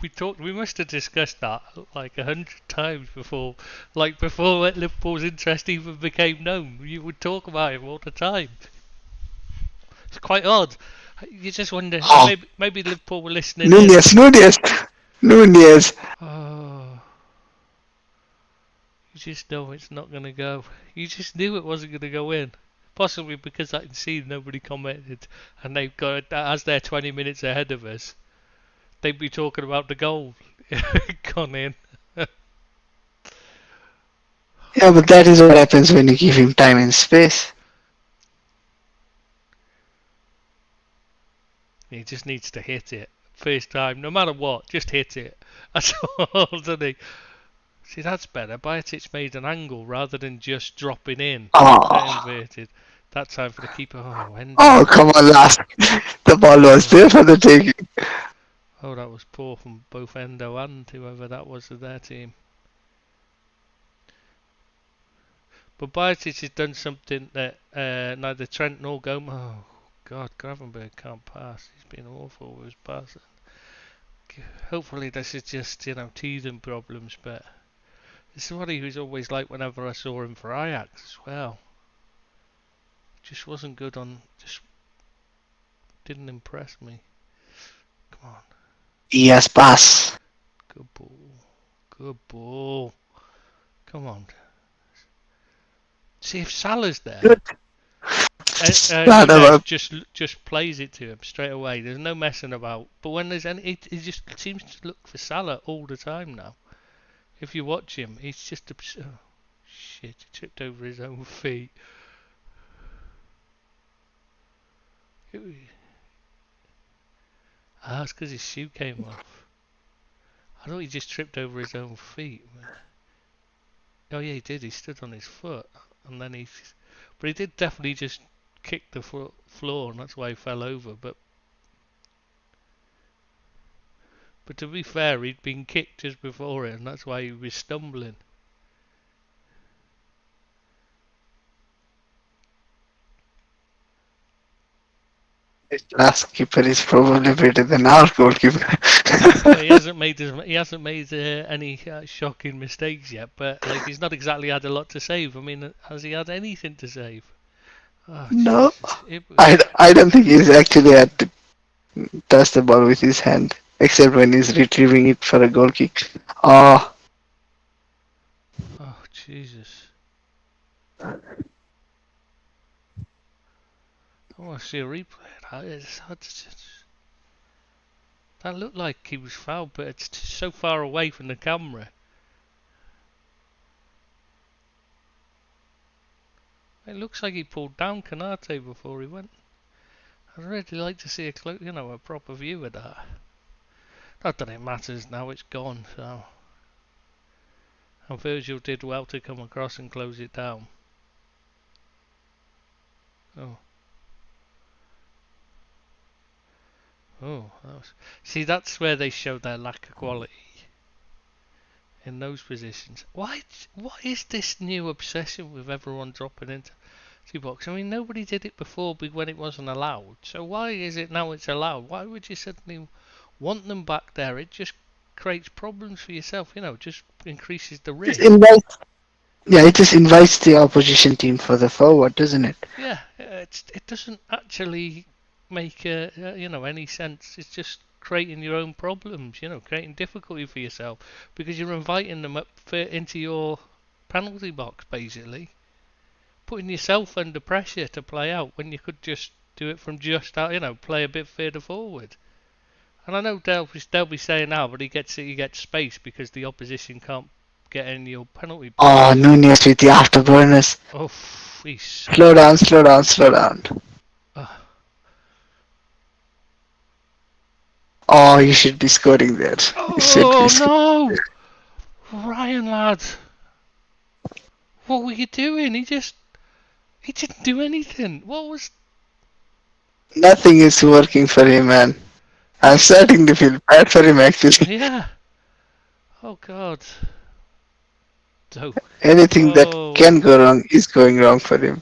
We talked. We must have discussed that like 100 times before. Like before Liverpool's interest even became known, you would talk about him all the time. It's quite odd. You just wonder. Oh, Maybe Liverpool were listening in. Nunez, Nunez, Nunez. Oh, you just know it's not going to go. You just knew it wasn't going to go in. Possibly because I can see nobody commented, and they've got as they're 20 minutes ahead of us. They'd be talking about the goal gone in. Yeah, but that is what happens when you give him time and space. He just needs to hit it first time, no matter what. Just hit it. That's all, doesn't he? See, that's better. Bajcetic made an angle rather than just dropping in, Oh, inverted. That time for the keeper. Oh, oh, Endo. come on, last. The ball was Oh, there for the taking. oh, that was poor from both Endo and whoever that was of their team. But Bajcetic has done something that neither Trent nor Gomez. Oh, God, Gravenberg can't pass. He's been awful with his passing. Hopefully, this is just, teething problems, but this is what he was always like whenever I saw him for Ajax as well. Just wasn't good on. Just didn't impress me. Come on. Yes, pass. Good ball. Good ball. Come on. See if Salah's there. Good. Not Nunez about. just plays it to him straight away. There's no messing about. But when there's any, he just seems to look for Salah all the time now. If you watch him, he's just oh, shit. He tripped over his own feet. Ah, it's because his shoe came off. I thought he just tripped over his own feet. Oh yeah, he did. He stood on his foot, and then but he did definitely just kick the floor, and that's why he fell over. But to be fair, he'd been kicked just before it, and that's why he was stumbling. Last keeper is probably better than our goalkeeper. Well, he hasn't made any shocking mistakes yet, but like he's not exactly had a lot to save. I mean, has he had anything to save? Oh No, Jesus, it was. I don't think he's actually had to touch the ball with his hand, except when he's retrieving it for a goal kick. Oh, Oh Jesus. I want to see a replay of that. It's hard to, that looked like he was fouled, but it's so far away from the camera. It looks like he pulled down Canate before he went. I'd really like to see a proper view of that. Not that it matters now; it's gone. So, and Virgil did well to come across and close it down. Oh, that was. See, that's where they show their lack of quality in those positions. What is this new obsession with everyone dropping into box? I mean, nobody did it before when it wasn't allowed. So why is it now it's allowed? Why would you suddenly want them back there? It just creates problems for yourself. Just increases the just risk. invites. Yeah, it just invites the opposition team for the forward, doesn't it? Yeah, it doesn't actually make any sense. It's just creating your own problems. Creating difficulty for yourself because you're inviting them up into your penalty box basically. Putting yourself under pressure to play out when you could just do it from just out, play a bit further forward. And I know they'll be saying now, but he gets space because the opposition can't getting your penalty Oh, points. Nunez with the afterburners. Oh, he's so Slow good. down, slow down, slow down. Uh, Oh, you should be scoring there. You should be oh no! Ryan, lad. What were you doing? He didn't do anything. What was... Nothing is working for him, man. He I'm just... starting to feel bad for him, actually. Yeah. Oh god. So... Anything that Oh. can go wrong is going wrong for him.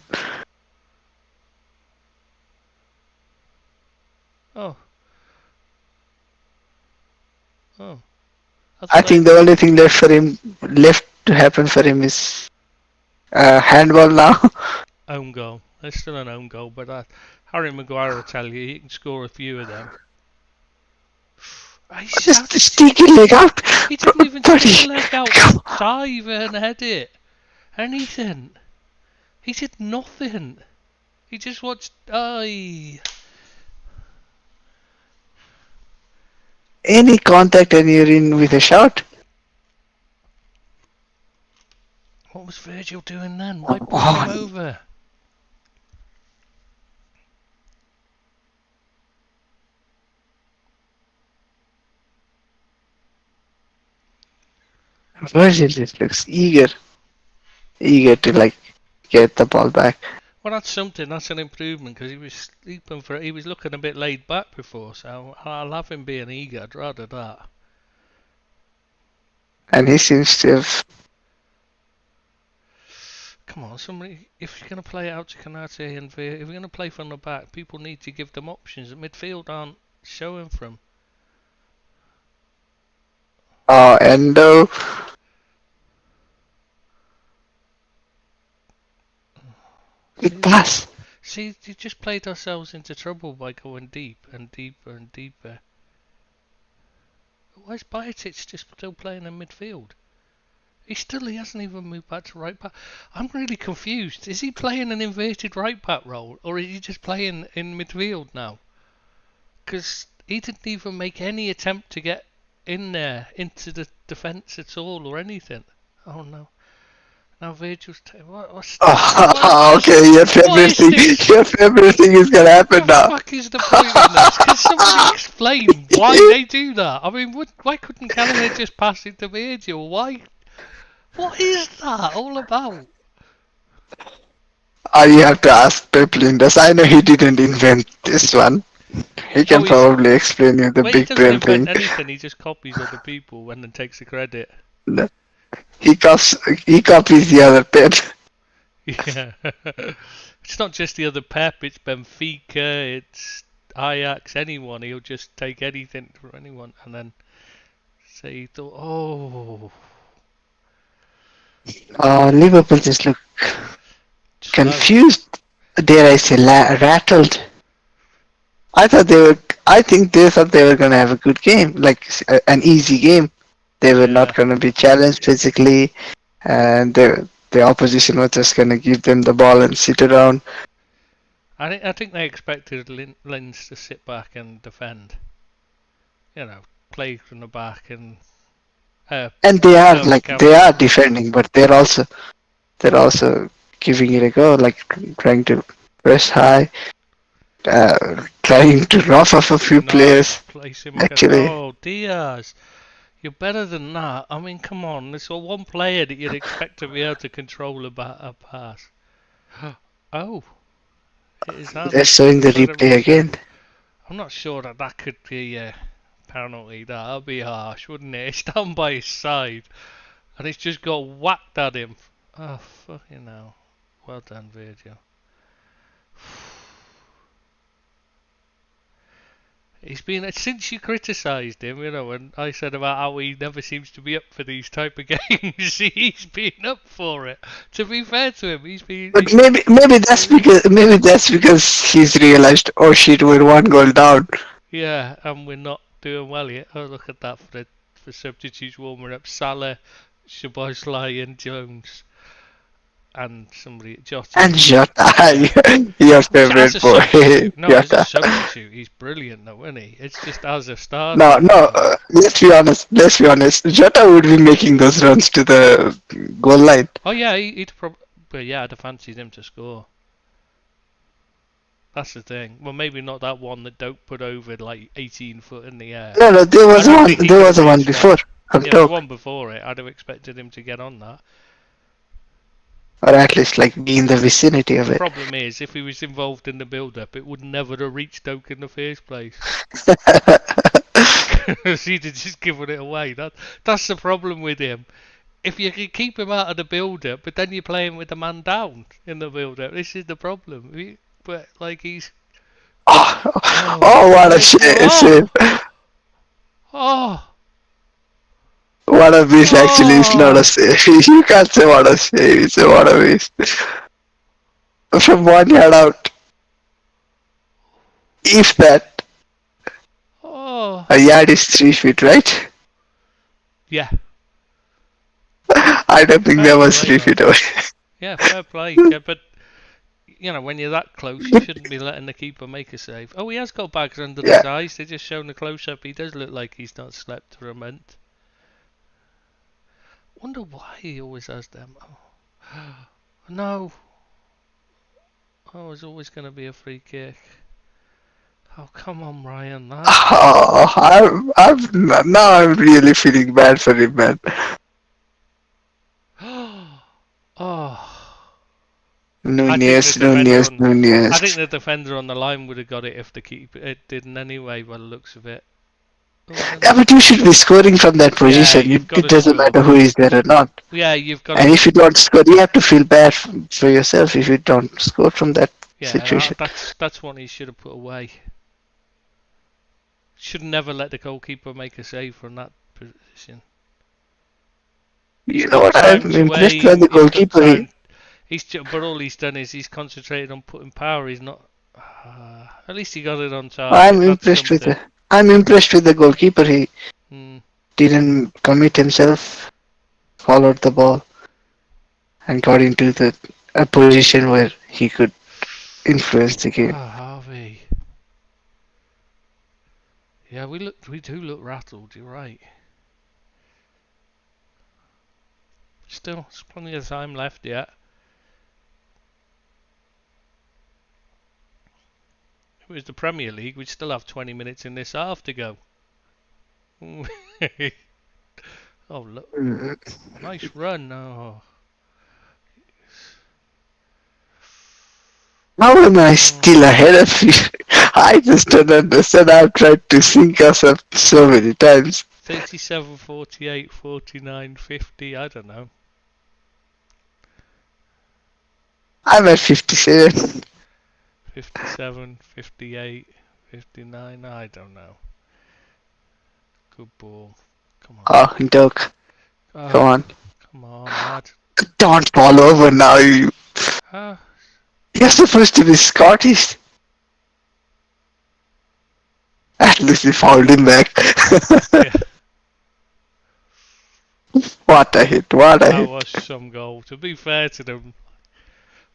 Oh. Oh. I I thought I... think the only thing left to happen for him is handball now. Own goal. There's still an own goal, but Harry Maguire will tell you he can score a few of them. How Just did stick your leg out, he didn't even stick a buddy. leg out or Come. dive and head it. Anything. He did nothing. He just watched. Aye. Any contact and you're in with a shot. What was Virgil doing then? Why push him Oh, over? Virgil just looks eager to like get the ball back. Well, that's something. That's an improvement because he was sleeping for. He was looking a bit laid back before, so I'll have him being eager. I'd rather that. And he seems to have. Come on, somebody. If you're going to play it out to Kanate and Veer, if you're going to play from the back, people need to give them options. The midfield aren't showing from. Oh, Endo. Good See, pass. see, you just played ourselves into trouble by going deep and deeper and deeper. Why is Bajetic just still playing in midfield? He hasn't even moved back to right back. I'm really confused. Is he playing an inverted right back role, or is he just playing in midfield now? Because he didn't even make any attempt to get in there into the defence at all or anything. Oh no! Now Virgil's Oh, okay, what is this? your favorite thing is gonna What happen the now. fuck is the point in this? Can somebody explain why they do that? I mean, why couldn't Canada just pass it to Virgil? Why? What is that all about? You have to ask Pep Linders. I know he didn't invent this one. He Oh, can probably explain you the he big doesn't brain invent thing. anything. He just copies other people and then takes the credit. He copies, he copies the other Pep. Yeah. It's not just the other Pep. It's Benfica. It's Ajax. Anyone. He'll just take anything from anyone and then say he thought, oh, Liverpool just look slow. confused. Dare I say, rattled. I thought they were. I think they thought they were gonna have a good game, like an easy game. They were not Yeah. gonna be challenged physically, and the opposition was just gonna give them the ball and sit around. I think they expected Linz to sit back and defend. You know, play from the back and And serve a they counter. are defending, but they're also giving it a go, like trying to press high, trying to rough off a few Nice players. placing. Actually, Oh, Diaz. You're better than that. I mean, come on. There's one player that you'd expect to be able to control a pass. Oh, hit his they're hand. showing the Show the replay replay. again. I'm not sure that could be a penalty. That'd be harsh, wouldn't it? It's down by his side, and it's just got whacked at him. Oh, fucking hell. Well done, Virgil. He's been since you criticised him, and I said about how he never seems to be up for these type of games. He's been up for it. To be fair to him, But he's maybe that's because he's realized, oh shit, we're one goal down. yeah, and we're not doing well yet. Oh, look at that for substitutes warming up. Salah, Szoboszlai and Jones. and somebody Jota. And Jota, Yeah. your Which as favorite a boy, substitute, no, as a Jota. substitute, he's brilliant though, isn't he? It's just as a starter, No, I no. don't know. Let's be honest. Let's be honest. Jota would be making those runs to the goal line. Oh yeah, he'd probably, but yeah, I'd have fancied him to score. That's the thing. Well, maybe not that one that Doak put over like 18 foot in the air. No, no. There I was don't one. think he There could was have a one reached before that. from Yeah, there's Doak, one before it. I'd have expected him to get on that. or at least like be in the vicinity of The it. problem is, if he was involved in the build-up, it would never have reached Doak in the first place. Because he'd have just given it away. That's the problem with him. If you can keep him out of the build-up, but then you're playing with the man down in the build-up, this is the problem. But like he's, Oh, oh, oh, what a where's save! oh, oh, What a miss! Actually, it's not a oh, save. You can't say what a save. It's a what a miss. From 1 yard out, if that. oh, A yard is 3 feet, right? yeah. I don't think Fair that was play, 3 feet man. away. Yeah, fair play. Yeah, but you know, when you're that close, you shouldn't be letting the keeper make a save. Oh, he has got bags under Yeah. his eyes. They're just showing a close-up. He does look like he's not slept for a month. Wonder why he always has them. Oh. No. Oh, it's always going to be a free kick. Oh, come on, Ryan. That. Oh, now I'm really feeling bad for him, man. Oh. I think the Nunez, defender Nunez, on. I think Nunez. the defender on the line would have got it if the keeper it didn't anyway. By the looks of it. Oh, I don't Yeah, know. but you should be scoring from that Yeah, position. you've got It to doesn't score. matter who is there or not. Yeah, you've got And to. if you don't score, you have to feel bad for yourself if you don't score from that Yeah, situation. that's one he should have put away. Should never let the goalkeeper make a save from that position. He's You know got what? time I'm to impressed by aim. the He's got goalkeeper. time. But all he's done is he's concentrated on putting power. He's not. At least he got it on target. I'm That's impressed with something. the. I'm impressed with the goalkeeper. He Hmm. didn't commit himself, followed the ball, and got into a position where he could influence the game. Ah, Harvey. Yeah, we do look rattled. You're right. Still, there's plenty of time left yet. If it was the Premier League, we'd still have 20 minutes in this half to go. Oh, look. Mm. Nice run. Oh. How am I still Oh. ahead of you? I just don't understand. I've tried to sync us up so many times. 37, 48, 49, 50. I don't know. I'm at 57. 57, 58, 59. I don't know. Good ball. Come on. Oh, Doc, come Oh, on. come on, lad. Don't fall over now. Ah, You're supposed to be Scottish. At least we fouled him back. yeah. What a hit, what a That hit. was some goal. To be fair to them.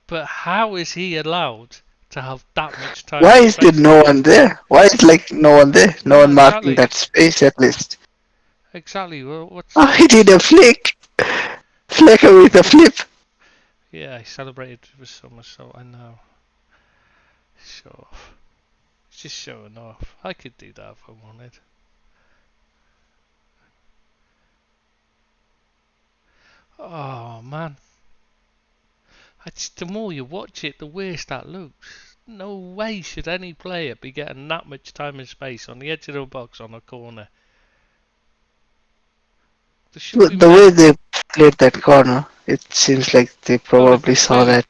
But how is he allowed to have that much time Why and is there space no to one do? there? Why is like no one there? No No, one marking exactly. that space at least. Exactly. Well, Oh, he did a flick. Flicker with a flip. Yeah, he celebrated with somersault. I know. Show off. He's just showing off. I could do that if I wanted. Oh man. The more you watch it, the worse that looks. No way should any player be getting that much time and space on the edge of the box on a corner. There should be The way men. they played that corner, it seems like they Oh, probably saw that.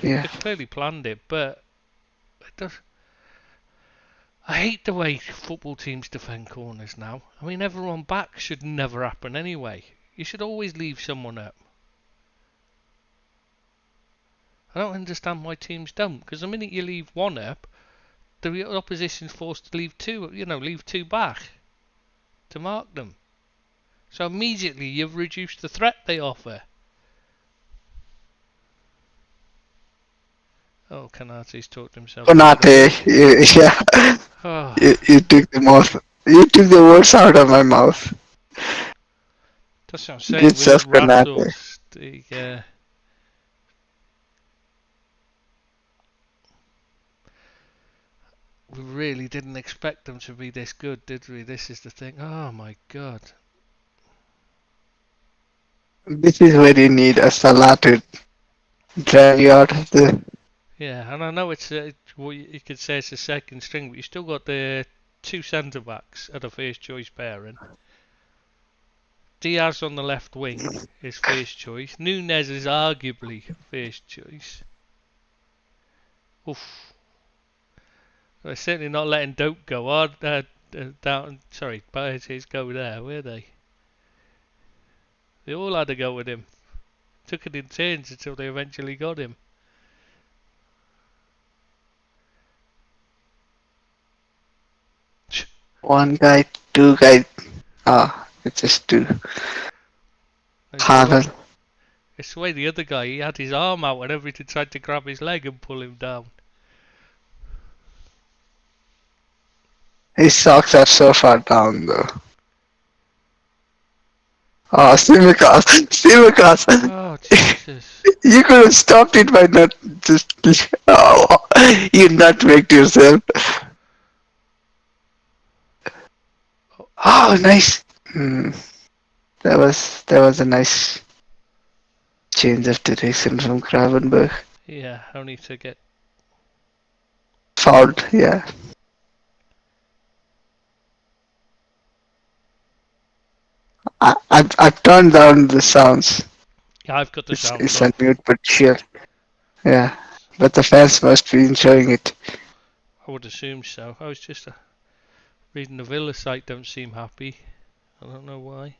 Yeah. they've clearly planned it, but it does. I hate the way football teams defend corners now. I mean, everyone back should never happen anyway. You should always leave someone up. I don't understand why teams don't, because the minute you leave one up, the opposition's forced to leave two. Leave two back to mark them. So immediately you've reduced the threat they offer. Oh, Canate's talked himself out of Konate, it. yeah, Oh, you took the mouth, you took the words out of my mouth. that's what I'm saying. Good We look stuff, rattled. Konate. We really didn't expect them to be this good, did we? This is the thing. Oh my god. This is where you need a Salah to drag you out of the. Yeah, and I know it's well, you could say it's a second string, but you still got the two centre backs at a first choice pairing. Diaz on the left wing is first choice. Nunes is arguably first choice. Oof. They're certainly not letting Dope go. Down. Sorry, Baez go there, were they? They all had a go with him. Took it in turns until they eventually got him. One guy, two guy. Ah, it's just two. It's the way, Havel. it's the way the other guy, he had his arm out and everything tried to grab his leg and pull him down. His socks are so far down though. Oh, Simicast. Simicast. Oh, Jesus. You could have stopped it by not just. Oh, you nutmegged yourself. Oh, Oh, nice. Hmm. That was a nice change of direction from Gravenberg. yeah, only to get... Fouled, yeah. I've turned down the sounds. Yeah, I've got the sounds It's on off. mute, but sure. Yeah. But the fans must be enjoying it. I would assume so. I was just reading the Villa site, don't seem happy. I don't know why.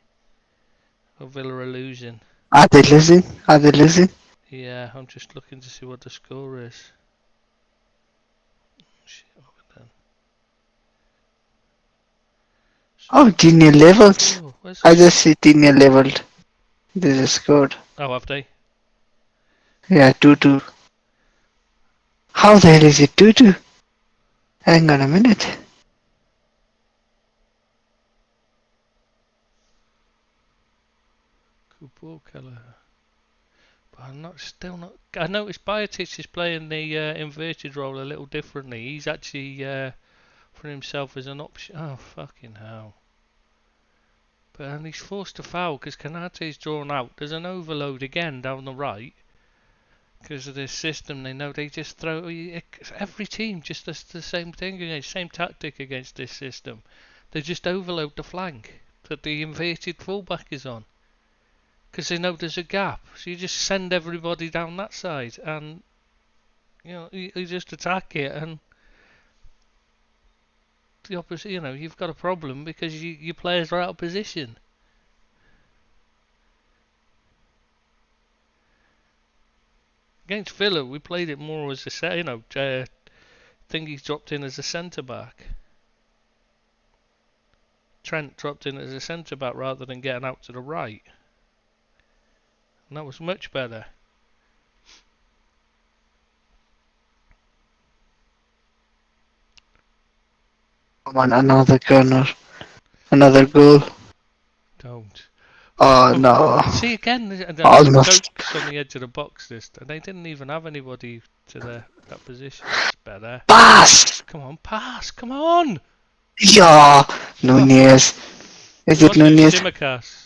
Oh, Villa are losing. Are they losing? Are they losing? Yeah, I'm just looking to see what the score is. Shit, then. Oh, Dinia levels. Oh, where's the I just score? see Dinia leveled. They just scored. Oh, have they? Yeah, 2-2. How the hell is it 2-2? Hang on a minute. Good Keller. But I'm still not. I noticed Biotic is playing the inverted role a little differently. He's actually putting himself as an option. Oh, fucking hell. But he's forced to foul because Kanate's drawn out. There's an overload again down the right. Because of this system, they know they just throw. Every team just does the same thing against, same tactic against this system. They just overload the flank that the inverted fullback is on. Because they know there's a gap. So you just send everybody down that side and you just attack it, and the opposite, you've got a problem because your players are out of position. Against Villa, we played it more as Thingy's dropped in as a centre back. Trent dropped in as a centre back rather than getting out to the right, and that was much better. Come on, another corner. Another goal. Don't. Oh Oh, no. see again, Almost. Doak's on the edge of the box. And they didn't even have anybody to that position. That's better. Pass! Come on, pass. Come on. Yeah. Oh, Nunez. Is who it was it? Nunez? Simicast.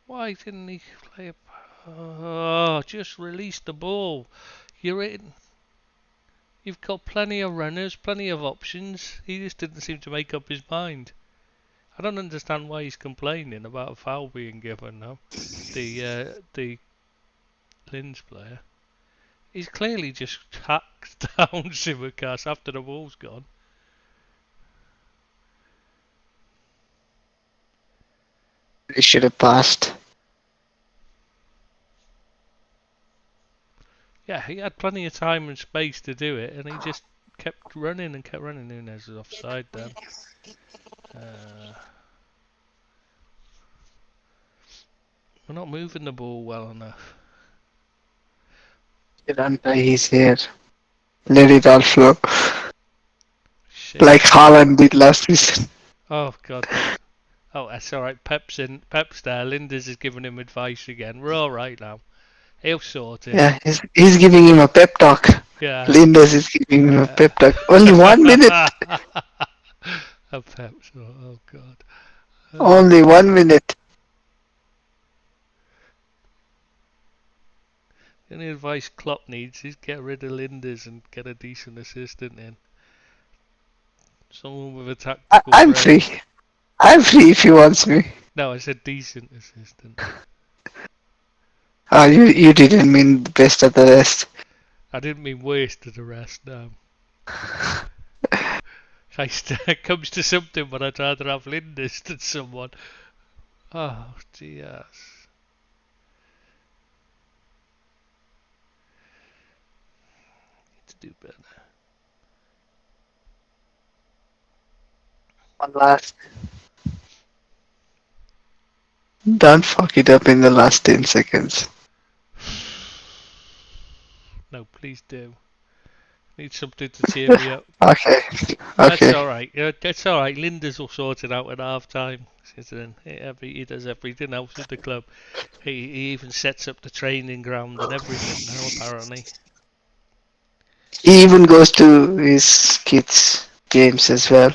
Why didn't he play a... Oh, just release the ball. You're in. You've got plenty of runners, plenty of options. He just didn't seem to make up his mind. I don't understand why he's complaining about a foul being given now. The Linz player. He's clearly just hacked down Simicast after the ball's gone. He should have passed. Yeah, he had plenty of time and space to do it, and he just kept running and kept running. Nunes is offside then. We're not moving the ball well enough. It untie his hair. Let it all flow. Shit. Like Haaland did last season. Oh god, that. Oh, that's all right. Pep's in. Pep's there. Linda's is giving him advice again. We're all right now. He'll sort it. Yeah, he's giving him a pep talk. Yeah. Lindas is giving him a Yeah. pep talk. Only 1 minute. A Pep sort. Oh god. Only 1 minute. The only advice Klopp needs is get rid of Linda's and get a decent assistant in. Someone with a tactical I'm free. brain. I'm free if he wants me. No, I said decent assistant. Ah, you didn't mean the best of the rest. I didn't mean worse to the rest, no. It comes to something, but I'd rather have Linda's than someone. Oh, dear. Need to do better. One last. Don't fuck it up in the last 10 seconds. No, please do. Need something to cheer me up. Okay. That's Okay. alright. That's alright. Linda's will sort it out at half time. He does everything else at the club. He even sets up the training ground and everything now, apparently. He even goes to his kids' games as well.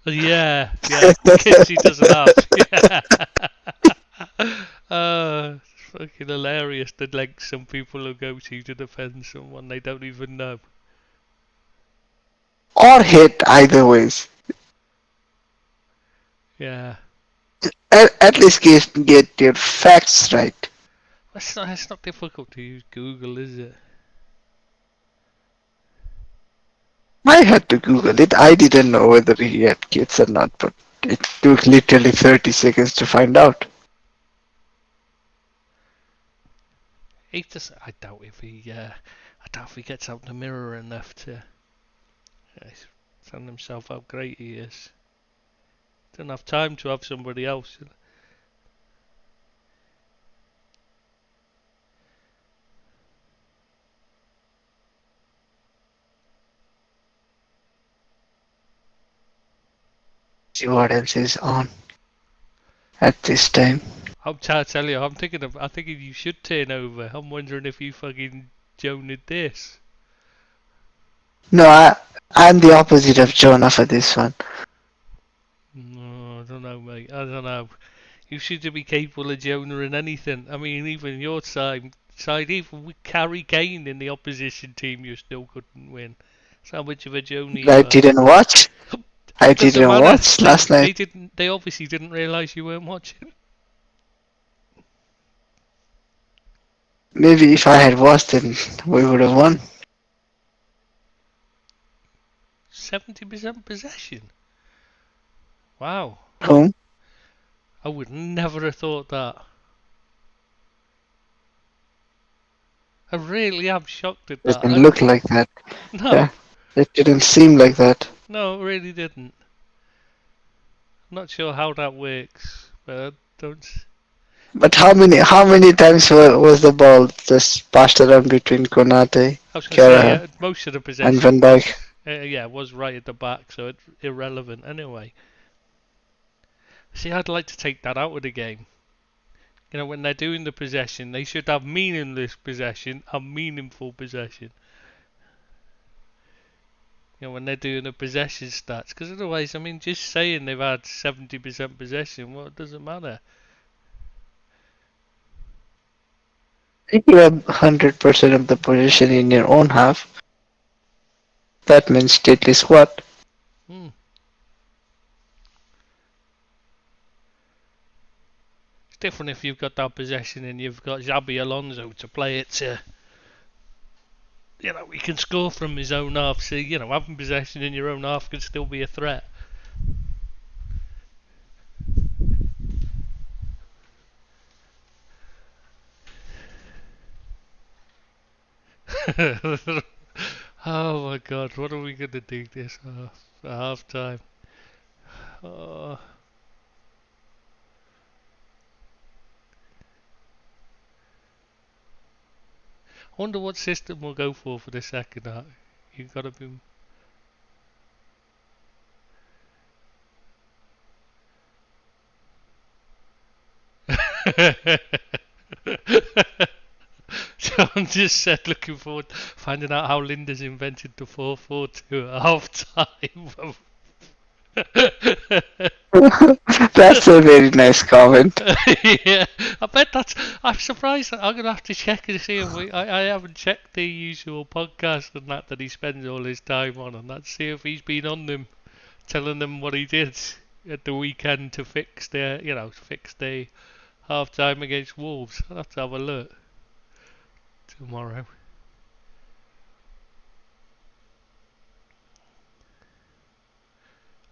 Yeah, the kids he doesn't have. Yeah. It's fucking hilarious the lengths some people will go to defend someone they don't even know. Or hate either ways. Yeah. At least get your facts right. It's not difficult to use Google, is it? I had to Google it. I didn't know whether he had kids or not, but it took literally 30 seconds to find out. I doubt if I doubt if he gets out the mirror enough to tell himself how great he is. Don't have time to have somebody else. See what else is on at this time. I'm trying to tell you, I'm thinking you should turn over. I'm wondering if you fucking Jonah this. No, I'm the opposite of Jonah for this one. No, I don't know, mate. I don't know. You seem to be capable of Jonah in anything. I mean, even your side, even with Harry Kane in the opposition team, you still couldn't win. That's how much of a Jonah I you are. didn't watch. I It doesn't didn't matter. watch last night. They didn't. They obviously didn't realise you weren't watching. Maybe if I had watched, then we would have won. 70% possession. Wow. Whom? I would never have thought that. I really am shocked at that. Doesn't look like that. No, Yeah, it didn't seem like that. no, it really didn't. I'm not sure how that works, but I don't. But how many times was the ball just passed around between Konate, I was going to say Kara, most of the and Van possession Dijk? was right at the back, so it's irrelevant anyway. See, I'd like to take that out of the game. You know, when they're doing the possession, they should have meaningless possession and meaningful possession. You know, when they're doing the possession stats, because otherwise, I mean, just saying they've had 70% possession, well, it doesn't matter. If you have 100% of the position in your own half, that means deadly squat. Hmm. It's different if you've got that possession and you've got Xabi Alonso to play it to. You know, he can score from his own half. So, you know, having possession in your own half can still be a threat. Oh my god, what are we going to do this half time? Oh. Wonder what system we'll go for the second half. You've got to be. So I'm just said looking forward to finding out how Linda's invented the 4-4-2 at half time. That's a very nice comment. Yeah, I bet that's. I'm surprised. I'm gonna have to check and see if I haven't checked the usual podcast and that he spends all his time on, and let's see if he's been on them, telling them what he did at the weekend to fix the half time against Wolves. I'll have to have a look tomorrow.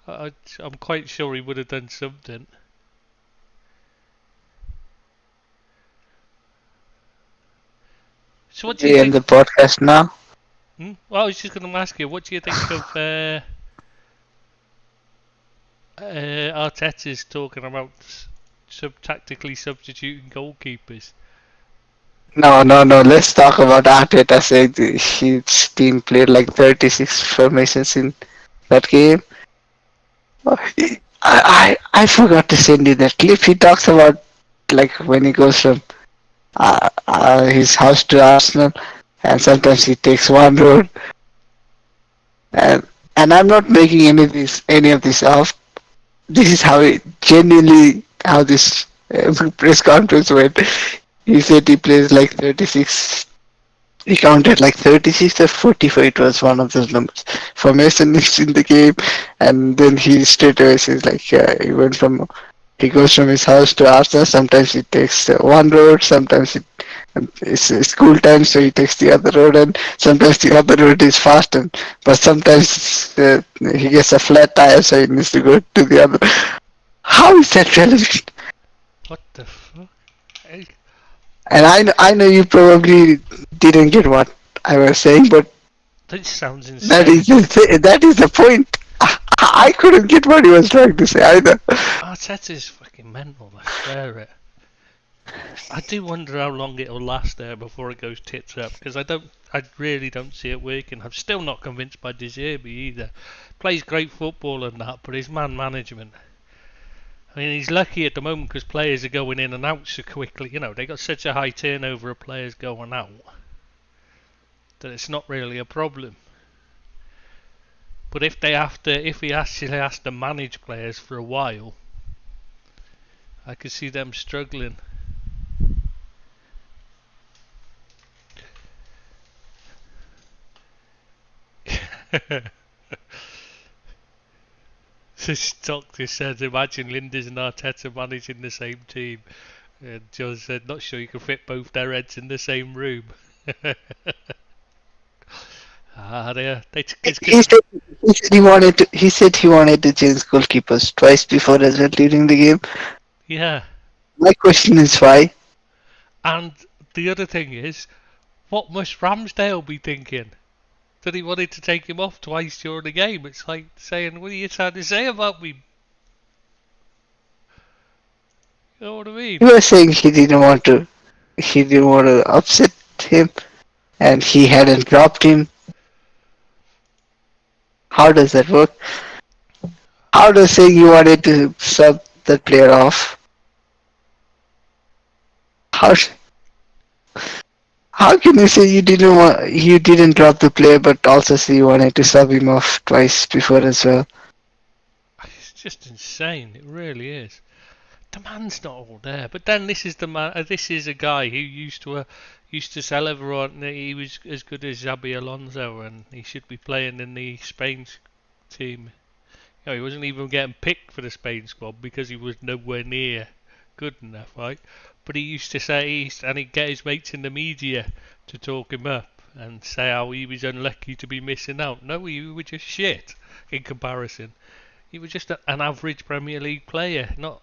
I'm quite sure he would have done something. So what do you We end think? the podcast now. Well, I was just going to ask you, what do you think of Arteta's talking about tactically substituting goalkeepers? No, no, no. Let's talk about Arteta saying his team played like 36 formations in that game. I forgot to send you that clip. He talks about like when he goes from his house to Arsenal, and sometimes he takes one road, and I'm not making any of this up. This is how it genuinely how this press conference went. He said he plays like 36. He counted like 36 or 44. It was one of those numbers. Formation is in the game, and then he straight away says like he goes from his house to Arsenal. Sometimes he takes one road. Sometimes it's school time, so he takes the other road, and sometimes the other road is faster. But sometimes he gets a flat tire, so he needs to go to the other. How is that relevant? What the fuck? And I know you probably didn't get what I was saying, but That sounds that insane. is the point. I couldn't get what he was trying to say either. Arteta's fucking mental, I swear it. I do wonder how long it'll last there before it goes tits up, because I really don't see it working. I'm still not convinced by De Zerbi either. Plays great football and that, but his man management. I mean, he's lucky at the moment because players are going in and out so quickly. They got such a high turnover of players going out that it's not really a problem. But if he actually has to manage players for a while, I could see them struggling. This doctor said, imagine Linders and Arteta managing the same team. And John said, not sure you can fit both their heads in the same room. It's He said, he said he wanted to change goalkeepers twice before as well during the game. yeah. My question is why? And the other thing is, what must Ramsdale be thinking? That he wanted to take him off twice during the game. It's like saying, what are you trying to say about me? You know what I mean? He was saying he didn't want to upset him, and he hadn't dropped him. How does that work? How does saying you wanted to sub that player off? How how can you say you didn't drop the player, but also say you wanted to sub him off twice before as well? It's just insane. It really is. The man's not all there. But then this is the man. This is a guy who used to sell everyone that he was as good as Xabi Alonso, and he should be playing in the Spain team. He wasn't even getting picked for the Spain squad because he was nowhere near good enough, right? But he used to say, and he'd get his mates in the media to talk him up and say how he was unlucky to be missing out. No, you were just shit in comparison. You were just an average Premier League player, not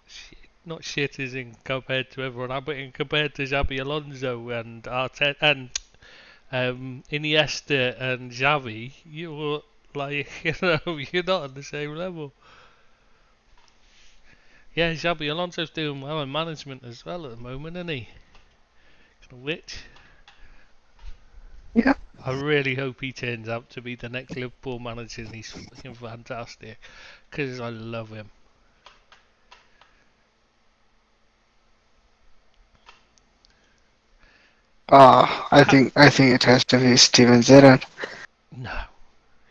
shit as in compared to everyone else, but in compared to Xabi Alonso and Arteta and Iniesta and Xavi, you were like, you're not on the same level. Yeah, Xabi Alonso's doing well in management as well at the moment, isn't he? Which Yeah. I really hope he turns out to be the next Liverpool manager and he's fucking fantastic because I love him. I think it has to be Steven Gerrard. No,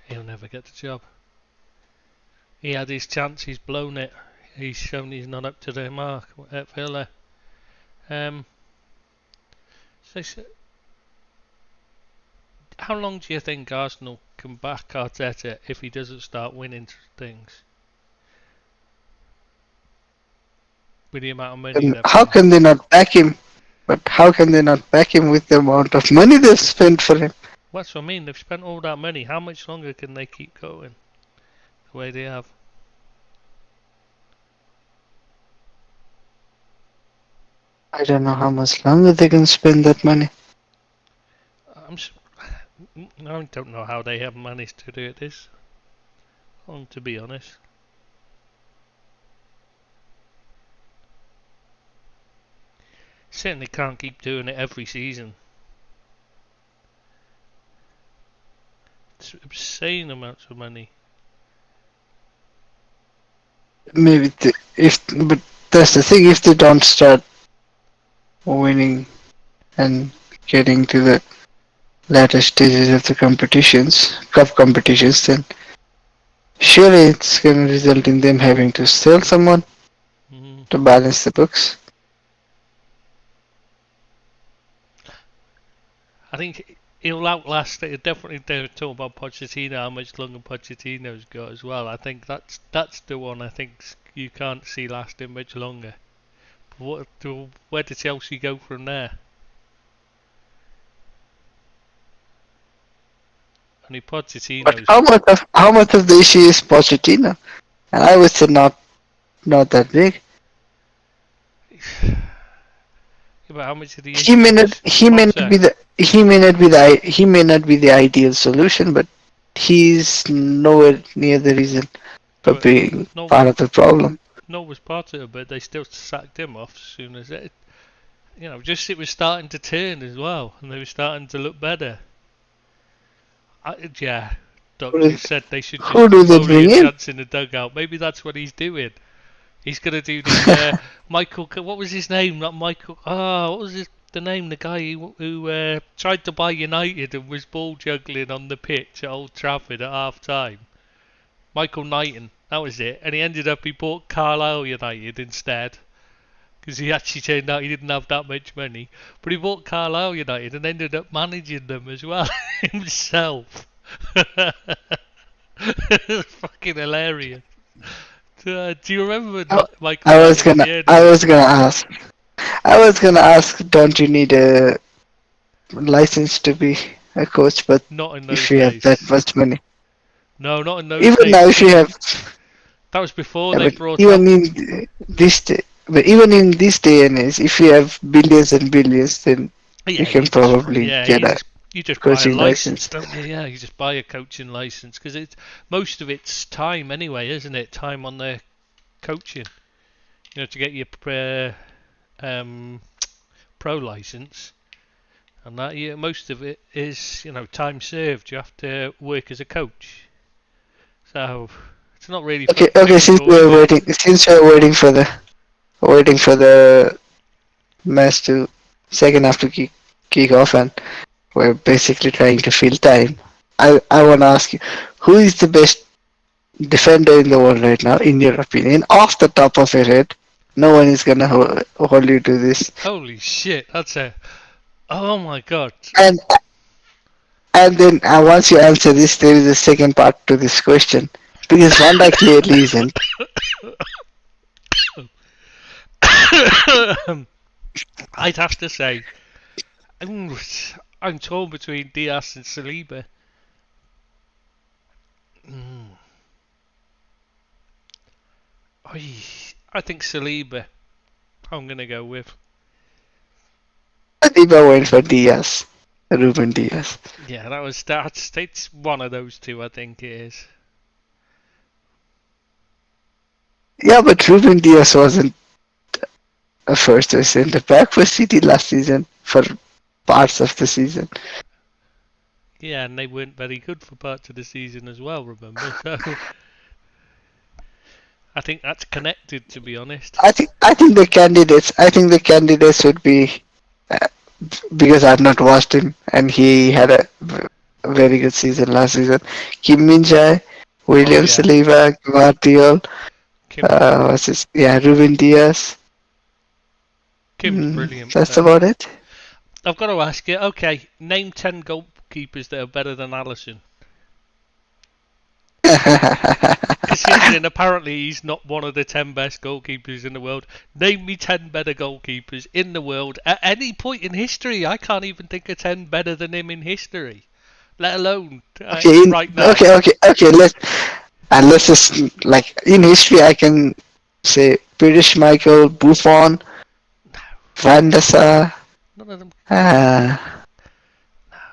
he'll never get the job. He had his chance, he's blown it. He's shown he's not up to the mark at Villa. Um, so how long do you think Arsenal can back Arteta if he doesn't start winning things? With the amount of money And they're how paying. can they not back him? But how can they not back him with the amount of money they've spent for him? That's what I mean, they've spent all that money. How much longer can they keep going the way they have? I don't know how much longer they can spend that money. I'm, I don't know how they have managed to do it this long, to be honest. Certainly can't keep doing it every season. It's insane amounts of money. Maybe but that's the thing. If they don't start winning and getting to the latter stages of the cup competitions, then surely it's going to result in them having to sell someone Mm. to balance the books. I think he'll outlast it. Definitely, they're talking about Pochettino, how much longer Pochettino's got as well. I think that's the one I think you can't see lasting much longer. Where does Chelsea go from there? Only But Pochettino's. how much of the issue is Pochettino? And I would say not that big. Yeah, but how much of the He issue may not is he may not Potter? be the he may not be the he may not be the ideal solution, but he's nowhere near the reason for But being no part was of the problem. no was Potter, but they still sacked him off as soon as it. Just it was starting to turn as well, and they were starting to look better. Yeah, Who doctor do, said they should who just give do they Foley a bring in? chance in the dugout. Maybe that's what he's doing. He's gonna do the Michael. What was his name? Not Michael. What was the name? The guy who tried to buy United and was ball juggling on the pitch at Old Trafford at half time. Michael Knighton. That was it. And he bought Carlisle United instead. Because he actually turned out he didn't have that much money. But he bought Carlisle United and ended up managing them as well himself. Fucking hilarious. Do you remember I, Michael I was Knighton at gonna the end I of it? was gonna ask I was gonna ask, don't you need a license to be a coach? But Not in if those you have that days. much money, No, not in those even days. now, I if you think have, that was before yeah, they but brought even out. in this day, but even in this day and age, if you have billions and billions, then you Yeah, can probably yeah, get a you just buy a coaching license. license, don't you? Yeah, you just buy a coaching license because it's most of it's time anyway, isn't it? Time on the coaching. To get your um, pro license and that. Yeah, most of it is time served. You have to work as a coach, so it's not really Okay, fucking okay. difficult, is it? Since we're waiting for the match to second half to kick off, and we're basically trying to fill time. I want to ask you, who is the best defender in the world right now, in your opinion, off the top of your head? No one is gonna hold you to this. Holy shit, that's a. Oh my god. And then once you answer this, there is a second part to this question, because Wanda clearly isn't. I'd have to say, I'm torn between Diaz and Saliba. Mm. I think Saliba. I'm gonna go with. Adiba went for Diaz, Ruben Diaz. Yeah, that's it's one of those two. I think it is. Yeah, but Ruben Diaz wasn't a first or centre back for City last season for parts of the season. Yeah, and they weren't very good for parts of the season as well. Remember, so I think that's connected. To be honest. I think the candidates would be uh, because I've not watched him and he had a very good season last season. Kim Min Jae, Oh William yeah, Saliba, Guardiola, Kim's Ruben Diaz. brilliant. That's about it. I've got to ask you. Okay, name 10 goalkeepers that are better than Allison. Considering apparently he's not one of the 10 best goalkeepers in the world, name me 10 better goalkeepers in the world at any point in history. I can't even think of 10 better than him in history, let alone right now. Okay. Let's just like in history, I can say British Michael, Buffon, No, Van der Sar, none of them. uh,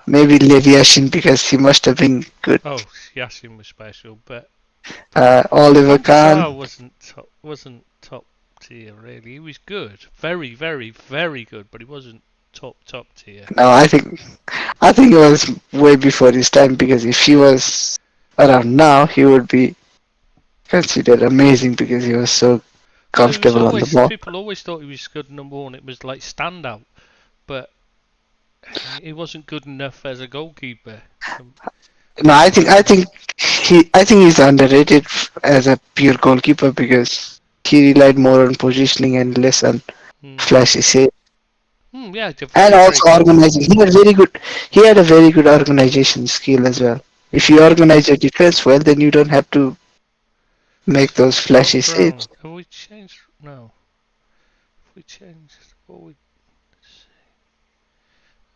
maybe Leviathan because he must have been good. Oh, Yassin was special, but Oliver Van der Kahn. Sar wasn't top tier really. He was good, very, very, very good, but he wasn't top tier. No, I think it was way before his time because if he was around now, he would be considered amazing because he was so Well, it was comfortable on the always ball. people always thought he was good number one. It was like standout, but he wasn't good enough as a goalkeeper. No, In I my think I opinion. think I think he's underrated as a pure goalkeeper because he relied more on positioning and less on Hmm. flashy save. Yeah, it's a And very, very also good. organizing. He had a very good organization skill as well. If you Yeah. organize your defense well, then you don't have to make those Scott flashy saves. Brown. Have we changed? No. Have we changed? What we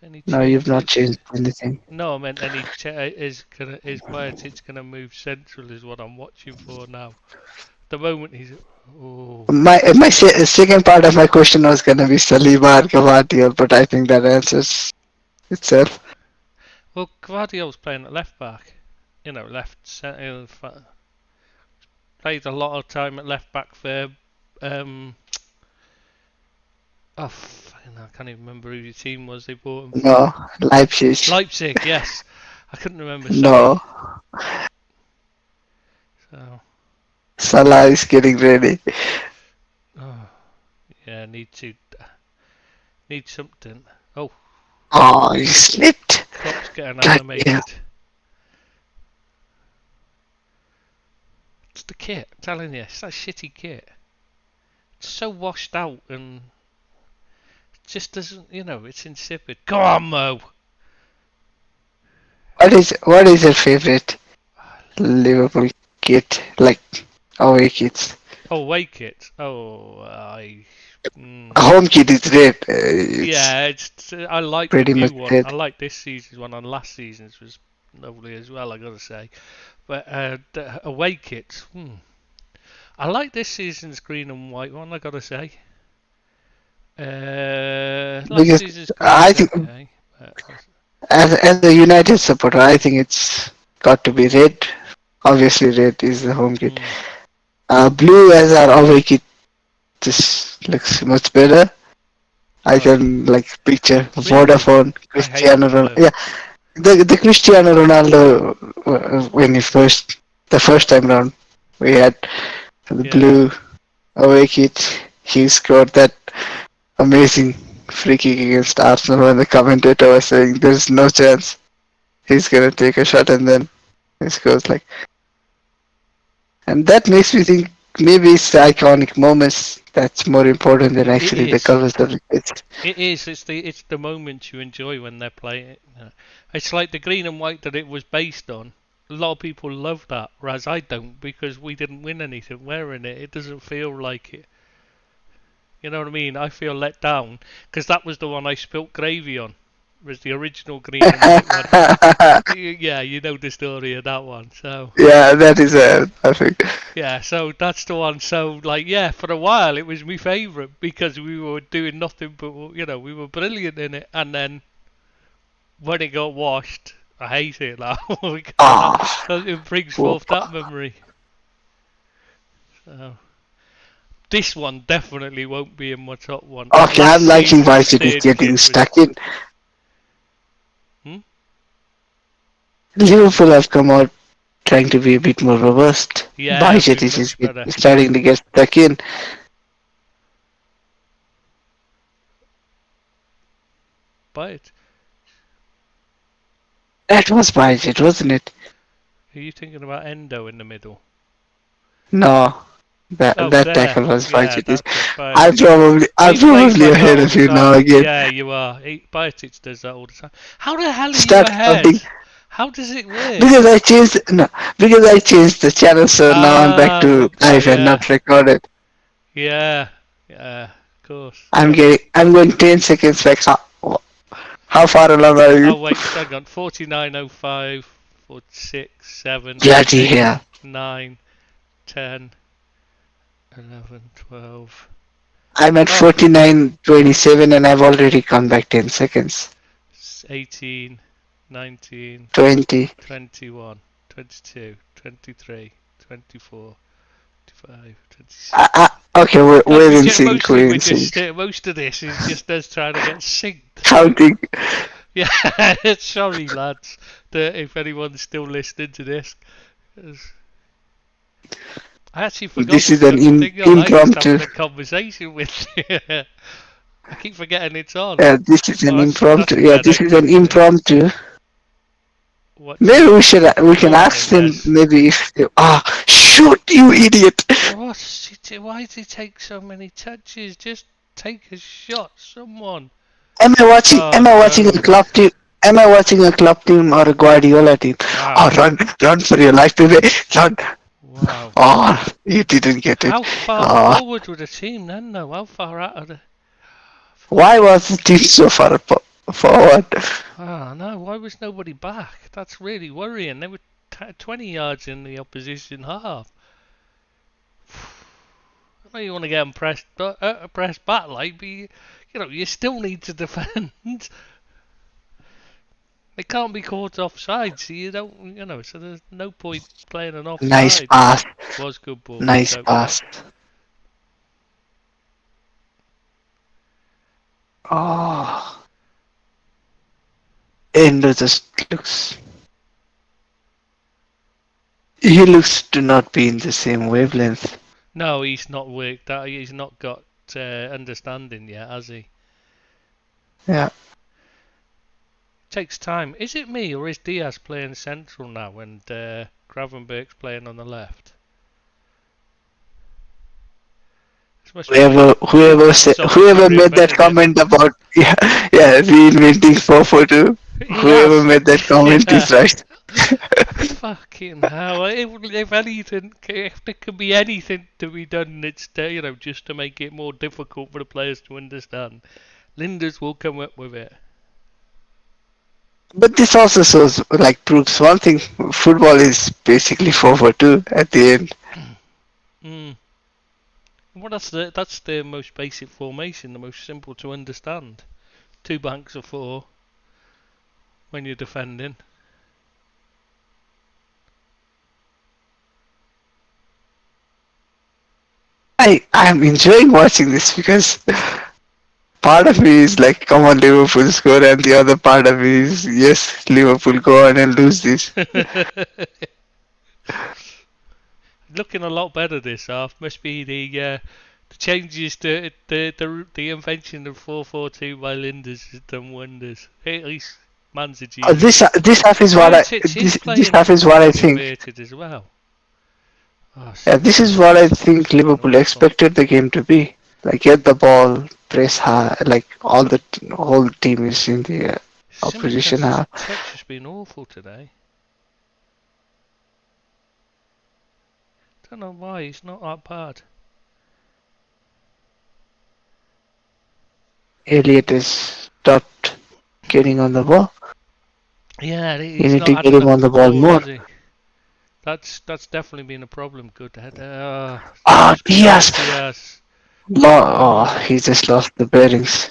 any No, you've not changes? changed anything. No, I meant any is Kovacic gonna move central is what I'm watching for now. The moment he's oh My second part of my question was gonna be Saliba or Gvardiol, but I think that answers itself. well, Guardiola's playing at left back. Left centre. Played a lot of time at left back for um. Oh, I can't even remember who your team was. They bought him from No, Leipzig. Leipzig. Yes, I couldn't remember. No, Sorry. So, Salah is getting ready. oh, yeah, need something. Oh, Oh, he slipped. Klopp's getting God damn. animated. It's the kit. I'm telling you, it's that shitty kit. It's so washed out and just doesn't. It's insipid. Go on, Mo. What is your favorite Liverpool kit? Like away kits. Oh, wake it. Oh, I. Mm, Home kit is red. It's yeah, I like the pretty new much one. I red. like this season's one, and last season's was lovely as well. I gotta say, but the away kits. I like this season's green and white one. I gotta say. Last Because season's green I was think okay. But as a United supporter, I think it's got to be red. Obviously, red is the home kit. mm, Blue as our away kit just looks much better. I oh, can like picture really, Vodafone, I hate Cristiano the Ronaldo. blue. Yeah, the Cristiano Ronaldo when the first time round we had the Yeah, blue away kit. He scored that amazing free kick against Arsenal when the commentator was saying there's no chance he's gonna take a shot and then he scores like, and that makes me think maybe it's the iconic moments that's more important than it actually the is. colours of the kit. It is. It's the moment you enjoy when they're playing it. It's like the green and white that it was based on. A lot of people love that, whereas I don't because we didn't win anything wearing it. It doesn't feel like it. You know what I mean? I feel let down because that was the one I spilt gravy on. Was the original green and white one. Yeah, you know the story of that one. So Yeah, that is I think. yeah, so that's the one. So like yeah, for a while it was my favourite because we were doing nothing but we were brilliant in it, and then when it got washed, I hate it now because Oh, it brings whoop. forth that memory. So this one definitely won't be in my top one. And Okay, last I'm liking why season's City is third getting kit was stuck in. hmm? Liverpool have come out trying to be a bit more robust. Yeah, Bajit been is much better. starting to get stuck in. But That was Bajit, wasn't it? are you thinking about Endo in the middle? No, Oh, that there. tackle was Yeah, Bajit. that's it. I'm He plays probably like that ahead all of the you now time. again. Yeah, you are. Biotic does that all the time. How the hell are you Start ahead? counting How does it work? because I changed the channel, so now I'm back Ah, to football. live and Yeah, not recorded. yeah, yeah. Of course. I'm going 10 seconds back. How far along are you? Oh wait, hang on. 49:05, 46, 7, Bloody 8, hell. 9, 10, 11, 12. I'm at Oh, 49:27 and I've already gone back 10 seconds. 18, 19, 20. 21, 22, 23, 24, 25, 26. Okay, And we're in sync. mostly We're we're in just sync. most of this is just us trying to get synced. Counting. Yeah, sorry lads, if anyone's still listening to this. 'Cause I actually forgot This what is an bloody thing on. I just impromptu. having a conversation with you. I keep forgetting it's on. This is an Oh, that's impromptu. Yeah, better. this is an impromptu. What's Maybe he? we Go can on ask then, them Des. maybe if they, shoot you idiot. Why does he take so many touches? Just take a shot, someone. Am Oh I watching a no. club team? Am I watching a club team or a Guardiola team? Oh, Wow. run for your life, baby, run! Wow. Oh, you didn't get it. How far Oh, forward with the team then though? How far out of the... why was the team so far forward? Oh no, why was nobody back? That's really worrying. They were 20 yards in the opposition half. I know you want to get them pressed back like, but you still need to defend. They can't be caught offside, so you don't, so there's no point playing an Nice offside. pass. Was good ball, Nice don't care. pass. Oh, Endo just looks. He looks to not be in the same wavelength. No, he's not worked out. He's not got understanding yet, has he? Yeah. Takes time. Is it me or is Diaz playing central now and Gravenberg's playing on the left? This must be Whoever soccer made that invented it. comment about reinventing 442, He whoever has. made that comment Yeah. is right. Fucking hell! If anything, if there could be anything to be done, it's just to make it more difficult for the players to understand. Linders will come up with it. But this also proves one thing: football is basically 442 at the end. Mm. Well, that's the most basic formation, the most simple to understand. Two banks of four when you're defending. I'm enjoying watching this because part of me is like, come on, Liverpool score, and the other part of me is, yes, Liverpool go on and lose this. Looking a lot better this half. Must be the changes to the invention of 4-4-2 by Linders has done wonders. At least man's a This genius. this half is what I Biotic is this playing half is what I think. inverted as well. Oh, Yeah, this is what I think fucking Liverpool awful. expected the game to be. Like get the ball, press high, like whole team is in the opposition Simicast's half. touch has been awful today. Don't know why he's not that bad. Elliot has stopped getting on the ball. Yeah, You he's need not to had get him enough on the ball ball, more. has he? That's definitely been a problem. Good header. Ah, Just Diaz! beside Diaz. Oh, he just lost the bearings.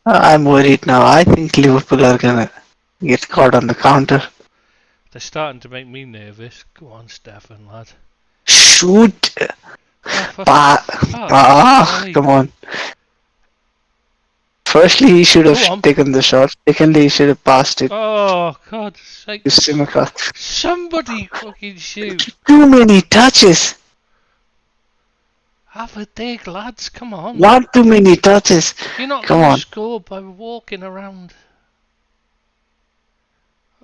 I'm worried now. I think Liverpool are gonna get caught on the counter. They're starting to make me nervous. Go on, Stefan, lad. Shoot! Oh, for Pa- fuck's sake. come on. Firstly, he should have Go on. taken the shot. Secondly, he should have passed it Oh, God's sake. to Simicast. Somebody fucking shoot. Too many touches. Have a dig, lads. Come on. One too many touches. You're not Come going to on. score by walking around.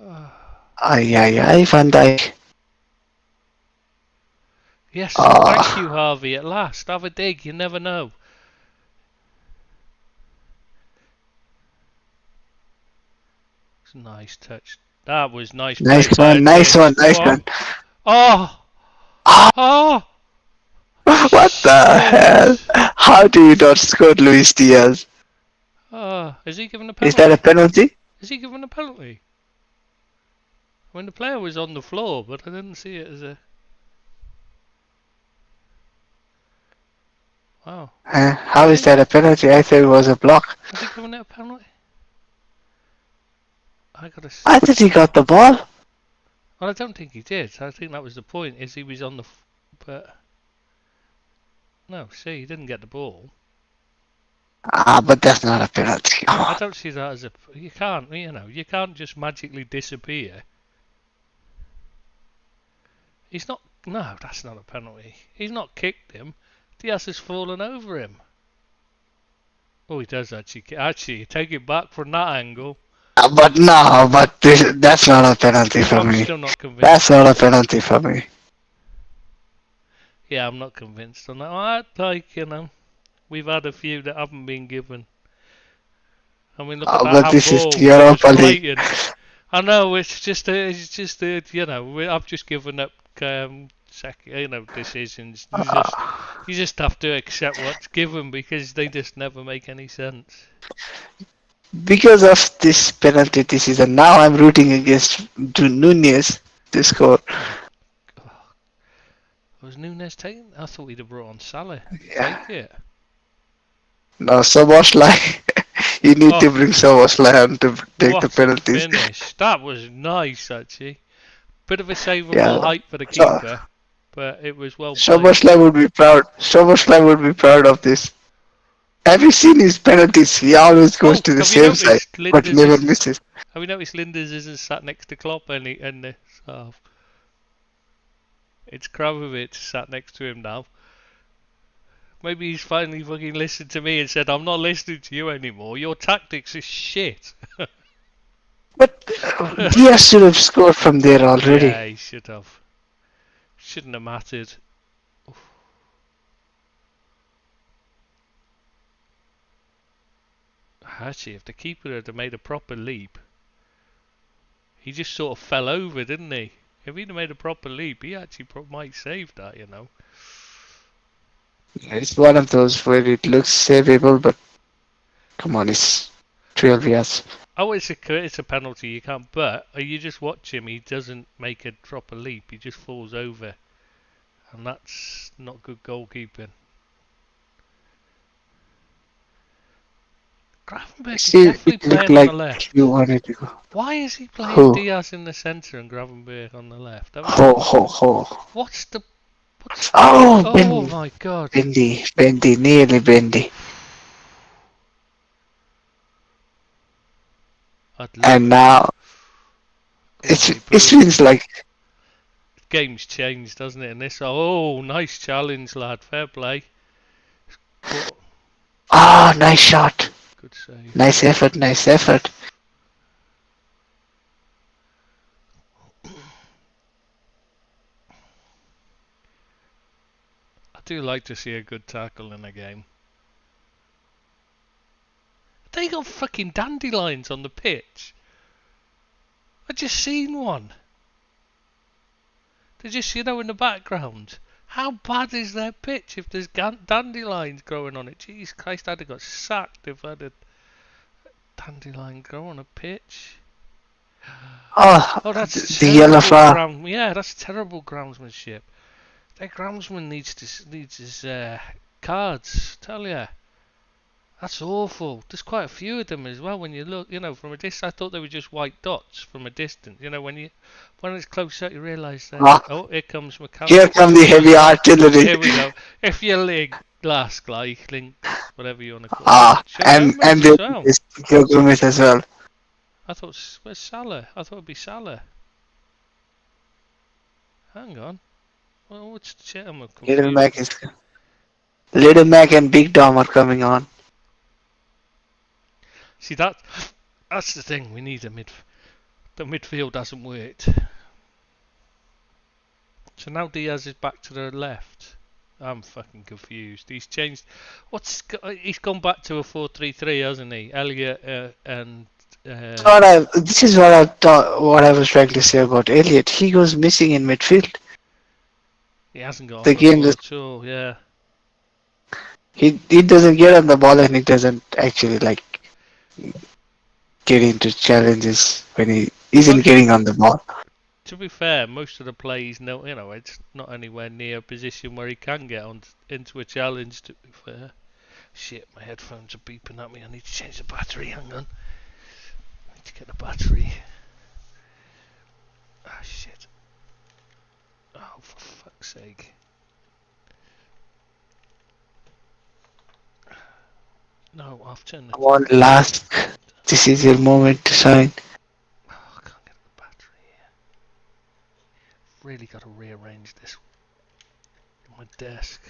Oh. Ay, ay, ay, Van Dijk. Yes, Ah. thank you, Harvey. At last. Have a dig. You never know. It's a nice touch. That was nice play Nice by one, nice one, Go nice on. one. Oh! Ah, Oh! what the hell? Shit. How do you not score Luis Diaz? Oh, is he given a Is penalty? that a penalty? Is he given a penalty? I mean, the player was on the floor, but I didn't see it as a... Wow. How is that a penalty? I thought it was a block. Has he given it a penalty? I gotta see. I thought he got the ball. Well, I don't think he did. I think that was the point, is he was on the... But... No, see, he didn't get the ball. But that's not a penalty. Come I on. don't see that as a... You can't, you can't just magically disappear. He's not... No, that's not a penalty. He's not kicked him. Diaz has fallen over him. Oh, he does actually. Actually, take it back from that angle. But no, that's not a penalty for I'm me. still not convinced. That's not a penalty for me. Yeah, I'm not convinced on that. Like, we've had a few that haven't been given. I mean, look at that But this is handball. Europa It was League. blatant. I know, it's just I've just given up, decisions. You just have to accept what's given because they just never make any sense. Because of this penalty decision, now I'm rooting against Nunez to score. Was Nunes taken? I thought we'd have brought on Salah. Yeah. Take it. No, Soboslai. You need to bring Soboslai on to take What the penalties. a finish. That was nice, actually. Bit of a savable Yeah. height for the keeper, but it was well played. Soboslai would be proud. Soboslai would be proud of this. Have you seen his penalties? He always goes to the same side, but never misses. Have you noticed Linders isn't sat next to Klopp and the half? It's Kramovic sat next to him now. Maybe he's finally fucking listened to me and said, I'm not listening to you anymore. Your tactics is shit. But Diaz should have scored from there already. Yeah, he should have. Shouldn't have mattered. Oof. Actually, if the keeper had made a proper leap, he just sort of fell over, didn't he? If he'd have made a proper leap, he actually might save that, It's one of those where it looks savable, but come on, it's 12 yards. Oh, it's a penalty, you can't. But you just watch him, he doesn't make a proper leap, he just falls over. And that's not good goalkeeping. Gravenberg can definitely play on the left. You wanted to go. Why is he playing Diaz in the centre and Gravenberg on the left? What's the... Oh, my god. Bendy, nearly Bendy. And now it seems like game's changed, doesn't it? And this, nice challenge, lad. Fair play. Nice shot. Good save. Nice effort. I do like to see a good tackle in a game. They got fucking dandelions on the pitch. I just seen one. They're just, in the background. How bad is their pitch if there's dandelions growing on it? Jesus Christ, I'd have got sacked if I had a dandelion grow on a pitch. Oh, that's the yellow flower. Yeah, that's terrible groundsmanship. Their groundsman needs his cards, tell ya. That's awful. There's quite a few of them as well. When you look, from a distance, I thought they were just white dots from a distance. When it's closer, you realise that. Ah, Oh, here comes here McAllister come the shooting as heavy well. artillery. Here we go. If you links, whatever you want to call it. Oh, Ah, Joe and Gomez there as well. is Joe Gomez as well. I thought, where's Salah? I thought it'd be Salah. Hang on. Well, what's the shit? I'm Little confused. Mac is Little Mac and Big Dom are coming on. See that's the thing. We need the midfield hasn't worked. So now Diaz is back to the left. I'm fucking confused. He's changed. He's gone back to a 4-3-3, hasn't he? Elliot and This is what I thought. What I was trying to say about Elliot. He goes missing in midfield. he hasn't got The on the game ball just at all. Yeah. he doesn't get on the ball and he doesn't actually like get into challenges when he isn't But getting on the ball. to be fair, most of the plays, it's not anywhere near a position where he can get into a challenge. To be fair, shit, my headphones are beeping at me. I need to change the battery. Hang on. I need to get the battery. Ah, shit. Oh, for fuck's sake. No, I've turned the. Come on, last. This is your moment to shine. Oh, I can't get the battery here. Really got to rearrange this on my desk.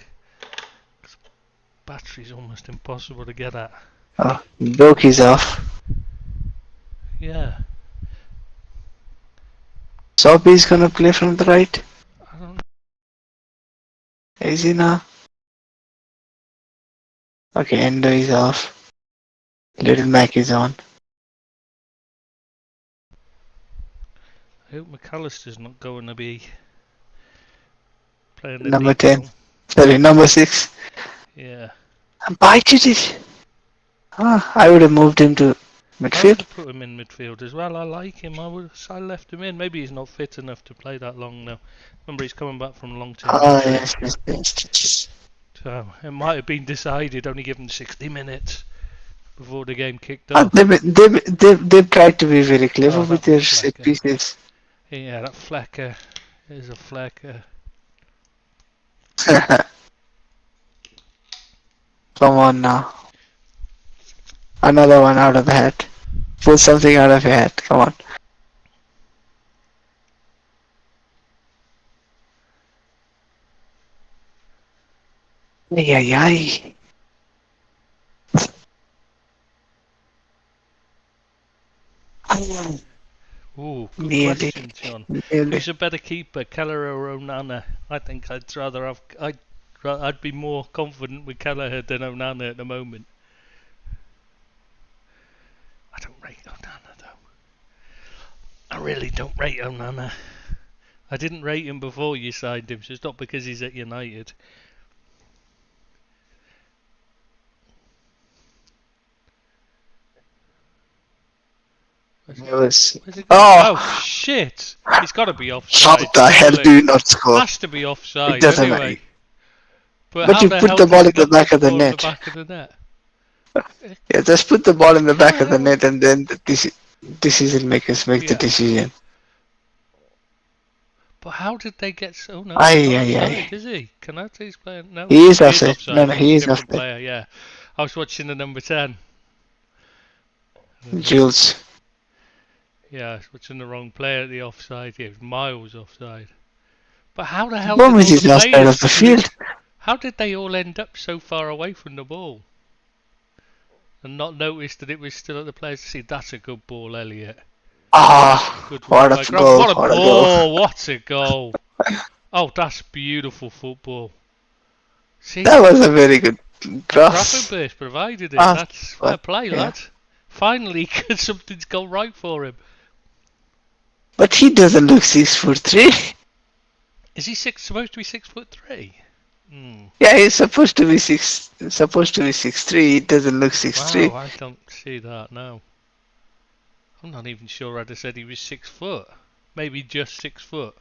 Battery's almost impossible to get at. Oh, Doki's off. Yeah. Soppy's gonna play from the right. I don't know. Is he now? Okay, Endo is off. Little Mac is on. I hope McAllister's not going to be playing the Number deep 10. role. Sorry, number 6. Yeah. Bite it. Ah, I would have moved him to I would midfield. have put him in midfield as well. I like him. I left him in. Maybe he's not fit enough to play that long now. Remember, he's coming back from long-term Ah, injury. yes. So it might have been decided, only given 60 minutes before the game kicked Ah, off. they've tried to be very clever Oh, with that was their set Flecker. pieces. Yeah, that Flecker is a Flecker. Come on now. Another one out of the hat. Pull something out of your hat. Come on. Ay, ay, ay. Ooh, good Nearly. question, John. Nearly. Who's a better keeper, Keller or Onana? I think I'd be more confident with Kelleher than Onana at the moment. I don't rate Onana though. I really don't rate Onana. I didn't rate him before you signed him, so it's not because he's at United. Where's it gone? Oh, Oh shit! He's got to be how offside, the hell surely. do you not score? Has to be It offside doesn't matter. anyway. But But how you the put hell the does ball he in the not put back the of the ball in the net. back of the net? Yeah, just put the ball in the back How of the the hell? net and then the decision makers make the Yeah. decision. But how did they get so? No, he's Ay, not ay, offside, ay. is he? Kanate's playing. No, He is he is offside. No, offside. no, It was he a is different offside. player. Yeah, I was watching the number 10. Jules. Yeah, I was watching the wrong player at the offside. Yeah, it was miles offside. But how the hell did Gomez all the is now side players of the field. How did they all end up so far away from the ball and not notice that it was still at the players? See, that's a good ball, Elliot. Ah, Good work what by a Grant. goal, What a what a goal. ball! What a goal! Oh, that's beautiful football. See, That was a very good and cross. Gravenberch provided it. Ah, That's fair but, play, yeah. lad. Finally, something's gone right for him. But he doesn't look 6'3". Is he supposed to be 6'3"? Hmm. Yeah, he's supposed to be 6'3". He doesn't look 6'3". Wow, I don't see that now. I'm not even sure I'd have said he was 6 foot. Maybe just 6 foot.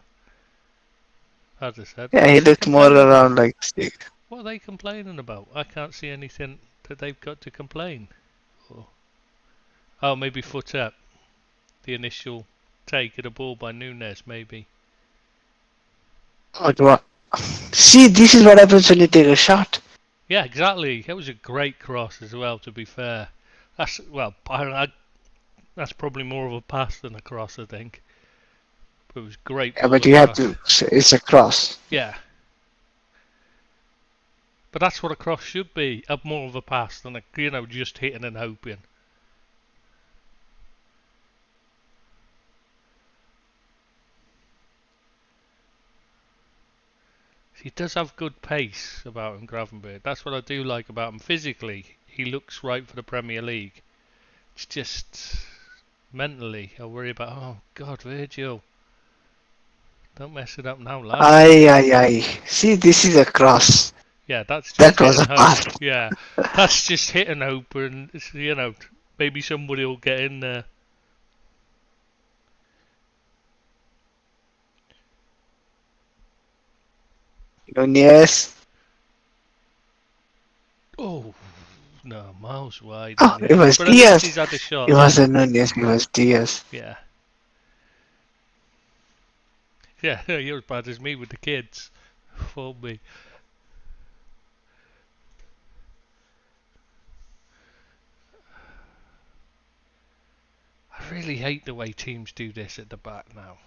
I'd have said. Yeah, What are he they looked more complaining about? around like 6. What are they complaining about? I can't see anything that they've got to complain. Or, oh, maybe foot up. The initial take at a ball by Nunes, maybe. What? See, this is what happens when you take a shot. Yeah, exactly. It was a great cross as well. To be fair, that's that's probably more of a pass than a cross, I think. But it was great Yeah, ball but you have across. to. It's a cross. Yeah, but that's what a cross should be. More of a pass than just hitting and hoping. He does have good pace about him, Gravenberch. That's what I do like about him. Physically, he looks right for the Premier League. It's just mentally, I worry about. Oh God, Virgil, don't mess it up now, lad. Aye. See, this is a cross. Yeah, that's just That hit was and a hope. pass. Yeah, that's just hit and hope, and maybe somebody will get in there. Nunez. Oh no, miles wide in Oh, the it end. was But at least Diaz. he's had a It shot. Yeah, wasn't Nunez. It was Diaz. yeah, yeah. You're as bad as me with the kids. For me. I really hate the way teams do this at the back now.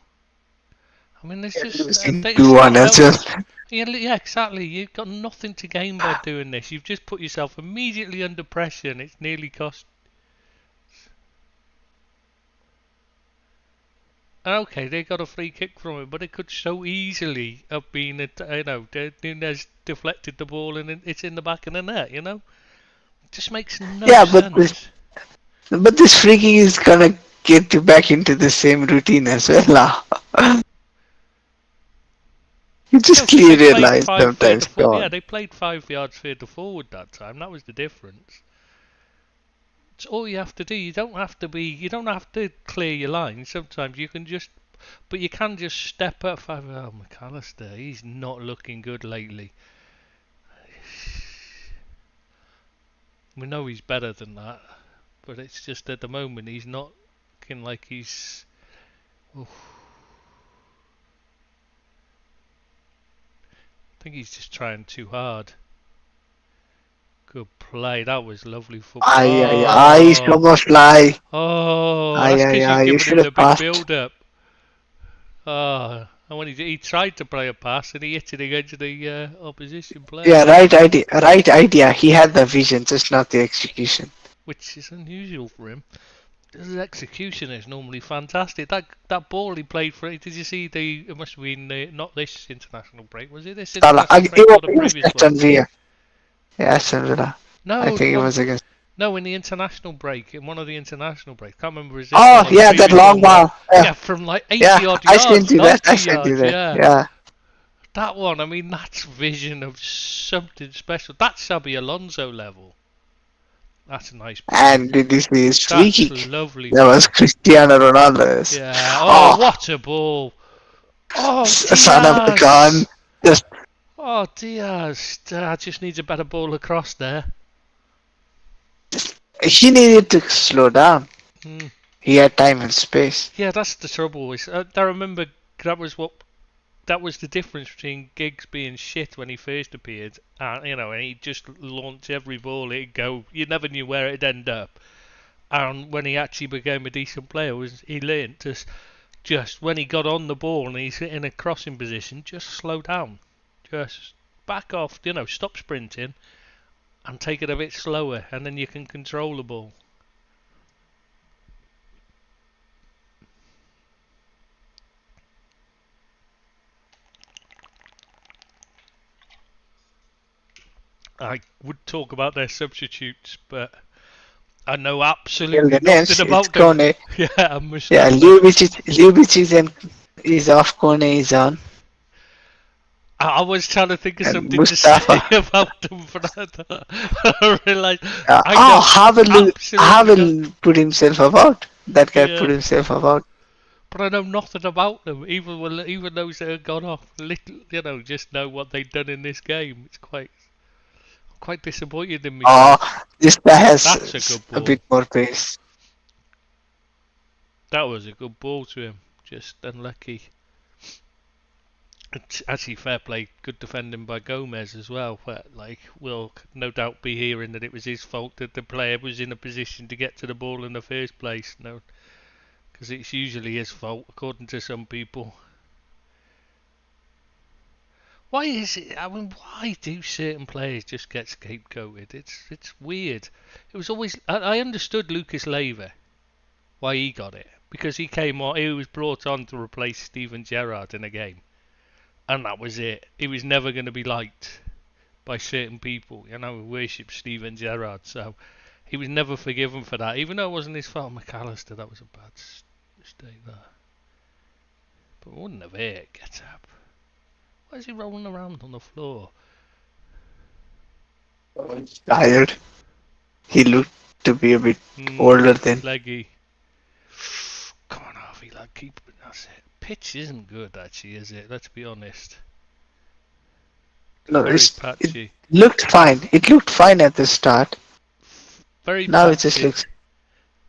I mean, there's just Losing it's 2-1 not as help. well. Yeah, exactly. You've got nothing to gain by doing this. You've just put yourself immediately under pressure, and it's nearly cost. Okay, they got a free kick from it, but it could so easily have been, Nunes deflected the ball and it's in the back of the net. It just makes no Yeah, sense. but this free kick is gonna get you back into the same routine as well. You No, just because they clearly played realize five further sometimes, forward. Yeah, God. they played 5 yards further forward that time. That was the difference. It's all you have to do. You don't have to be. You don't have to clear your line. Sometimes you can just, but you can just step up. Oh, McAllister, he's not looking good lately. We know he's better than that, but it's just at the moment he's not looking like he's. Oof. I think he's just trying too hard. Good play. That was lovely Ay, football. come on, fly. Oh, that's because you've You given should him the have big passed. build-up. Oh, and when he tried to play a pass and he hit it against the opposition Yeah, player, right idea. Right idea. He had the vision, just not the execution. which is unusual for him. His execution is normally fantastic. That ball he played for. Did you see the? It must have been not this international break. Was it this Salah. international It break was or the against previous one? Aston Villa. Yeah, Aston Villa. I No, the think it one. was against. No, in the international break, in one of the international breaks. Can't remember is this Oh, one or the yeah, that previous long one where, ball. Yeah, yeah, from like 80 yeah. odd I sent yards, you that. 90 yards, yeah. Yeah. That one, I mean, that's vision of something special. That's Xabi Alonso level. That's a nice ball. And did this is free That's kick? lovely That was flick. Cristiano Ronaldo's. Yeah. Oh, Oh, what a ball. Oh, son of a gun. Diaz. Just Oh, Diaz. Just needs a better ball across there. he needed to slow down. Hmm. He had time and space. Yeah, that's the trouble. I remember that was what that was the difference between Giggs being shit when he first appeared, and he'd just launch every ball, it'd go. You never knew where it'd end up. And when he actually became a decent player, he learned to just when he got on the ball and he's in a crossing position, just slow down, just back off, stop sprinting and take it a bit slower, and then you can control the ball. I would talk about their substitutes, but I know Till absolutely the nothing next, it's about them. Kone. Yeah, I'm Yeah, Mustafa. Is off, Kone is on. I was trying to think of And something to say Mustafa. about them, but I realised I Oh, know absolutely not. Havel put himself about. That guy put Yeah, himself about. but I know nothing about them. Even those that have gone off, little, just know what they've done in this game. It's quite disappointed in Oh, myself. This guy has That's a good a bit ball. more pace. That was a good ball to him. Just unlucky. It's actually, fair play, good defending by Gomez as well. But like, we'll no doubt be hearing that it was his fault that the player was in a position to get to the ball in the first place. No, because it's usually his fault, according to some people. Why is it? I mean, why do certain players just get scapegoated? It's weird. It was always. I understood Lucas Leiva why he got it, because he came on. He was brought on to replace Steven Gerrard in a game, and that was it. He was never going to be liked by certain people, who worship Steven Gerrard. So he was never forgiven for that, even though it wasn't his fault. McAllister, that was a bad mistake there. But wouldn't have it. Get up. Why is he rolling around on the floor? Tired. He looked to be a bit older than. Leggy. Come on, Harvey, lad, keep it. That's it. Pitch isn't good, actually, is it? Let's be honest. No, Very it patchy. looked fine. It looked fine at the start. Very Now it just patchy. looks.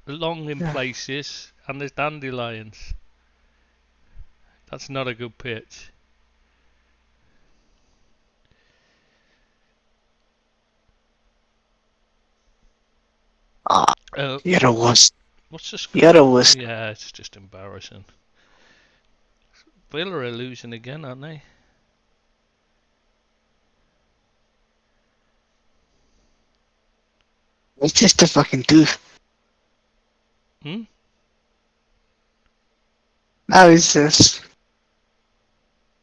Long in Yeah. places, and there's dandelions. That's not a good pitch. Ah, you're a worst. What's the You're a score? worst. Yeah, it's just embarrassing. Villa are losing again, aren't they? It's just a fucking tooth. Hmm? Now it's just.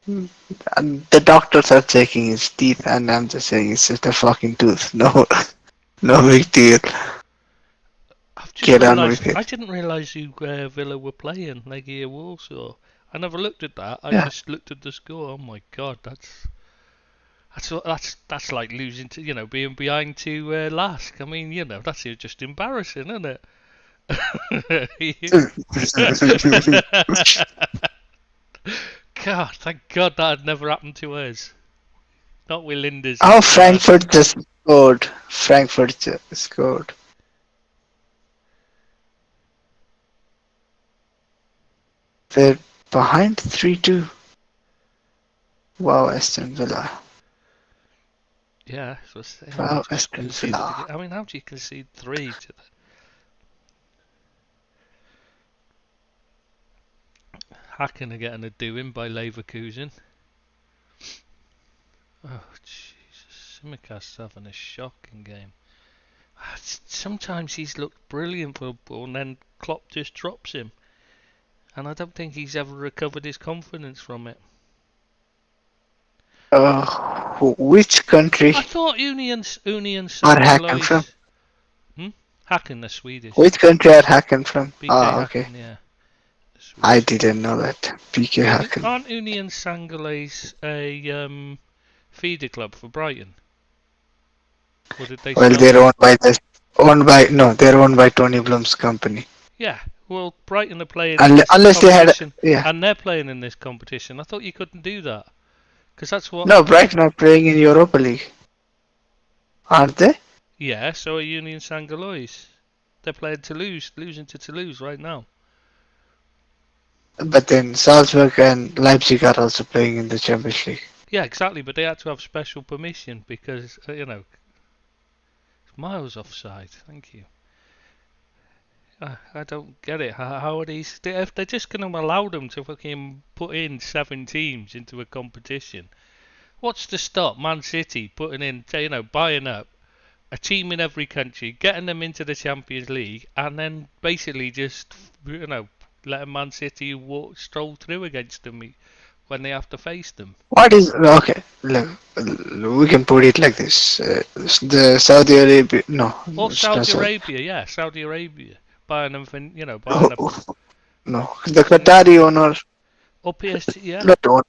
And the doctors are checking his teeth, and I'm just saying it's just a fucking tooth. No, no big deal. I've just Get on realised. with I it. didn't realise who Villa were playing. Legia Warsaw. I never looked at that. I Yeah. just looked at the score. Oh my god, that's like losing to being behind to Lask. I mean that's just embarrassing, isn't it? God, thank God that had never happened to us. Not with Linda's Oh, and that. Frankfurt just scored. Frankfurt just scored. They're behind 3-2. Wow, Aston Villa. Yeah, so saying they Wow, just Aston conceded Villa. again. I mean, how do you concede three to the Hacken are getting a doing by Leverkusen? Oh Jesus, Simicast's having a shocking game. Sometimes he's looked brilliant for a ball, and then Klopp just drops him, and I don't think he's ever recovered his confidence from it. Which country I thought Union are Hacken from? Saint Hacken, the Swedish. Which country are Hacken from? BK Ah, okay. Hacken, yeah. I Swedish club. didn't know that. PK Hacken. Aren't Union Sangalaise a feeder club for Brighton? Or did they Well, sell they're them? they're owned by Tony Bloom's company. Yeah, well, Brighton are playing in this Unless they had, competition, yeah. and they're playing in this competition. I thought you couldn't do that, because that's what. No, Brighton are playing in Europa League, aren't they? Yeah, so are Union Sangalois. They're playing Toulouse, losing to Toulouse right now. But then Salzburg and Leipzig are also playing in the Champions League. Yeah, exactly, but they had to have special permission because it's miles offside. Thank you. I don't get it. How are these? If they're just going to allow them to fucking put in 7 teams into a competition, what's to stop Man City putting in, buying up a team in every country, getting them into the Champions League, and then basically just, letting Man City stroll through against them when they have to face them? What is okay? Look, we can put it like this: the Saudi Arabia, no, Or it's not Saudi Saudi. Arabia, yeah, Saudi Arabia. Buying them for, buying up. No, the Qatari owner, Or PSG, yeah. not owner,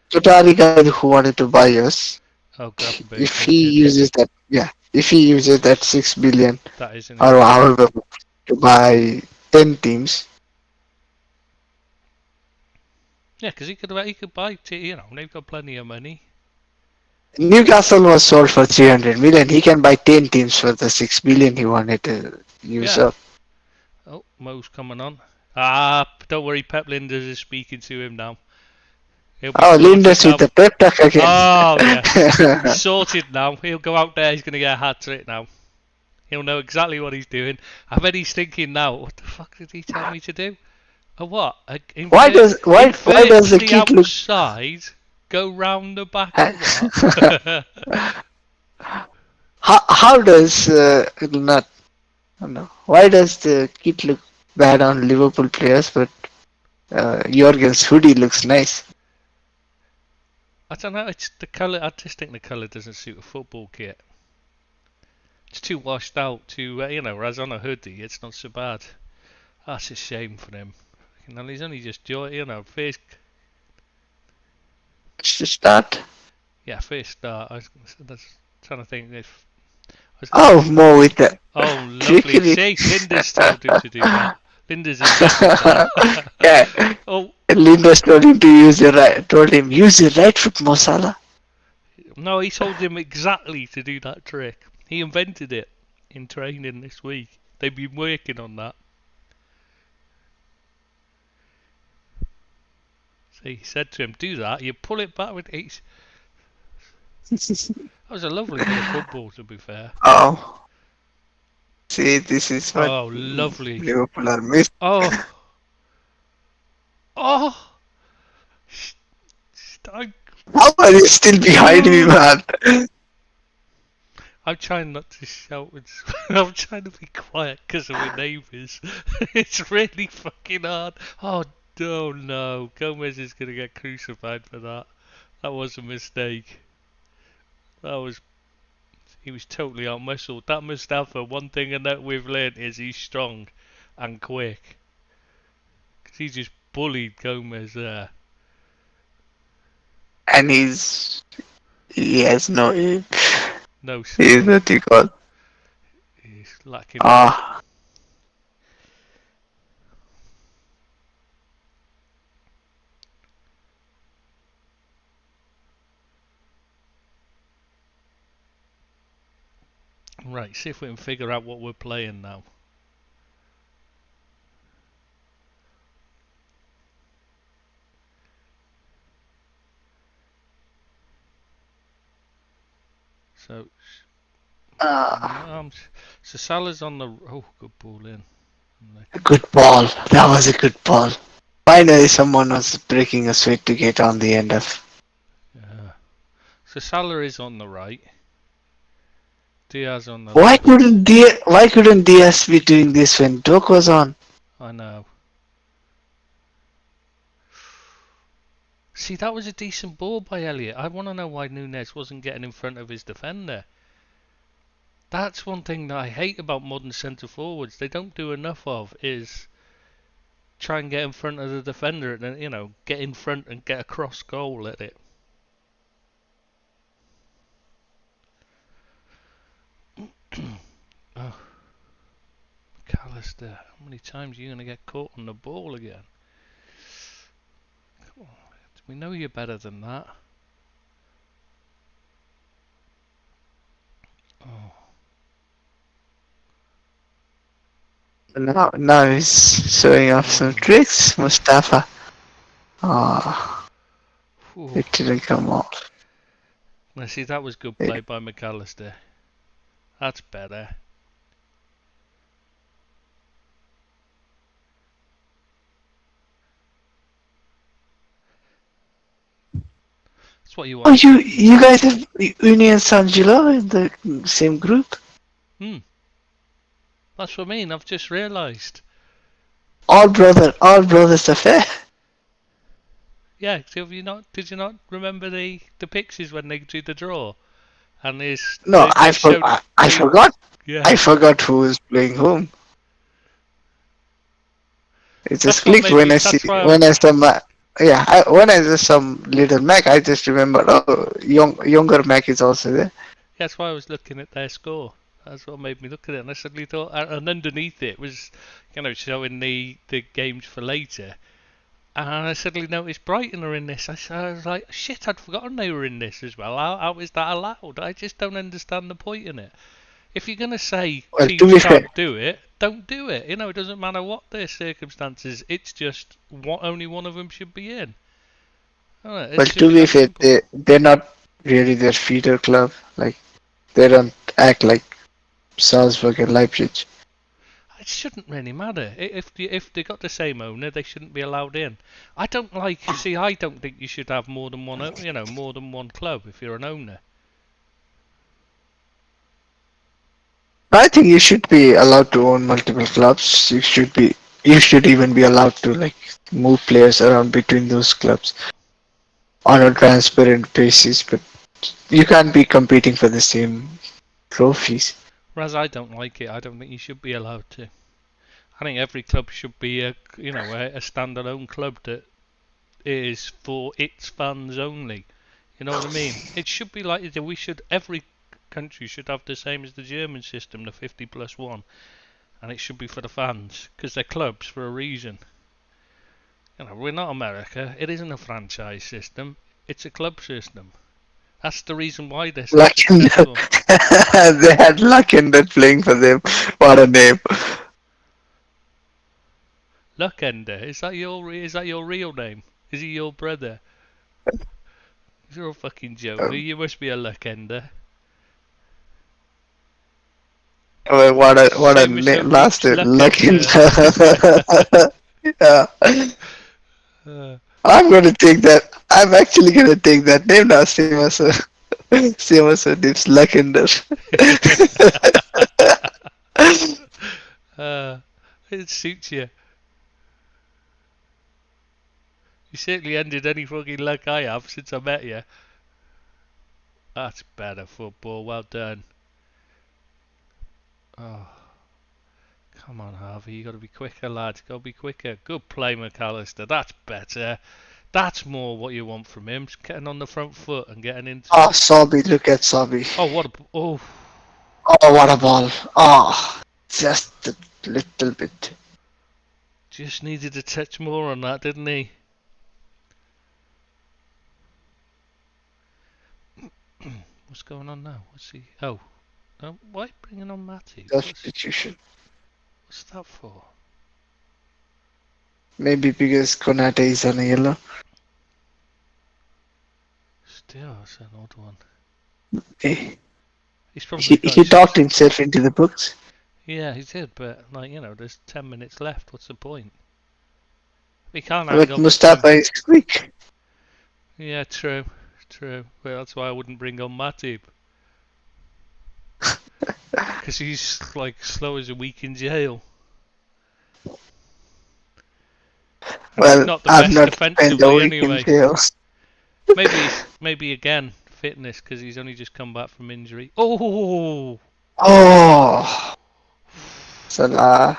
Qatari guy who wanted to buy us. Oh, If Gravenberch, he yeah. uses that, yeah, if he uses that 6 billion That isn't or enough. however to buy 10 teams, Yeah, because he could buy, they've got plenty of money. Newcastle was sold for 300 million. He can buy 10 teams for the 6 billion he wanted to use Yeah. up. Oh, Mo's coming on. Ah, don't worry, Pep Linders is speaking to him now. He'll be Oh, sorted Linders now. with the pep talk again. Oh, yes. He's sorted now. He'll go out there, he's going to get a hat trick now. He'll know exactly what he's doing. I bet he's thinking now, what the fuck did he tell me to do? A what? Why Invert does to the the kid look outside, go round the back how, of what? how does not no, why does the kit look bad on Liverpool players, but Jorgen's hoodie looks nice? I don't know, it's the colour, I just think the colour doesn't suit a football kit. It's too washed out, whereas on a hoodie it's not so bad. That's a shame for him. He's only just, first, It's the start. first start. I was trying to think if. Oh, more with the Oh, lovely. trickery. See, Linda's told him to do that. Linda's invented that. Yeah, Oh, Linders told him use your right foot, Mo Salah. no, he told him exactly to do that trick. He invented it in training this week. They've been working on that. So he said to him, do that, you pull it back with each. That was a lovely bit of football, to be fair. Oh, see, this is what Oh, lovely. Liverpool are missing. Oh, oh, I, How are you still behind me, oh. man? I'm trying not to shout. I'm trying to be quiet because of my neighbours. It's really fucking hard. Oh, no. Gomez is going to get crucified for that. That was a mistake. He was totally outmuscled. That Mustafa, one thing that we've learned is he's strong and quick. Because he just bullied Gomez there. And he has no, No he's skill. what you call. He's lacking that. Ah, Right, see if we can figure out what we're playing now. So ah, So Salah's on the. Oh, good ball in. a good ball. That was a good ball. Finally, someone was breaking a sweat to get on the end of. Yeah. So Salah is on the right. Diaz on the Why left. couldn't Diaz be doing this when Doak was on? I know. See, that was a decent ball by Elliot. I want to know why Nunes wasn't getting in front of his defender. That's one thing that I hate about modern centre forwards. They don't do enough of is try and get in front of the defender and then, get in front and get a cross goal at it. Oh, McAllister, how many times are you going to get caught on the ball again? Come on, we know you're better than that. Oh, Now he's showing off some oh. tricks, Mustafa. Ah, Ooh. it didn't come off. Now see, that was good play by McAllister. That's better. That's what you Oh, want to see. you guys have Uni and Sanjilo in the same group? Hmm. That's what I mean. I've just realised. All brothers affair. Yeah. So did you not remember the pictures when they did the draw? And No, they showed. I forgot. I Yeah. forgot who was playing whom. It just That's what clicked made when me. I That's why I'm. when I saw some little Mac, I just remembered. Oh, younger Mac is also there. That's why I was looking at their score. That's what made me look at it, and I suddenly thought. And underneath it was, showing the games for later. And I suddenly noticed Brighton are in this. I was like, shit, I'd forgotten they were in this as well. How is that allowed? I just don't understand the point in it. If you're going to say Well, to teams be fair, can't do it, don't do it. It doesn't matter what their circumstances. It's just only one of them should be in. It well, should to be be that fair, simple. they're not really their feeder club. Like they don't act like Salzburg and Leipzig. It shouldn't really matter. If they got the same owner, they shouldn't be allowed in. I don't like. See, I don't think you should have more than one. More than one club if you're an owner. I think you should be allowed to own multiple clubs. You should even be allowed to like move players around between those clubs on a transparent basis. But you can't be competing for the same trophies. Whereas I don't like it. I don't think you should be allowed to. I think every club should be a standalone club that is for its fans only. You know what I mean? It should be like every country should have the same as the German system, the 50+1, and it should be for the fans because they're clubs for a reason. We're not America. It isn't a franchise system. It's a club system. That's the reason why they're so Luckender. successful. They had Luckender playing for them. What a name. Luckender, is that your real name? Is he your brother? You're a fucking joker. Um, You must be a Luckender. what a Same as your last beach name. Luckender. Luckender. Yeah. uh, I'm gonna take that. I'm actually gonna take that name now. Same as her name's Luckender. uh, it suits you. You certainly ended any fucking luck I have since I met you. That's better football. Well done. Oh, come on, Harvey. You got to be quicker, lad. Got to be quicker. Good play, McAllister. That's better. That's more what you want from him. Just getting on the front foot and getting into Oh, it. Sobby, look at Sobby. Oh, what a... Oh, Oh, what a ball. Oh, just a little bit. just needed to touch more on that, didn't he? What's going on now? What's he... Oh. Why bringing on Matty? Substitution. What's that for? Maybe because Konate is on a yellow. Still, it's an odd one. Eh, He's probably He, got he talked himself into the books. Yeah, he did, but there's 10 minutes left. What's the point? We can't hang But on for 10. Mustafa is quick. Yeah, true, true. Well, that's why I wouldn't bring on Matip. Because he's like slow as a week in jail. And he's Well, not the I've best not spent a defensively week in anyway. jail. Maybe again fitness because he's only just come back from injury. Oh, Oh, Salah.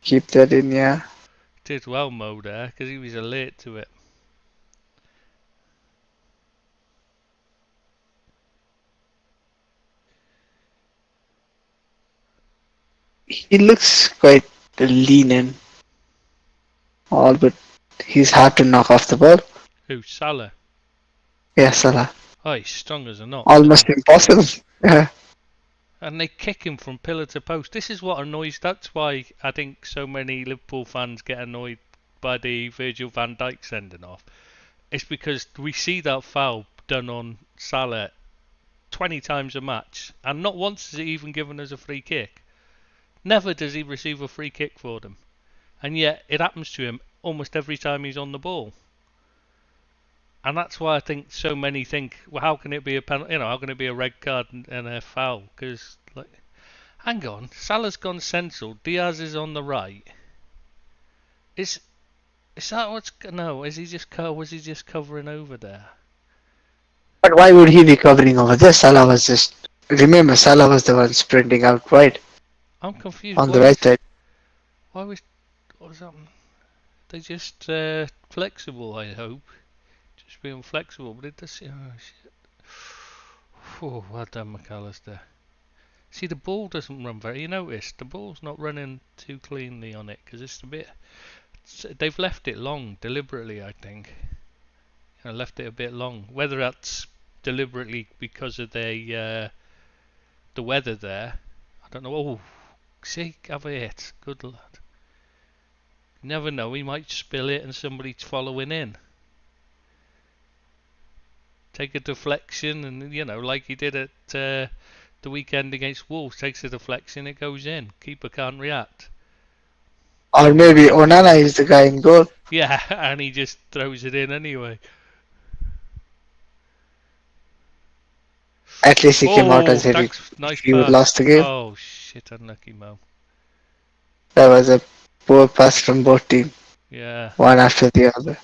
Keep that in, yeah. did well Mo there because he was alert to it. He looks quite lean and all, but he's hard to knock off the ball. Who, Salah? Yeah, Salah. Oh, he's strong as an ox, isn't Almost he? impossible. Yeah. And they kick him from pillar to post. This is what annoys. That's why I think so many Liverpool fans get annoyed by the Virgil van Dijk sending off. It's because we see that foul done on Salah 20 times a match, and not once has he even given us a free kick. Never does he receive a free kick for them, and yet it happens to him almost every time he's on the ball. And that's why I think so many think, well, how can it be a penalty? How can it be a red card and a foul? Because hang on, Salah's gone central. Diaz is on the right. Is that what's no? Was he just covering over there? But why would he be covering over there? Salah was just. Remember, Salah was the one sprinting out wide I'm confused. on the right side. Why was what was that? They just flexible. I hope just being flexible, but it does. Oh shit! Oh, well done, McAllister. See, the ball doesn't run very. You notice the ball's not running too cleanly on it because it's a bit they've left it long deliberately. I think left it a bit long. Whether that's deliberately because of the weather there, I don't know. Oh, see, have a hit. Good lad. You never know. He might spill it and somebody's following in. Take a deflection and like he did at the weekend against Wolves. Takes a deflection, it goes in. Keeper can't react. Or maybe Onana is the guy in goal. Yeah, and he just throws it in anyway. At least he came out Oh, as a hit. thanks. Nice If you pass. lost the game, Oh, shit, unlucky Mo. that was a poor pass from both teams, Yeah. one after the other.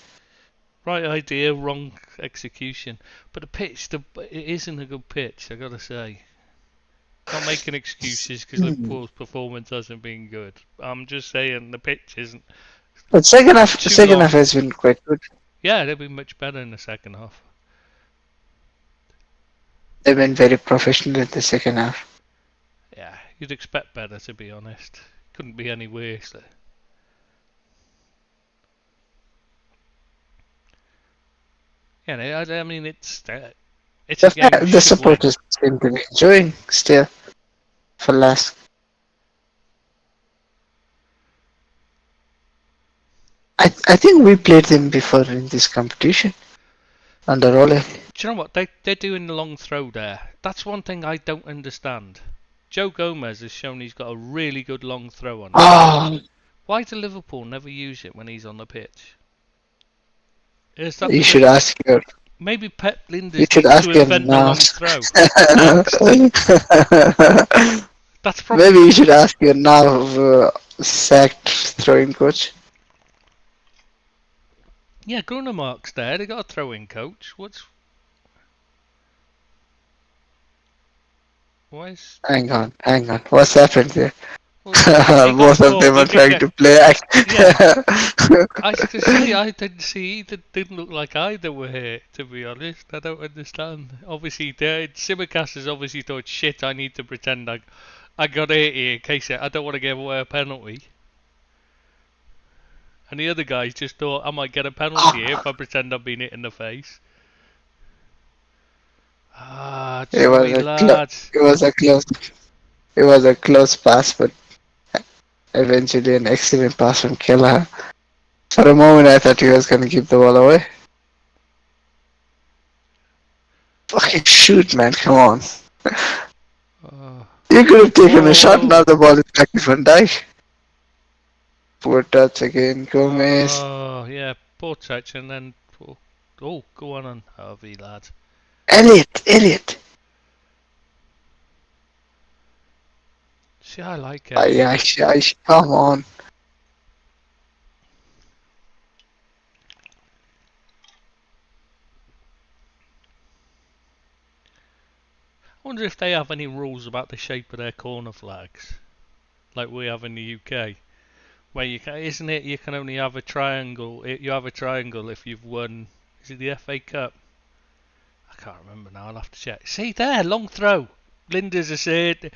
Right idea, wrong execution. But the pitch, it isn't a good pitch, I gotta say. Not making excuses because Hmm. Liverpool's performance hasn't been good. I'm just saying the pitch isn't But too second half long. has been quite good. Yeah, they'll be much better in the second half. They've been very professional in the second half. Yeah, you'd expect better to be honest. Couldn't be any worse. Yeah, I mean it's a game we The should win. supporters seem to be enjoying still for last. I think we played them before in this competition under Ole. Do you know what they're doing the long throw there? That's one thing I don't understand. Joe Gomez has shown he's got a really good long throw on him. Oh, Why do Liverpool never use it when he's on the pitch? Is that you should because ask your maybe Pep you Linders should needs to ask your invent the long Nas. throw? Thanks. That's Maybe probably you should ask your now sacked throwing coach. yeah. Grunemark's there. They got a throw-in coach. Why is Hang on. What's happened there? well, he got Both of caught. them He are did trying get to play act. yeah. I was to say I didn't see either. Didn't look like either were here. To be honest, I don't understand. Obviously, Simicast has obviously thought, shit. I need to pretend I got hit here in case I don't want to give away a penalty. And the other guys just thought I might get a penalty here if I pretend I've been hit in the face. Ah, It was sorry, a close. lads. It was a close. It was a close pass, but eventually an excellent pass from Kelleher. For a moment, I thought he was going to give the ball away. Fucking shoot, man! Come on. Oh, You could have taken a shot. Now whoa. the ball is back to Van Dijk. Poor touch again, Gomez. Oh, yeah. Poor touch and then. Oh, go on and Harvey, lad. Elliot. See, I like Ay, Elliot. ay, ay, come on. I wonder if they have any rules about the shape of their corner flags, like we have in the UK, where isn't it? You can only have a triangle. You have a triangle if you've won. Is it the FA Cup? I can't remember now. I'll have to check. See there, long throw. Linders has said.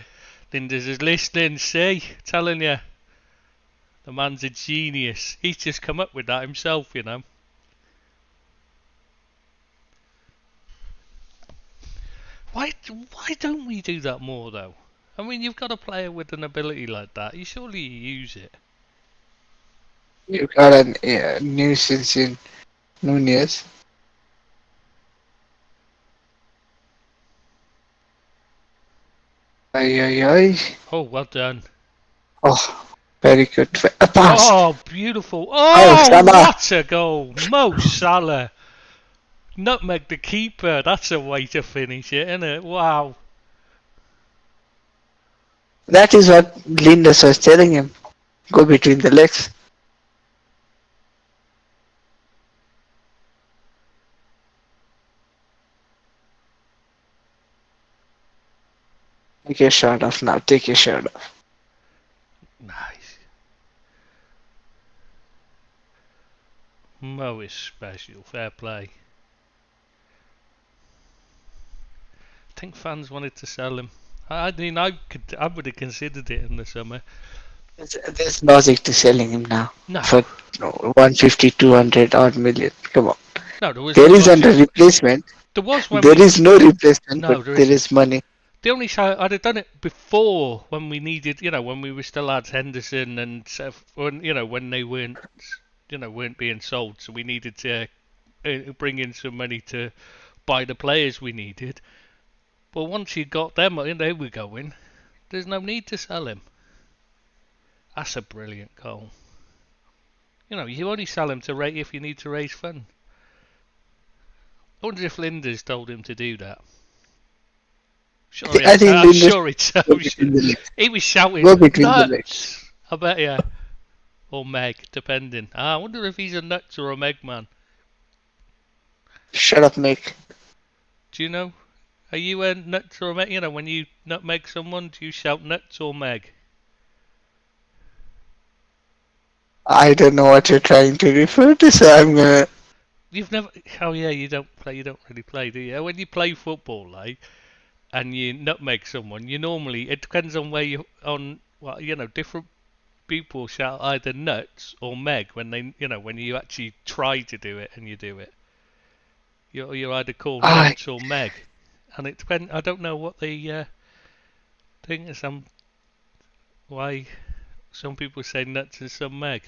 Linders is listening. See, telling you, the man's a genius. He's just come up with that himself, you know. Why don't we do that more though? I mean, you've got a player with an ability like that. You surely use it. You got a nuisance in Nunez. Ay, ay, ay. Oh, well done. Oh, very good. A pass. Oh, beautiful. Oh, Oh, Salah. what a goal. Mo Salah. Nutmeg the keeper. That's a way to finish it, isn't it? Wow. That is what Linus was telling him. Go between the legs. Take your shirt off now. Take your shirt off. Nice. Mo is special. Fair play. I think fans wanted to sell him. I mean, I would have considered it in the summer. There's logic to selling him now No, for 150, 200 odd million. Come on. no, there was no There is under logic. replacement. There was when There we. is no replacement, but No, there there isn't. is money. The only show I'd have done it before when we needed, when we were still at Henderson and when when they weren't, weren't being sold, so we needed to bring in some money to buy the players we needed. But once you got them, they were going. There's no need to sell him. That's a brilliant goal. You only sell him to rate if you need to raise funds. I wonder if Linda's told him to do that. Sure he I has. think I'm Linda's sure it's. go between the legs. He was shouting Go between the legs. nuts. I bet yeah. Or Meg, depending. I wonder if he's a nuts or a Meg man. Shut up, Mick. Do you know? Are you a nuts or a Meg? When you nutmeg someone, do you shout nuts or Meg? I don't know what you're trying to refer to, so I'm gonna. You've never. Oh yeah, you don't play. You don't really play, do you? When you play football, like, and you nutmeg someone, you normally it depends on where you on. Well, different people shout either nuts or Meg when when you actually try to do it and you do it. You're either called I nuts or Meg, and it depends. I don't know what the thing is. Why some people say nuts and some Meg.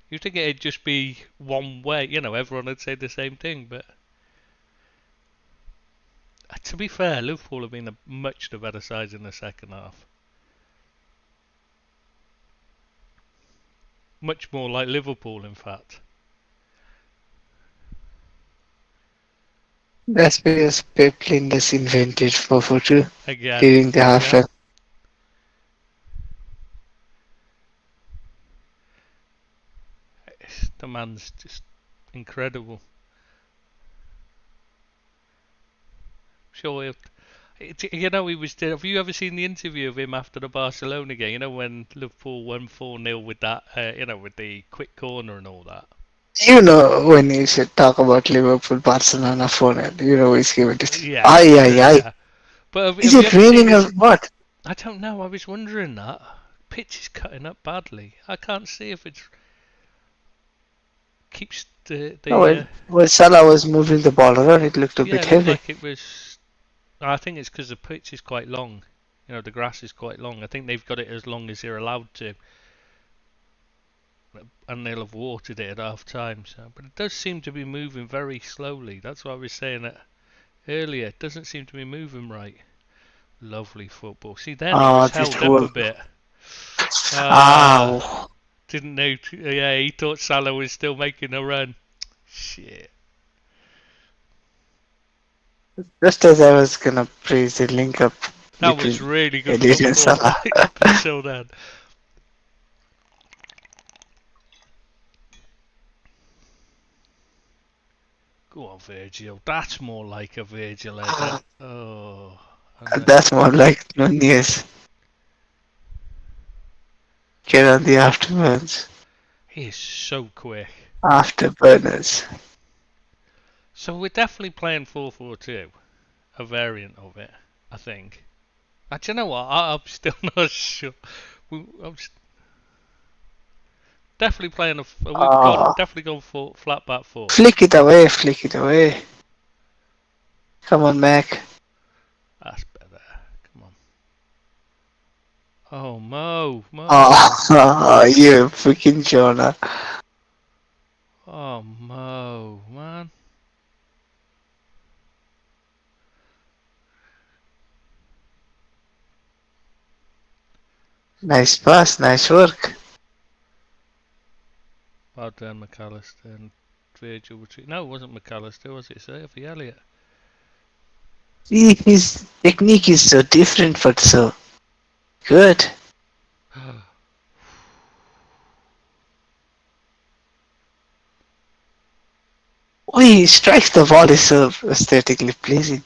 You think it'd just be one way, everyone would say the same thing, but to be fair, Liverpool have been a much the better side in the second half. Much more like Liverpool, in fact. That's because Pep Linders invented 4-4-2 Again, during the half yeah. time. The man's just incredible. Sure, he was. Have you ever seen the interview of him after the Barcelona game? When Liverpool won 4-0 with that, with the quick corner and all that. You know, when you should talk about Liverpool, Barcelona 4-0, you know he's given to. Yeah, Aye, aye, aye. yeah. But have, Is have you it ever seen raining or his? what? I don't know. I was wondering that. Pitch is cutting up badly. I can't see if it keeps No, when Salah was moving the ball around, it looked a yeah, bit it looked heavy. like it was. I think it's because the pitch is quite long. The grass is quite long. I think they've got it as long as they're allowed to, and they'll have watered it at half time. So, but it does seem to be moving very slowly. That's what I was saying earlier. It doesn't seem to be moving right. Lovely football. See, then he was Ah, this held up a world. bit. Ah, Didn't know. Yeah, he thought Salah was still making a run. Shit. just as I was gonna praise the link up That was between really good Elite and football Salah. up until then. Go on, Virgil. That's more like a Virgil header. Oh. That's more like Nunez. Get on the afterburns. He is so quick. Afterburners. So we're definitely playing 4-4-2. A variant of it, I think. Do you know what? I'm still not sure. Definitely playing we've Ah, definitely gone for flat back four. flick it away, flick it away. Come on, Mac. That's better. Come on. Oh, Mo. Oh, you freaking Jonah. Oh, Mo, man. Nice pass, nice work. Well done, McAllister and Virgil. No, it wasn't McAllister, was it? Sophie Elliott. See, his technique is so different but so good. Oh, he strikes the ball is so aesthetically pleasing.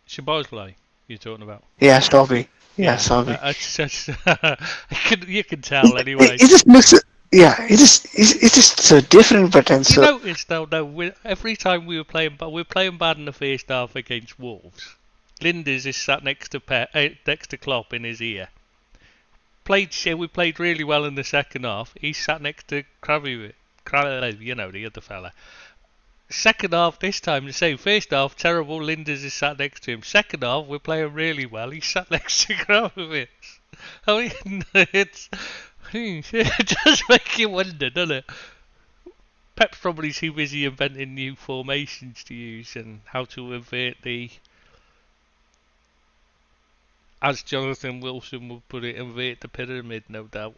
Shabozlai, you're talking about. Yeah, Sobby. Yeah, Yeah, Sobby. you can tell anyway. It just looks, yeah, it's just so different, but and You so. noticed though, every time we were playing bad in the first half against Wolves. Linders is sat next to next to Klopp in his ear. we played really well in the second half. He sat next to Krabi, the other fella. Second half this time the same. First half terrible. Linders is sat next to him. Second half we're playing really well. He's sat next to Krabi. I mean, it does make you wonder, doesn't it? Pep's probably too busy inventing new formations to use and how to invert the, as Jonathan Wilson would put it, invert the pyramid, no doubt.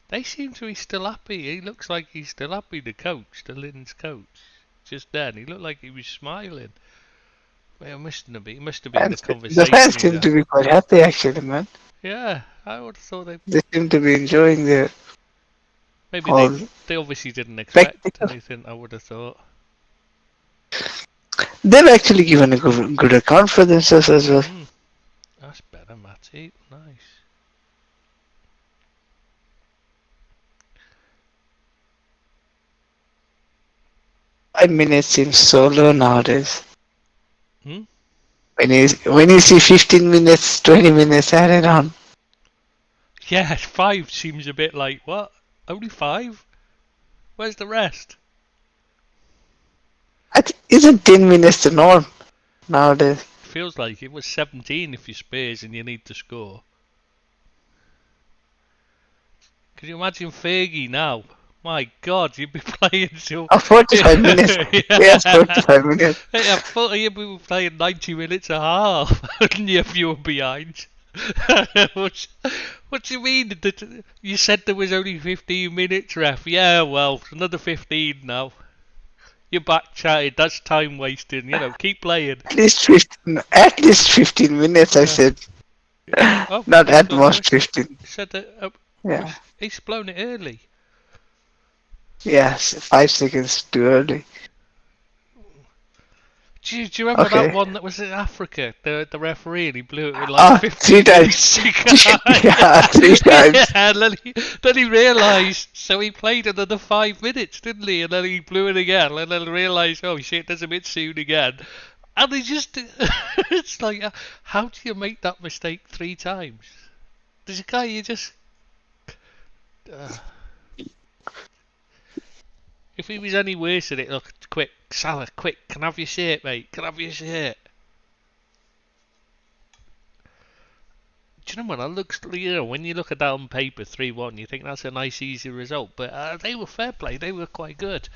They seem to be still happy. He looks like he's still happy, the coach, the Linz coach. Just then, he looked like he was smiling. Well, it must have been And the the fans conversation. seem to be quite happy, actually, man. Yeah, I would have thought They seem to be enjoying their maybe whole they obviously didn't expect spectacle. anything, I would have thought. They've actually given a good account for themselves as well. That's better, Matty. Nice. 5 minutes seems so low nowadays. Hmm? When you see 15 minutes, 20 minutes added on. Yeah, 5 seems a bit like, what? Only 5? Where's the rest? Isn't 10 minutes the norm nowadays? Feels like it was 17 if you Spurs and you need to score. Could you imagine Fergie now? My God, you'd be playing till... Oh, 45 minutes. Yeah. Yes, 45 minutes. Yeah, you'd be playing 90 minutes a half, and if you were behind. what do you mean? You said there was only 15 minutes, ref. Yeah, well, another 15 now. You're back chatting. That's time wasting. Keep playing. At least 15 minutes, I said. Oh, Not at most 15. Said that. Yeah. He's blown it early. Yes, 5 seconds too early. Do you remember Okay. that one that was in Africa? The referee, and he blew it with like 3 15 times. minutes. Yeah, 3 times. Yeah, and then he realised, so he played another 5 minutes, didn't he? And then he blew it again, and then realised, oh shit, there's a bit soon again. And he just, it's like, how do you make that mistake 3 times? There's a guy you just... If he was any worse at it, look, quick, Salah, quick, can I have your shirt, mate? Can I have your shirt? Do you know what? That looks, when you look at that on paper, 3-1, you think that's a nice, easy result. But they were fair play. They were quite good.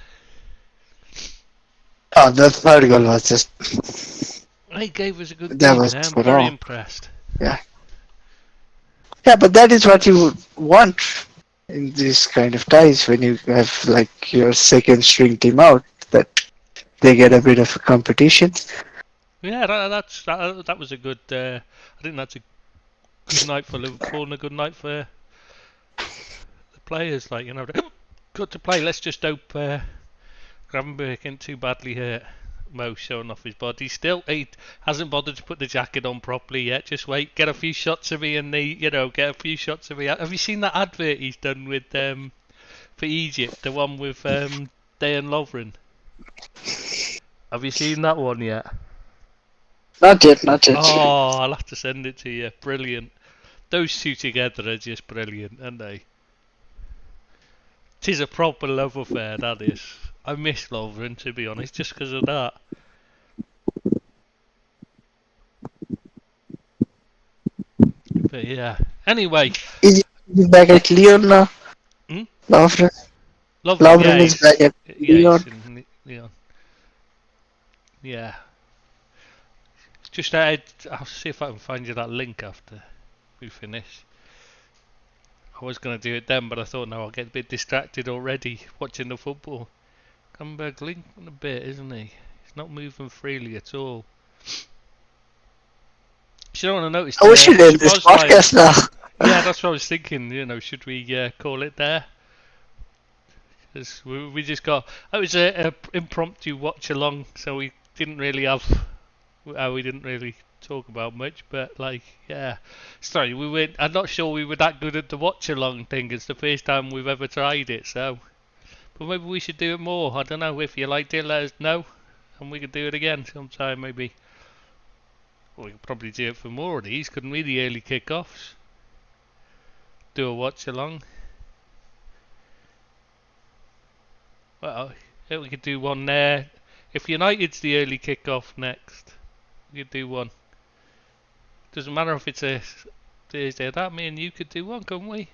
Oh, that third goal was just... They gave us a good That game. was I'm spot very on. impressed. Yeah. Yeah, but that is what you would want in this kind of ties when you have like your second string team out, that they get a bit of a competition. Yeah, that was a good. I think that's a good night for Liverpool and a good night for the players. Like good to play. Let's just hope Gravenberg isn't too badly hurt. Mo showing off his body. Still, he hasn't bothered to put the jacket on properly yet. Just wait, get a few shots of me, and get a few shots of me. Have you seen that advert he's done with for Egypt? The one with Dayan Lovren. Have you seen that one yet? Not yet, not yet. Oh, I'll have to send it to you. Brilliant. Those two together are just brilliant, aren't they? 'Tis a proper love affair, that is. I miss Lovren, to be honest, just because of that. But yeah. Anyway. Is he back at Lyon now? Lovren? Lovren is back at Lyon. Lyon. Yeah. Just I'll see if I can find you that link after we finish. I was going to do it then, but I thought, no, I'll get a bit distracted already watching the football. Gravenberg limping a bit, isn't he? He's not moving freely at all. You don't want to notice. I wish you'd end this podcast now. Yeah, that's what I was thinking. Should we call it there? Because we just got... It was a impromptu watch along, so we didn't really have... we didn't really talk about much, but yeah. Sorry, I'm not sure we were that good at the watch along thing. It's the first time we've ever tried it, so... But maybe we should do it more. I don't know. If you liked it, let us know. And we could do it again sometime, maybe. we could probably do it for more of these, couldn't we? The early kickoffs. Do a watch along. Well, yeah, we could do one there. If United's the early kickoff next, we could do one. Doesn't matter if it's a Thursday. That me and you could do one, couldn't we?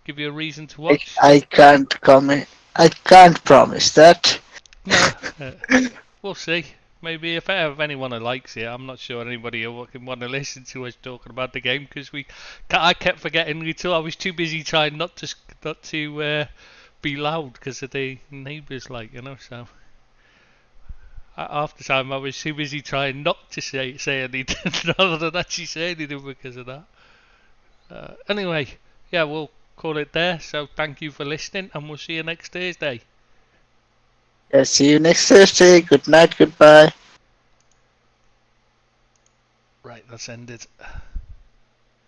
Give you a reason to watch. I can't comment. I can't promise that. No, we'll see. Maybe if I have anyone who likes it, I'm not sure anybody will want to listen to us talking about the game because I kept forgetting until I was too busy trying not to be loud because of the neighbours, like, you know. So half the time I was too busy trying not to say anything rather than actually say anything because of that. Anyway, yeah, we'll call it there. So thank you for listening, and we'll see you next Thursday. Yeah, see you next Thursday. Good night. Goodbye. Right, that's ended.